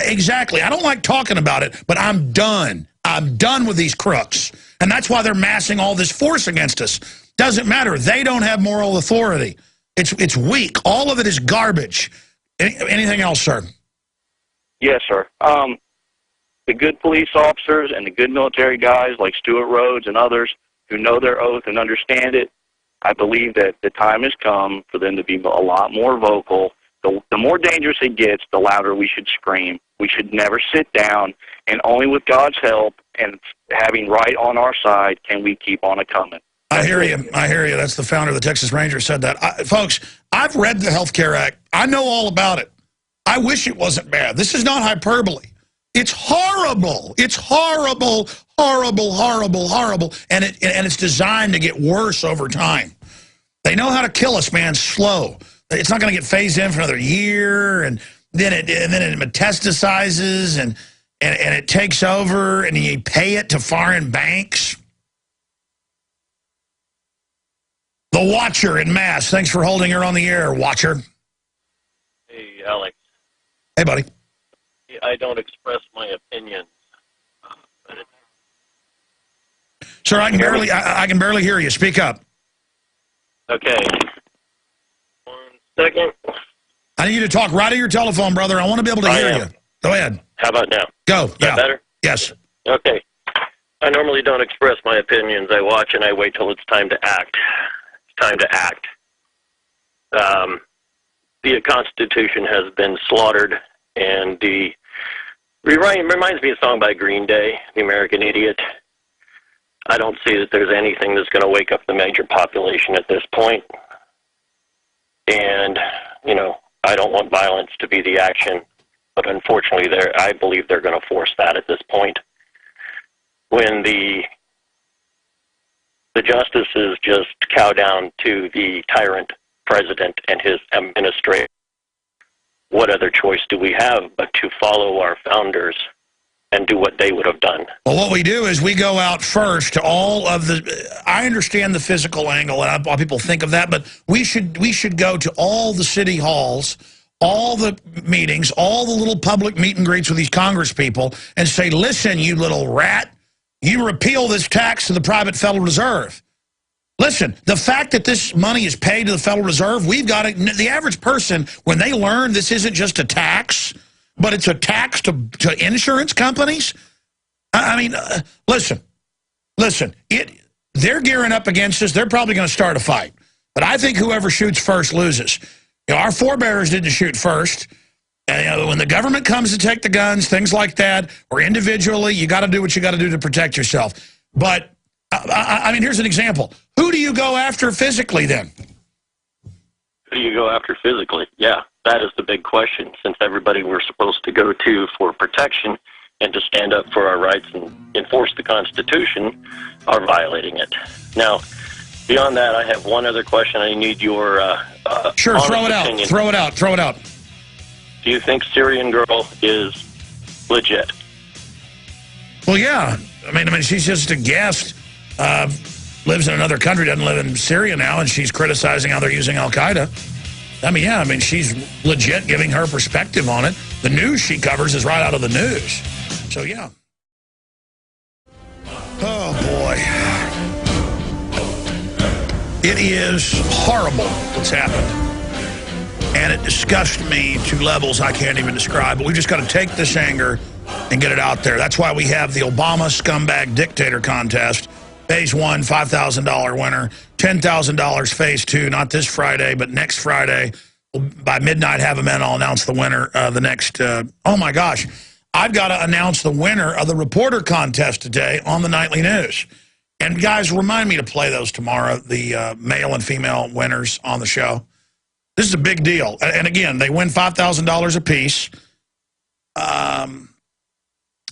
exactly. I don't like talking about it, but I'm done. I'm done with these crooks. And that's why they're massing all this force against us. Doesn't matter. They don't have moral authority. It's weak. All of it is garbage. Anything else, sir? Yes, sir. The good police officers and the good military guys like Stuart Rhodes and others who know their oath and understand it, I believe that the time has come for them to be a lot more vocal. The more dangerous it gets, the louder we should scream. We should never sit down, and only with God's help and having right on our side can we keep on a-coming. I hear you. I hear you. That's the founder of the Texas Rangers said that. Folks, I've read the Health Care Act. I know all about it. I wish it wasn't bad. This is not hyperbole. It's horrible. It's horrible, horrible, horrible, horrible. And it's designed to get worse over time. They know how to kill us, man, slow. It's not going to get phased in for another year, and then it metastasizes, and it takes over, and you pay it to foreign banks. The Watcher in Mass. Thanks for holding her on the air, Watcher. Hey, Alex. Hey, buddy. I don't express my opinions. Sir, I can barely hear you. Speak up. Okay. 1 second. I need you to talk right at your telephone, brother. I want to be able to hear you. Go ahead. How about now? Go. Is that better? Yes. Okay. I normally don't express my opinions. I watch and I wait till it's time to act. It's time to act. The Constitution has been slaughtered, and it reminds me of a song by Green Day, The American Idiot. I don't see that there's anything that's going to wake up the major population at this point. And, you know, I don't want violence to be the action, but unfortunately I believe they're going to force that at this point. When the justices just cow down to the tyrant president and his administration, what other choice do we have but to follow our founders and do what they would have done? Well, what we do is we go out first to all of the... I understand the physical angle, and a lot of people think of that, but we should go to all the city halls, all the meetings, all the little public meet and greets with these Congress people, and say, listen, you little rat, you repeal this tax to the private Federal Reserve. Listen, the fact that this money is paid to the Federal Reserve, we've got to... The average person, when they learn this isn't just a tax, but it's a tax to insurance companies. I mean, listen, they're gearing up against us. They're probably going to start a fight. But I think whoever shoots first loses. You know, our forebears didn't shoot first. And, you know, when the government comes to take the guns, things like that, or individually, you got to do what you got to do to protect yourself. But, I mean, here's an example. Who do you go after physically then? Who do you go after physically? Yeah. That is the big question, since everybody we're supposed to go to for protection and to stand up for our rights and enforce the Constitution are violating it. Now, beyond that, I have one other question. I need your sure, throw it opinion. out. Throw it out. Throw it out. Do you think Syrian girl is legit? Well, yeah. I mean, she's just a guest. Lives in another country, doesn't live in Syria now, and she's criticizing how they're using Al-Qaeda. I mean, yeah, I mean, she's legit giving her perspective on it. The news she covers is right out of the news. So, yeah. Oh, boy. It is horrible what's happened. And it disgusts me to levels I can't even describe. But we've just got to take this anger and get it out there. That's why we have the Obama Scumbag Dictator Contest. Phase 1, $5,000 winner. $10,000 phase 2, not this Friday, but next Friday. By midnight, have them in. I'll announce the winner the next... oh, my gosh. I've got to announce the winner of the reporter contest today on the Nightly News. And, guys, remind me to play those tomorrow, the male and female winners on the show. This is a big deal. And, again, they win $5,000 apiece.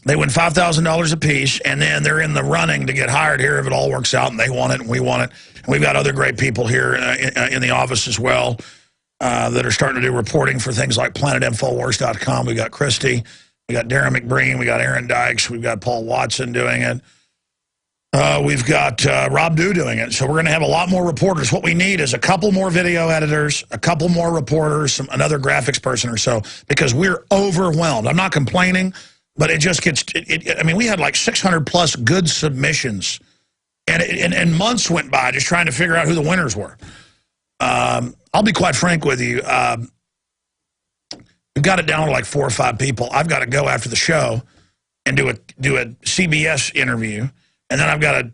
They win $5,000 apiece, and then they're in the running to get hired here if it all works out, and they want it, and we want it. And we've got other great people here in the office as well that are starting to do reporting for things like PlanetInfowars.com. We've got Christy. We got Darren McBreen. We got Aaron Dykes. We've got Paul Watson doing it. We've got Rob Dew doing it. So we're going to have a lot more reporters. What we need is a couple more video editors, a couple more reporters, another graphics person or so, because we're overwhelmed. I'm not complaining. But it just gets, I mean, we had like 600-plus good submissions, and months went by just trying to figure out who the winners were. I'll be quite frank with you. We've got it down to like 4 or 5 people. I've got to go after the show and do a CBS interview, and then I've got to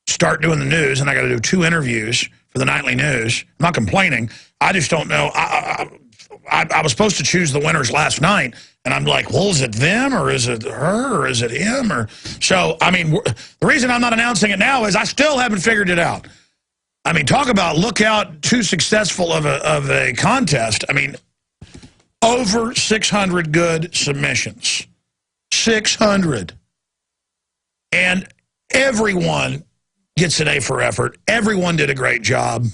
start doing the news, and I got to do 2 interviews for for the nightly news. I'm not complaining. I just don't know. I was supposed to choose the winners last night, and I'm like, well, is it them, or is it her, or is it him? Or so, I mean, the reason I'm not announcing it now is I still haven't figured it out. I mean, talk about look out too successful of a contest. I mean, over 600 good submissions. 600. And everyone gets an A for effort. Everyone did a great job.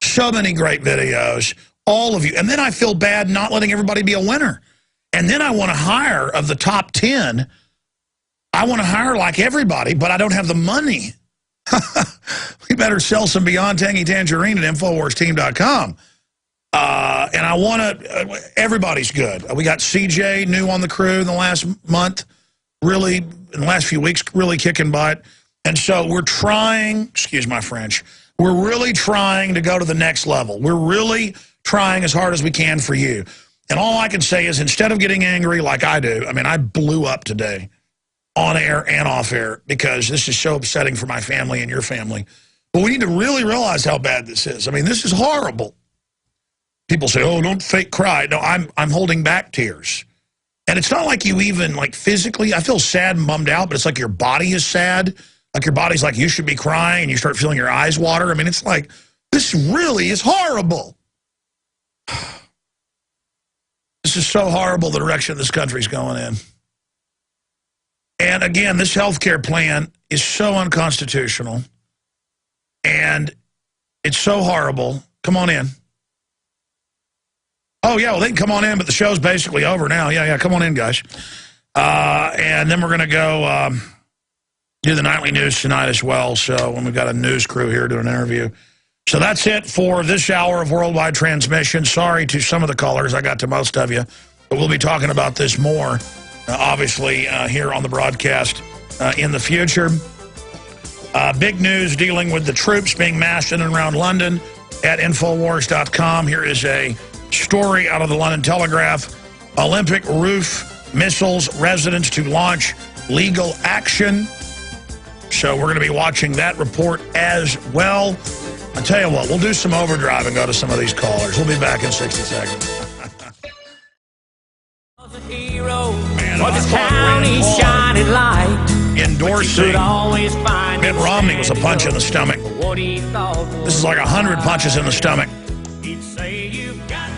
So many great videos. All of you. And then I feel bad not letting everybody be a winner. And then I want to hire, of the top 10, I want to hire like everybody, but I don't have the money. We better sell some Beyond Tangy Tangerine at InfoWarsTeam.com. And I want to, everybody's good. We got CJ new on the crew in the last month, really, in the last few weeks, really kicking butt. And so we're trying, excuse my French, we're really trying to go to the next level. We're really trying as hard as we can for you. And all I can say is, instead of getting angry like I do, I mean, I blew up today on air and off air because this is so upsetting for my family and your family. But we need to really realize how bad this is. I mean, this is horrible. People say, oh, don't fake cry. No, I'm holding back tears. And it's not like you even, like, physically, I feel sad and bummed out, but it's like your body is sad. Like your body's like, you should be crying, and you start feeling your eyes water. I mean, it's like, this really is horrible. This is so horrible, the direction this country's going in. And again, this health care plan is so unconstitutional. And it's so horrible. Come on in. Oh, yeah, well, they can come on in, but the show's basically over now. Yeah, come on in, guys. And then we're going to go do the nightly news tonight as well. So when we've got a news crew here doing an interview. So that's it for this hour of worldwide transmission. Sorry to some of the callers. I got to most of you. But we'll be talking about this more, obviously, here on the broadcast in the future. Big news dealing with the troops being massed in and around London at Infowars.com. Here is a story out of the London Telegraph. Olympic roof missiles residents to launch legal action. So we're going to be watching that report as well. I tell you what, we'll do some overdrive and go to some of these callers. We'll be back in 60 seconds. Man, shining light. Endorsing Mitt Romney was a punch in the stomach. This is like 100 punches in the stomach.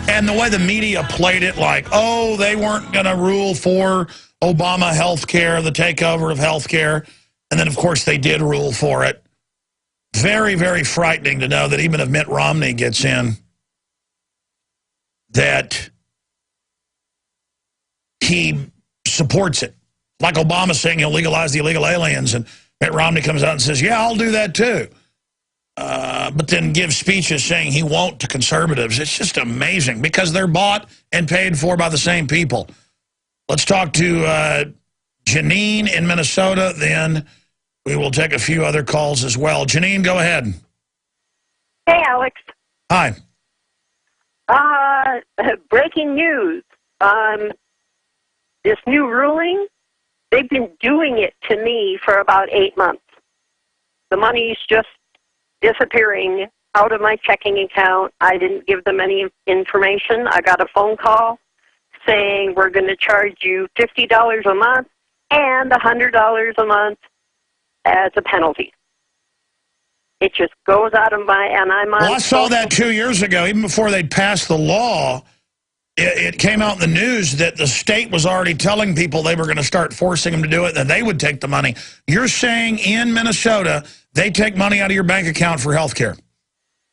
And the way the media played it, like, oh, they weren't going to rule for Obama health care, the takeover of health care. And then, of course, they did rule for it. Very, very frightening to know that even if Mitt Romney gets in, that he supports it. Like Obama saying he'll legalize the illegal aliens, and Mitt Romney comes out and says, yeah, I'll do that too. But then gives speeches saying he won't to conservatives. It's just amazing because they're bought and paid for by the same people. Let's talk to Janine in Minnesota, then we will take a few other calls as well. Janine, go ahead. Hey, Alex. Hi. Breaking news. This new ruling, they've been doing it to me for about 8 months. The money's just disappearing out of my checking account. I didn't give them any information. I got a phone call saying we're going to charge you $50 a month and $100 a month as a penalty. It just goes out of my, and I'm on. Well, I saw that 2 years ago, even before they'd passed the law. It came out in the news that the state was already telling people they were going to start forcing them to do it, and they would take the money. You're saying in Minnesota, they take money out of your bank account for health care?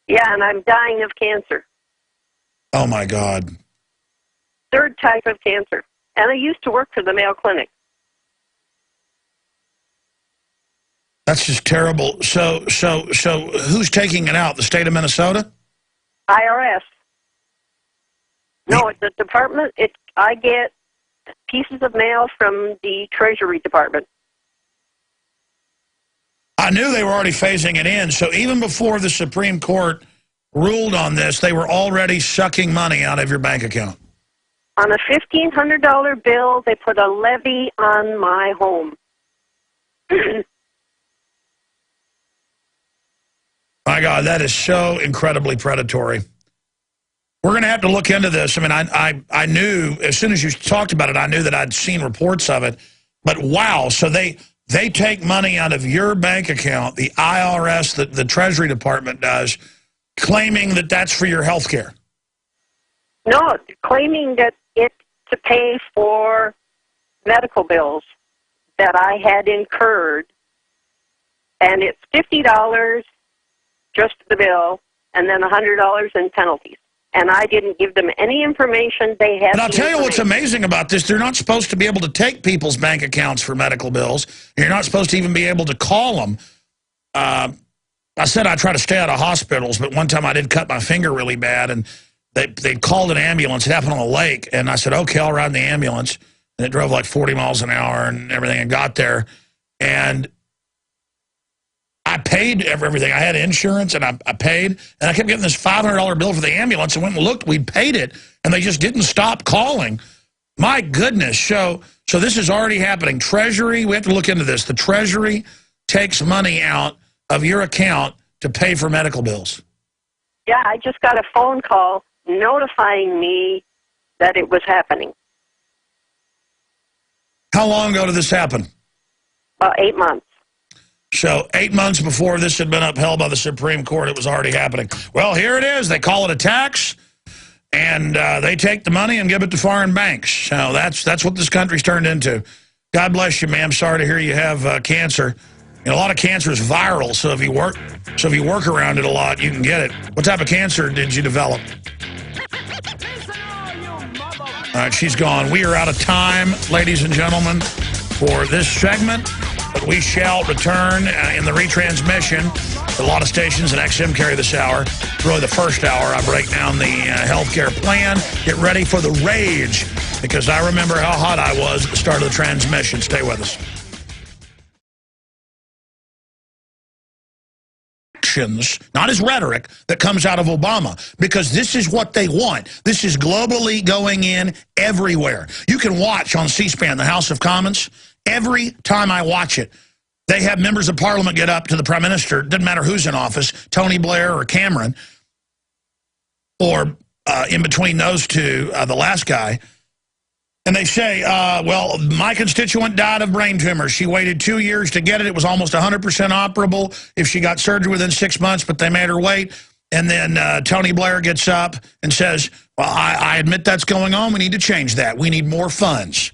Yeah, and I'm dying of cancer. Oh, my God. Third type of cancer. And I used to work for the Mayo Clinic. That's just terrible. So who's taking it out? The state of Minnesota? IRS. No, it's the department. I get pieces of mail from the Treasury Department. I knew they were already phasing it in. So even before the Supreme Court ruled on this, they were already sucking money out of your bank account. On a $1,500 bill, they put a levy on my home. My God, that is so incredibly predatory. We're going to have to look into this. I mean, I knew, as soon as you talked about it, I knew that I'd seen reports of it. But wow, so they take money out of your bank account, the IRS, the Treasury Department does, claiming that that's for your health care. No, claiming that it's to pay for medical bills that I had incurred, and it's $50 just the bill, and then $100 in penalties. And I didn't give them any information. They had. And I'll tell you what's amazing about this. They're not supposed to be able to take people's bank accounts for medical bills. You're not supposed to even be able to call them. I said I try to stay out of hospitals, but one time I did cut my finger really bad, and they called an ambulance. It happened on a lake, and I said, okay, I'll ride in the ambulance. And it drove like 40 miles an hour and everything, and got there. And I paid everything. I had insurance, and I paid, and I kept getting this $500 bill for the ambulance, and went and looked. We'd paid it, and they just didn't stop calling. My goodness. So this is already happening. Treasury, we have to look into this. The Treasury takes money out of your account to pay for medical bills. Yeah, I just got a phone call notifying me that it was happening. How long ago did this happen? About 8 months. So 8 months before this had been upheld by the Supreme Court, it was already happening. Well, here it is. They call it a tax, and they take the money and give it to foreign banks. So that's what this country's turned into. God bless you, ma'am. Sorry to hear you have cancer. You know, a lot of cancer is viral, so if you work around it a lot, you can get it. What type of cancer did you develop? All right, she's gone. We are out of time, ladies and gentlemen, for this segment. But we shall return in the retransmission. A lot of stations and XM carry this hour. Really the first hour, I break down the healthcare plan. Get ready for the rage, because I remember how hot I was at the start of the transmission. Stay with us. Not as rhetoric that comes out of Obama, because this is what they want. This is globally going in everywhere. You can watch on C-SPAN, the House of Commons. Every time I watch it, they have members of Parliament get up to the Prime Minister, doesn't matter who's in office, Tony Blair or Cameron, or in between those two, the last guy, and they say, well, my constituent died of brain tumor. She waited 2 years to get it. It was almost 100% operable if she got surgery within 6 months, but they made her wait. And then Tony Blair gets up and says, well, I admit that's going on. We need to change that. We need more funds.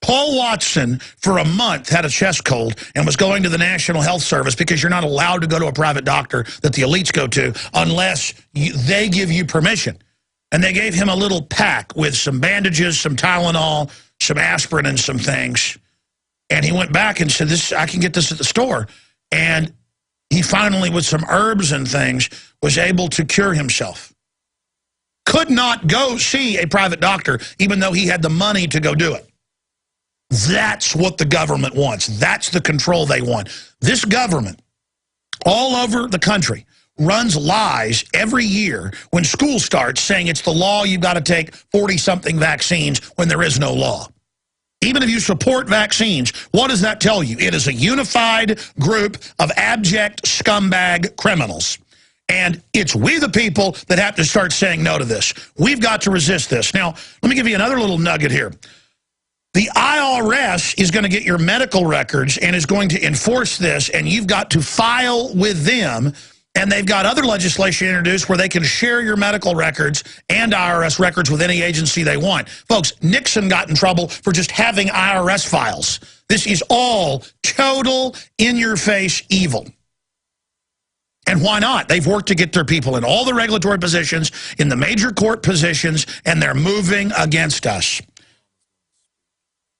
Paul Watson, for a month, had a chest cold and was going to the National Health Service, because you're not allowed to go to a private doctor that the elites go to unless they give you permission. And they gave him a little pack with some bandages, some Tylenol, some aspirin, and some things. And he went back and said, I can get this at the store. And he finally, with some herbs and things, was able to cure himself. Could not go see a private doctor, even though he had the money to go do it. That's what the government wants. That's the control they want. This government, all over the country, runs lies every year when school starts, saying it's the law, you've got to take 40-something vaccines when there is no law. Even if you support vaccines, what does that tell you? It is a unified group of abject scumbag criminals. And it's we the people that have to start saying no to this. We've got to resist this. Now, let me give you another little nugget here. The IRS is going to get your medical records and is going to enforce this, and you've got to file with them. And they've got other legislation introduced where they can share your medical records and IRS records with any agency they want. Folks, Nixon got in trouble for just having IRS files. This is all total in-your-face evil. And why not? They've worked to get their people in all the regulatory positions, in the major court positions, and they're moving against us.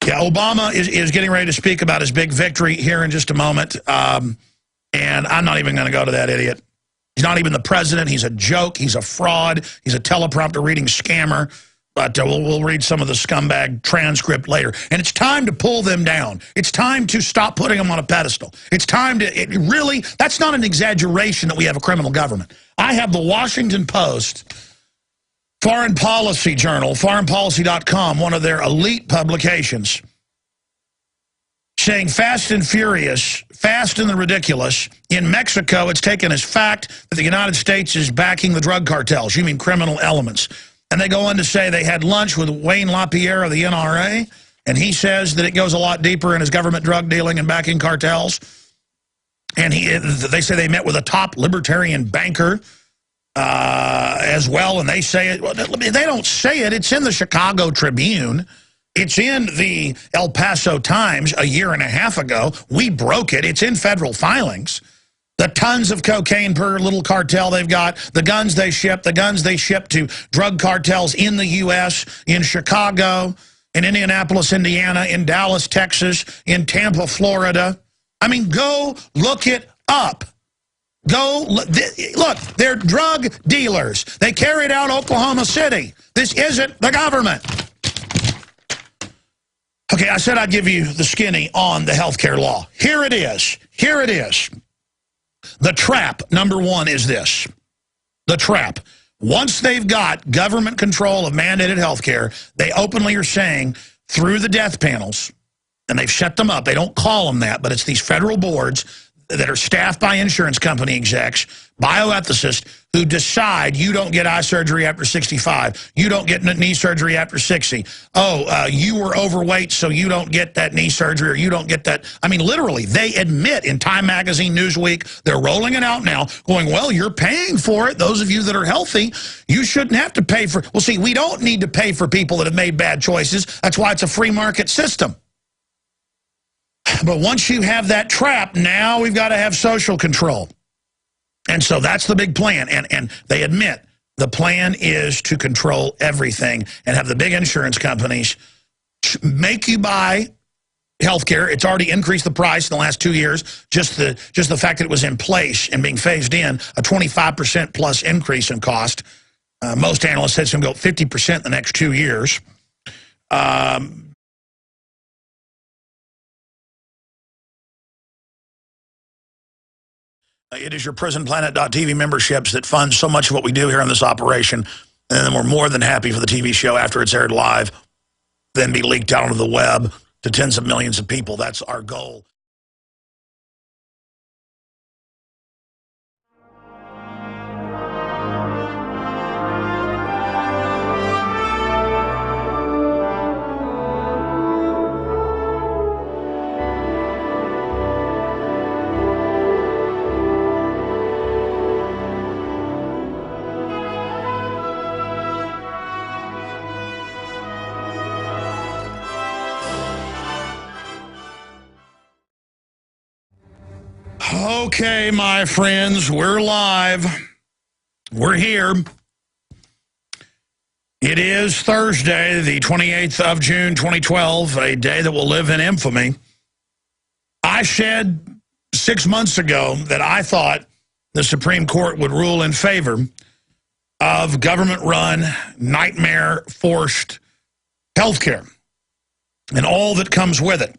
Yeah, Obama is getting ready to speak about his big victory here in just a moment. And I'm not even going to go to that idiot. He's not even the president. He's a joke. He's a fraud. He's a teleprompter reading scammer. But we'll read some of the scumbag transcript later. And it's time to pull them down. It's time to stop putting them on a pedestal. It's time to, really, that's not an exaggeration that we have a criminal government. I have the Washington Post Foreign Policy Journal, foreignpolicy.com, one of their elite publications, saying fast and furious, fast and the ridiculous. In Mexico, it's taken as fact that the United States is backing the drug cartels. You mean criminal elements. And they go on to say they had lunch with Wayne LaPierre of the NRA, and he says that it goes a lot deeper in his government drug dealing and backing cartels. And they say they met with a top libertarian banker as well, and they say it. Well, they don't say it. It's in the Chicago Tribune. It's in the El Paso Times a year and a half ago. We broke it. It's in federal filings. The tons of cocaine per little cartel they've got, the guns they ship to drug cartels in the U.S., in Chicago, in Indianapolis, Indiana, in Dallas, Texas, in Tampa, Florida. I mean, go look it up. Look, they're drug dealers. They carried out Oklahoma City. This isn't the government. Okay, I said I'd give you the skinny on the health care law. Here it is. Here it is. The trap, number one, is this. The trap. Once they've got government control of mandated health care, they openly are saying through the death panels, and they've set them up. They don't call them that, but it's these federal boards that are staffed by insurance company execs, bioethicists, who decide you don't get eye surgery after 65. You don't get knee surgery after 60. Oh, you were overweight, so you don't get that knee surgery, or you don't get that. I mean, literally, they admit in Time Magazine, Newsweek, they're rolling it out now, going, well, you're paying for it. Those of you that are healthy, you shouldn't have to pay for it. Well, see, we don't need to pay for people that have made bad choices. That's why it's a free market system. But once you have that trap, now we've got to have social control. And so that's the big plan. And they admit the plan is to control everything and have the big insurance companies make you buy health care. It's already increased the price in the last 2 years. Just the fact that it was in place and being phased in, a 25% plus increase in cost. Most analysts said it's going to go 50% in the next 2 years. It is your PrisonPlanet.tv memberships that fund so much of what we do here in this operation. And then we're more than happy for the TV show after it's aired live, then be leaked out onto the web to tens of millions of people. That's our goal. Okay, my friends, we're live. We're here. It is Thursday, the 28th of June, 2012, a day that will live in infamy. I said 6 months ago that I thought the Supreme Court would rule in favor of government-run, nightmare-forced health care and all that comes with it.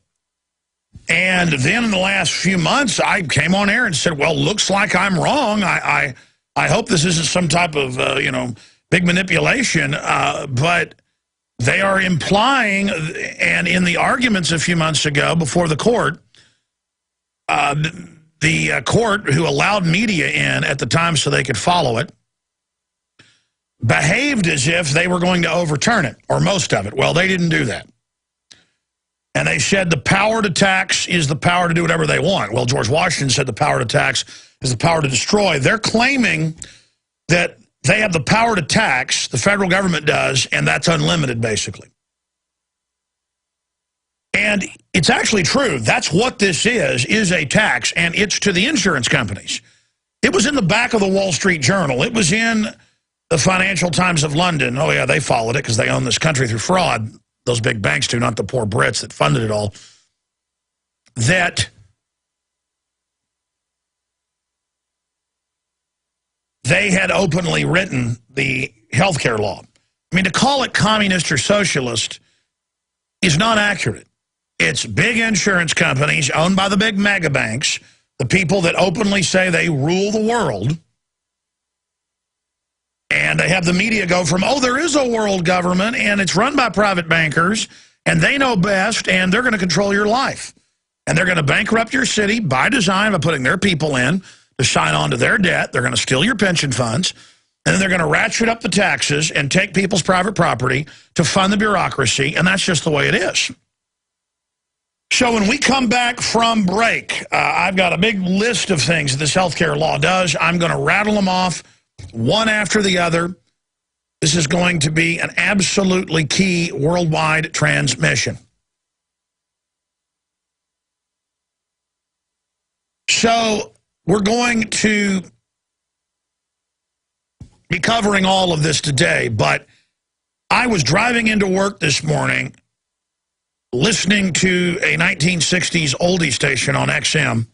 And then in the last few months, I came on air and said, well, looks like I'm wrong. I hope this isn't some type of, big manipulation. But they are implying, and in the arguments a few months ago before the court, the court, who allowed media in at the time so they could follow it, behaved as if they were going to overturn it, or most of it. Well, they didn't do that. And they said the power to tax is the power to do whatever they want. Well, George Washington said the power to tax is the power to destroy. They're claiming that they have the power to tax, the federal government does, and that's unlimited, basically. And it's actually true. That's what this is a tax, and it's to the insurance companies. It was in the back of the Wall Street Journal. It was in the Financial Times of London. Oh, yeah, they followed it because they own this country through fraud. Those big banks do, not the poor Brits that funded it all, that they had openly written the health care law. I mean, to call it communist or socialist is not accurate. It's big insurance companies owned by the big mega banks, the people that openly say they rule the world. And they have the media go from, oh, there is a world government, and it's run by private bankers, and they know best, and they're going to control your life. And they're going to bankrupt your city by design by putting their people in to sign on to their debt. They're going to steal your pension funds. And then they're going to ratchet up the taxes and take people's private property to fund the bureaucracy. And that's just the way it is. So when we come back from break, I've got a big list of things that this health care law does. I'm going to rattle them off one after the other. This is going to be an absolutely key worldwide transmission. So we're going to be covering all of this today, but I was driving into work this morning listening to a 1960s oldie station on XM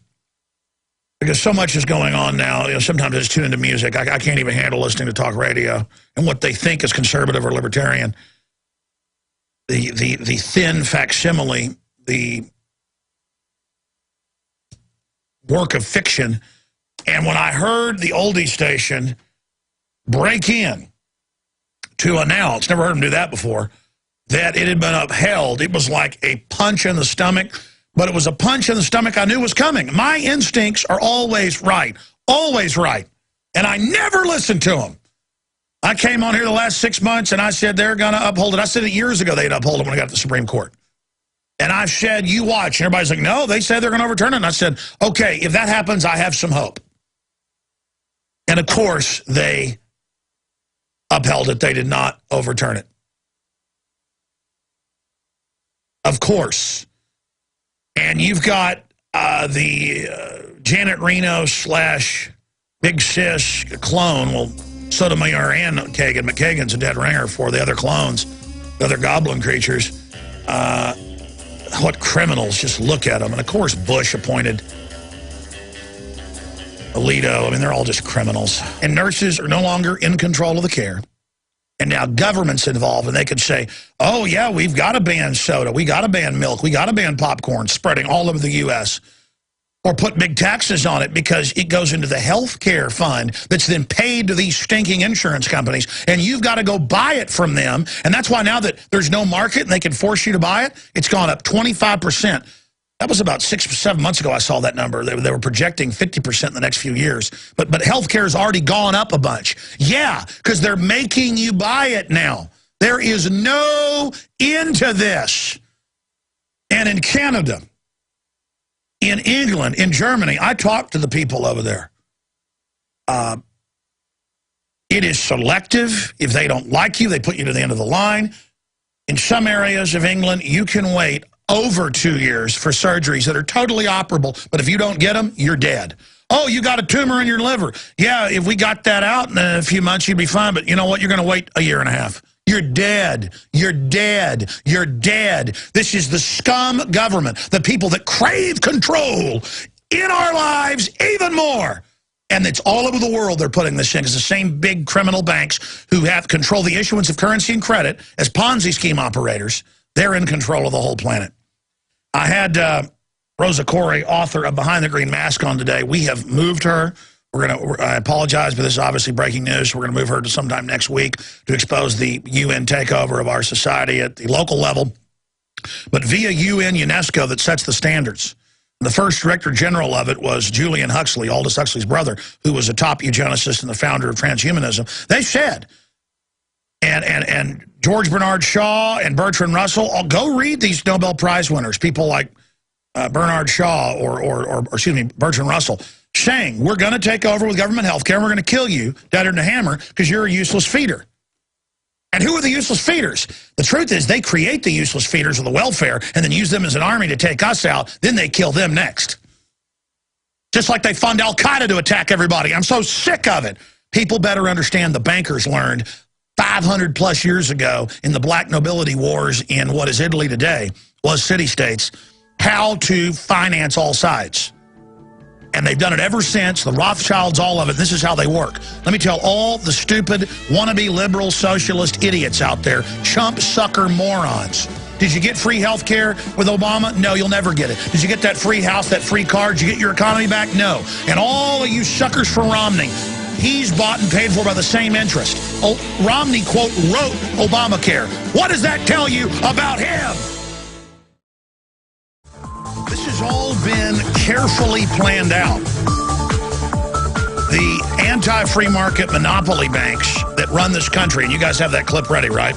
because so much is going on now. You know, sometimes I just tune into music. I can't even handle listening to talk radio and what they think is conservative or libertarian. The thin facsimile, the work of fiction. And when I heard the oldie station break in to announce, never heard him do that before, that it had been upheld, it was like a punch in the stomach, but it was a punch in the stomach I knew was coming. My instincts are always right, and I never listened to them. I came on here the last 6 months, and I said they're going to uphold it. I said it years ago they'd uphold it when I got to the Supreme Court. And I said, you watch. And everybody's like, no, they said they're going to overturn it. And I said, okay, if that happens, I have some hope. And, of course, they upheld it. They did not overturn it. Of course. And you've got the Janet Reno / Big Sis clone. Well, Sotomayor and Kagan. McKagan's a dead ringer for the other clones, the other goblin creatures. What criminals, just look at them. And, of course, Bush appointed Alito. I mean, they're all just criminals. And nurses are no longer in control of the care. And now government's involved, and they could say, oh, yeah, we've got to ban soda. We got to ban milk. We got to ban popcorn, spreading all over the U.S. Or put big taxes on it because it goes into the health care fund that's then paid to these stinking insurance companies, and you've got to go buy it from them. And that's why now that there's no market and they can force you to buy it, it's gone up 25%. That was about 6 or 7 months ago I saw that number. They were projecting 50% in the next few years. But health care has already gone up a bunch. Yeah, because they're making you buy it now. There is no end to this. And in Canada, in England, in Germany, I talked to the people over there. It is selective. If they don't like you, they put you to the end of the line. In some areas of England, you can wait over 2 years for surgeries that are totally operable, but if you don't get them, you're dead. Oh, you got a tumor in your liver. Yeah, if we got that out in a few months, you'd be fine, but you know what? You're going to wait a year and a half. You're dead. You're dead. You're dead. This is the scum government, the people that crave control in our lives even more. And it's all over the world they're putting this in. It's the same big criminal banks who have control the issuance of currency and credit as Ponzi scheme operators. They're in control of the whole planet. I had Rosa Corey, author of Behind the Green Mask, on today. We have moved her. I apologize, but this is obviously breaking news. We're going to move her to sometime next week to expose the UN takeover of our society at the local level, but via UN UNESCO that sets the standards. The first director general of it was Julian Huxley, Aldous Huxley's brother, who was a top eugenicist and the founder of transhumanism. They said, and George Bernard Shaw and Bertrand Russell, go read these Nobel Prize winners, people like Bernard Shaw or Bertrand Russell, saying, we're going to take over with government health care, and we're going to kill you, deader than a hammer, because you're a useless feeder. And who are the useless feeders? The truth is they create the useless feeders of the welfare and then use them as an army to take us out. Then they kill them next. Just like they fund Al-Qaeda to attack everybody. I'm so sick of it. People better understand the bankers learned 500 plus years ago in the black nobility wars in what is Italy today, was city-states, how to finance all sides. And they've done it ever since, the Rothschilds, all of it. This is how they work. Let me tell all the stupid, wannabe liberal socialist idiots out there, chump sucker morons. Did you get free health care with Obama? No, you'll never get it. Did you get that free house, that free car? Did you get your economy back? No. And all of you suckers for Romney, he's bought and paid for by the same interest. Oh, Romney, quote, wrote Obamacare. What does that tell you about him? This is all been carefully planned out. The anti-free market monopoly banks that run this country, and you guys have that clip ready, right?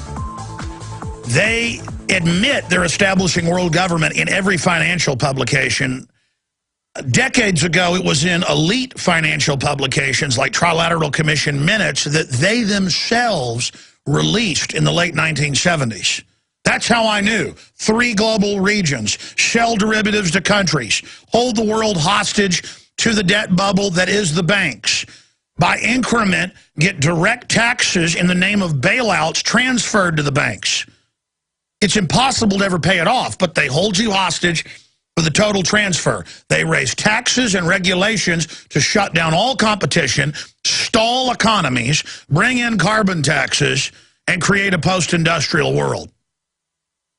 They admit they're establishing world government in every financial publication. Decades ago, it was in elite financial publications like Trilateral Commission Minutes that they themselves released in the late 1970s. That's how I knew. 3 global regions, shell derivatives to countries, hold the world hostage to the debt bubble that is the banks. By increment, get direct taxes in the name of bailouts transferred to the banks. It's impossible to ever pay it off, but they hold you hostage for the total transfer. They raise taxes and regulations to shut down all competition, stall economies, bring in carbon taxes, and create a post-industrial world.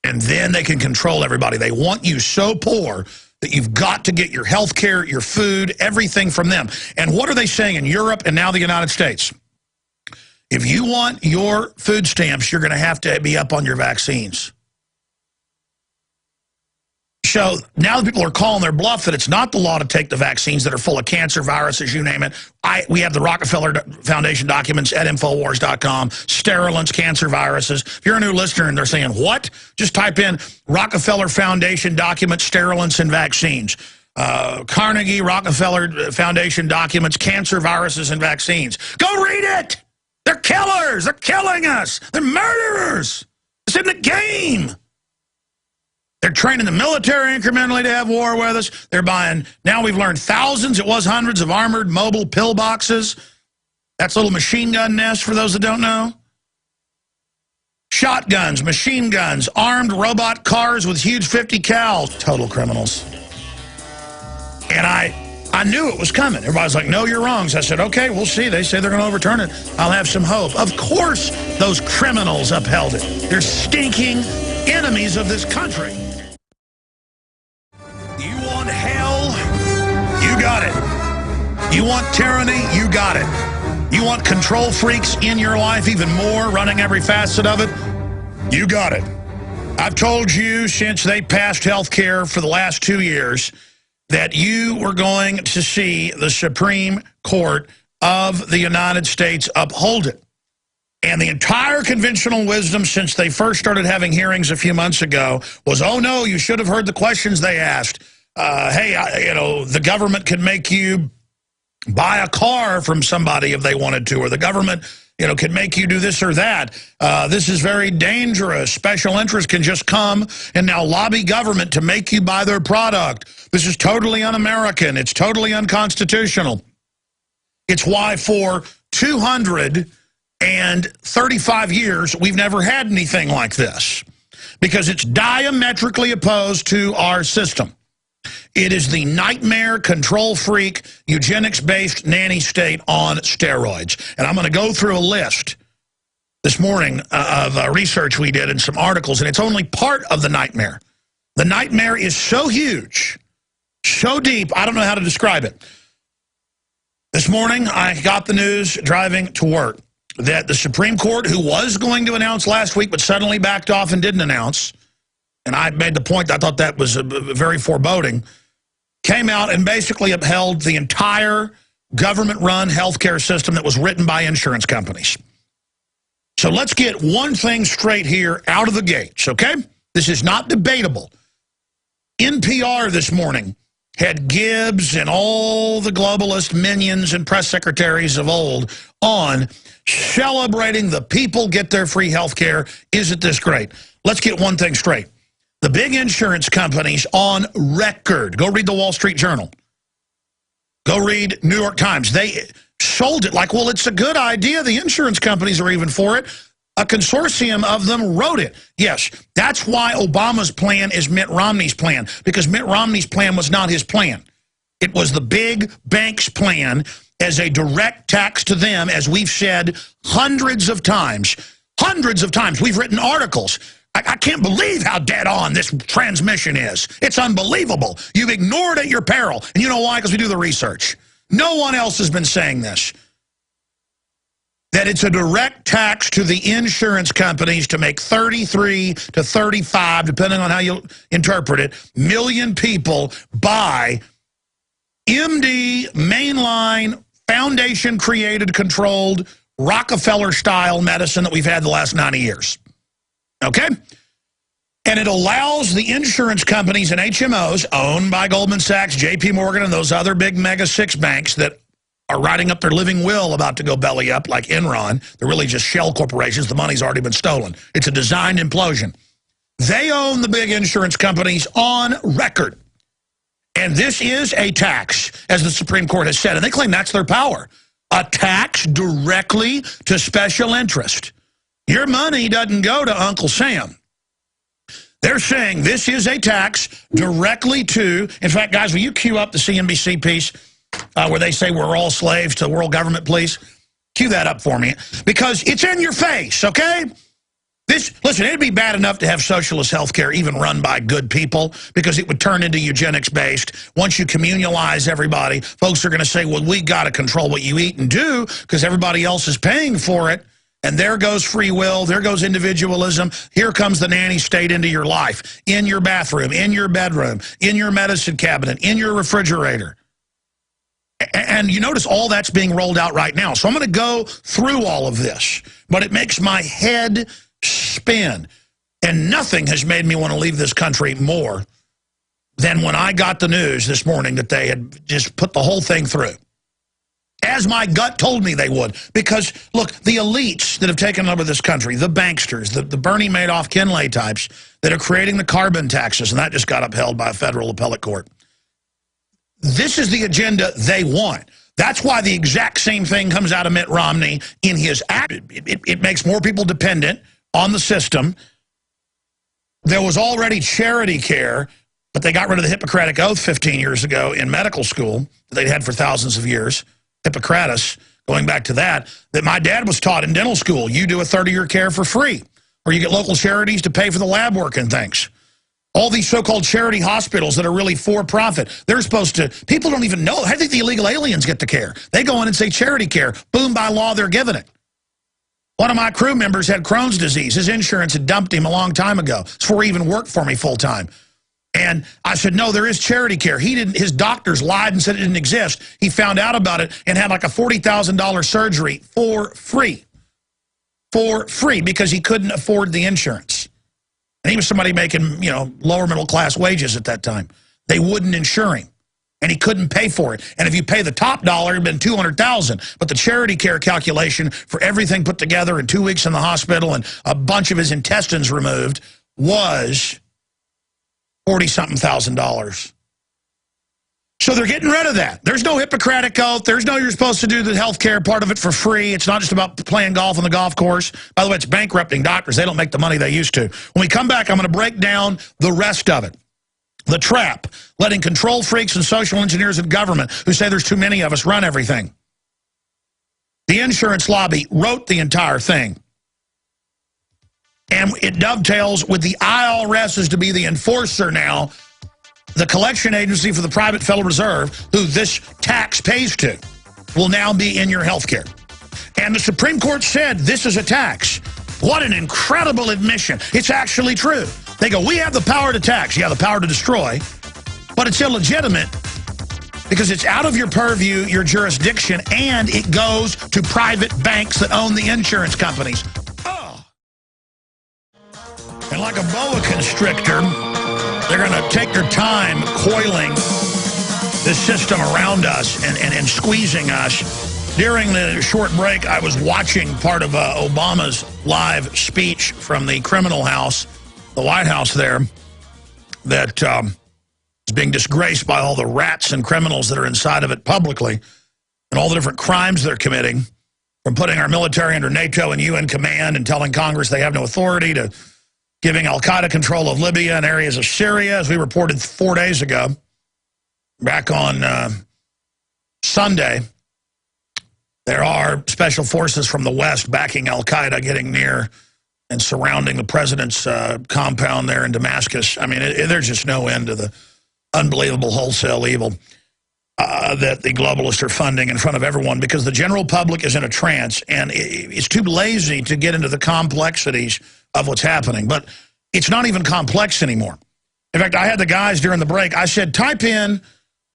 And then they can control everybody. They want you so poor that you've got to get your health care, your food, everything from them. And what are they saying in Europe and now the United States? If you want your food stamps, you're going to have to be up on your vaccines. So now the people are calling their bluff that it's not the law to take the vaccines that are full of cancer, viruses, you name it. We have the Rockefeller Foundation documents at Infowars.com, sterilants, cancer viruses. If you're a new listener and they're saying, what? Just type in Rockefeller Foundation documents, sterilants, and vaccines. Carnegie, Rockefeller Foundation documents, cancer, viruses, and vaccines. Go read it! They're killers! They're killing us! They're murderers! It's in the game! They're training the military incrementally to have war with us. They're buying, now we've learned thousands, it was hundreds of armored mobile pill boxes. That's a little machine gun nest for those that don't know. Shotguns, machine guns, armed robot cars with huge 50 cals. Total criminals. And I knew it was coming. Everybody's like, no, you're wrong. So I said, okay, we'll see. They say they're going to overturn it. I'll have some hope. Of course those criminals upheld it. They're stinking enemies of this country. You want hell? You got it. You want tyranny? You got it. You want control freaks in your life even more, running every facet of it? You got it. I've told you since they passed health care for the last 2 years that you were going to see the Supreme Court of the United States uphold it. And the entire conventional wisdom since they first started having hearings a few months ago was, oh, no, you should have heard the questions they asked. Hey, the government can make you buy a car from somebody if they wanted to, or the government, can make you do this or that. This is very dangerous. Special interests can just come and now lobby government to make you buy their product. This is totally un-American. It's totally unconstitutional. It's why for 235 years, we've never had anything like this, because it's diametrically opposed to our system. It is the nightmare, control freak, eugenics-based nanny state on steroids. And I'm going to go through a list this morning of research we did and some articles, and it's only part of the nightmare. The nightmare is so huge, so deep, I don't know how to describe it. This morning, I got the news driving to work that the Supreme Court, who was going to announce last week but suddenly backed off and didn't announce, and I made the point, I thought that was very foreboding, came out and basically upheld the entire government-run healthcare system that was written by insurance companies. So let's get one thing straight here out of the gates, okay? This is not debatable. NPR this morning had Gibbs and all the globalist minions and press secretaries of old on celebrating the people get their free health care. Isn't this great? Let's get one thing straight. The big insurance companies on record, go read the Wall Street Journal, go read New York Times, they sold it like, well, it's a good idea. The insurance companies are even for it. A consortium of them wrote it. Yes, that's why Obama's plan is Mitt Romney's plan, because Mitt Romney's plan was not his plan. It was the big banks' plan as a direct tax to them, as we've said hundreds of times. Hundreds of times. We've written articles. I can't believe how dead on this transmission is. It's unbelievable. You've ignored at your peril. And you know why? Because we do the research. No one else has been saying this. that it's a direct tax to the insurance companies to make 33 to 35, depending on how you interpret it, million people buy MD, mainline, foundation-created, controlled, Rockefeller-style medicine that we've had the last 90 years. Okay? And it allows the insurance companies and HMOs owned by Goldman Sachs, JP Morgan, and those other big mega six banks that are writing up their living will about to go belly up like Enron. They're really just shell corporations. The money's already been stolen. It's a designed implosion. They own the big insurance companies on record. And this is a tax, as the Supreme Court has said. And they claim that's their power. A tax directly to special interest. Your money doesn't go to Uncle Sam. They're saying this is a tax directly to, in fact, guys, will you cue up the CNBC piece where they say we're all slaves to world government, please? Cue that up for me. Because it's in your face, okay? Listen, it'd be bad enough to have socialist health care even run by good people because it would turn into eugenics-based. Once you communalize everybody, folks are going to say, well, we got to control what you eat and do because everybody else is paying for it. And there goes free will, there goes individualism, here comes the nanny state into your life, in your bathroom, in your bedroom, in your medicine cabinet, in your refrigerator. And you notice all that's being rolled out right now. So I'm going to go through all of this, but it makes my head spin. And nothing has made me want to leave this country more than when I got the news this morning that they had just put the whole thing through. As my gut told me they would. Because, look, the elites that have taken over this country, the banksters, the Bernie Madoff, Ken Lay types that are creating the carbon taxes, and that just got upheld by a federal appellate court. This is the agenda they want. That's why the exact same thing comes out of Mitt Romney in his act. It makes more people dependent on the system. There was already charity care, but they got rid of the Hippocratic Oath 15 years ago in medical school that they'd had for thousands of years. Hippocrates, going back to that my dad was taught in dental school. You do a 30-year care for free, or you get local charities to pay for the lab work and things. All these so-called charity hospitals that are really for-profit, they're supposed to, people don't even know. How do you think the illegal aliens get the care? They go in and say charity care. Boom, by law, they're giving it. One of my crew members had Crohn's disease. His insurance had dumped him a long time ago. It's before he even worked for me full-time. And I said, no, there is charity care. His doctors lied and said it didn't exist. He found out about it and had like a $40,000 surgery for free. For free, because he couldn't afford the insurance. And he was somebody making, lower middle class wages at that time. They wouldn't insure him. And he couldn't pay for it. And if you pay the top dollar, it'd been $200,000. But the charity care calculation for everything put together in 2 weeks in the hospital and a bunch of his intestines removed was $40-something thousand. So they're getting rid of that. There's no Hippocratic Oath. There's no you're supposed to do the health care part of it for free. It's not just about playing golf on the golf course. By the way, it's bankrupting doctors. They don't make the money they used to. When we come back, I'm going to break down the rest of it. The trap, letting control freaks and social engineers of government who say there's too many of us run everything. The insurance lobby wrote the entire thing. And it dovetails with the IRS is to be the enforcer now. The collection agency for the private Federal Reserve, who this tax pays to, will now be in your health care. And the Supreme Court said this is a tax. What an incredible admission. It's actually true. They go, we have the power to tax. Yeah, the power to destroy. But it's illegitimate because it's out of your purview, your jurisdiction, and it goes to private banks that own the insurance companies. And like a boa constrictor, they're going to take their time coiling this system around us and squeezing us. During the short break, I was watching part of Obama's live speech from the criminal house, the White House there, that is being disgraced by all the rats and criminals that are inside of it publicly and all the different crimes they're committing, from putting our military under NATO and UN command and telling Congress they have no authority to giving al-Qaeda control of Libya and areas of Syria, as we reported 4 days ago, back on Sunday. There are special forces from the West backing al-Qaeda, getting near and surrounding the president's compound there in Damascus. I mean, there's just no end to the unbelievable wholesale evil. that the globalists are funding in front of everyone, because the general public is in a trance and it's too lazy to get into the complexities of what's happening. But it's not even complex anymore. In fact, I had the guys during the break, I said, type in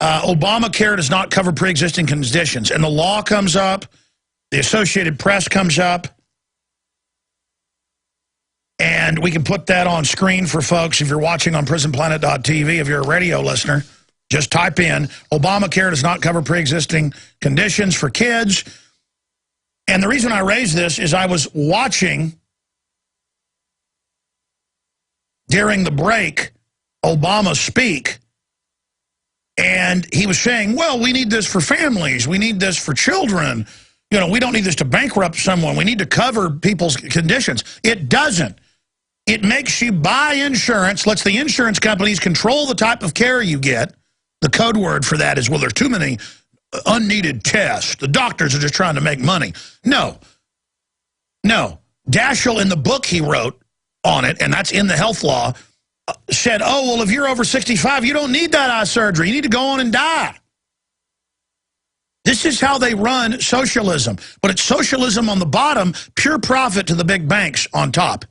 Obamacare does not cover pre-existing conditions. And the law comes up, the Associated Press comes up, and we can put that on screen for folks if you're watching on prisonplanet.tv, if you're a radio listener. Just type in, Obamacare does not cover pre-existing conditions for kids. And the reason I raised this is I was watching, during the break, Obama speak, and he was saying, well, we need this for families. We need this for children. You know, we don't need this to bankrupt someone. We need to cover people's conditions. It doesn't. It makes you buy insurance, lets the insurance companies control the type of care you get. The code word for that is, well, there's too many unneeded tests. The doctors are just trying to make money. No. No. Daschle, in the book he wrote on it, and that's in the health law, said, oh, well, if you're over 65, you don't need that eye surgery. You need to go on and die. This is how they run socialism. But it's socialism on the bottom, pure profit to the big banks on top.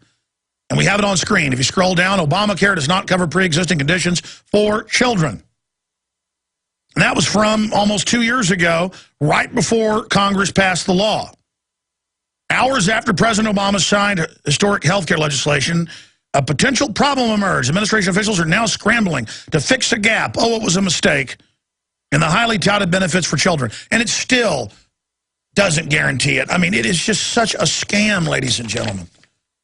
And we have it on screen. If you scroll down, Obamacare does not cover pre-existing conditions for children. And that was from almost 2 years ago, right before Congress passed the law. Hours after President Obama signed historic health care legislation, a potential problem emerged. Administration officials are now scrambling to fix a gap. Oh, it was a mistake in the highly touted benefits for children. And it still doesn't guarantee it. I mean, it is just such a scam, ladies and gentlemen.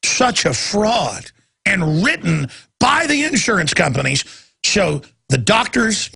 Such a fraud. And written by the insurance companies. So the doctors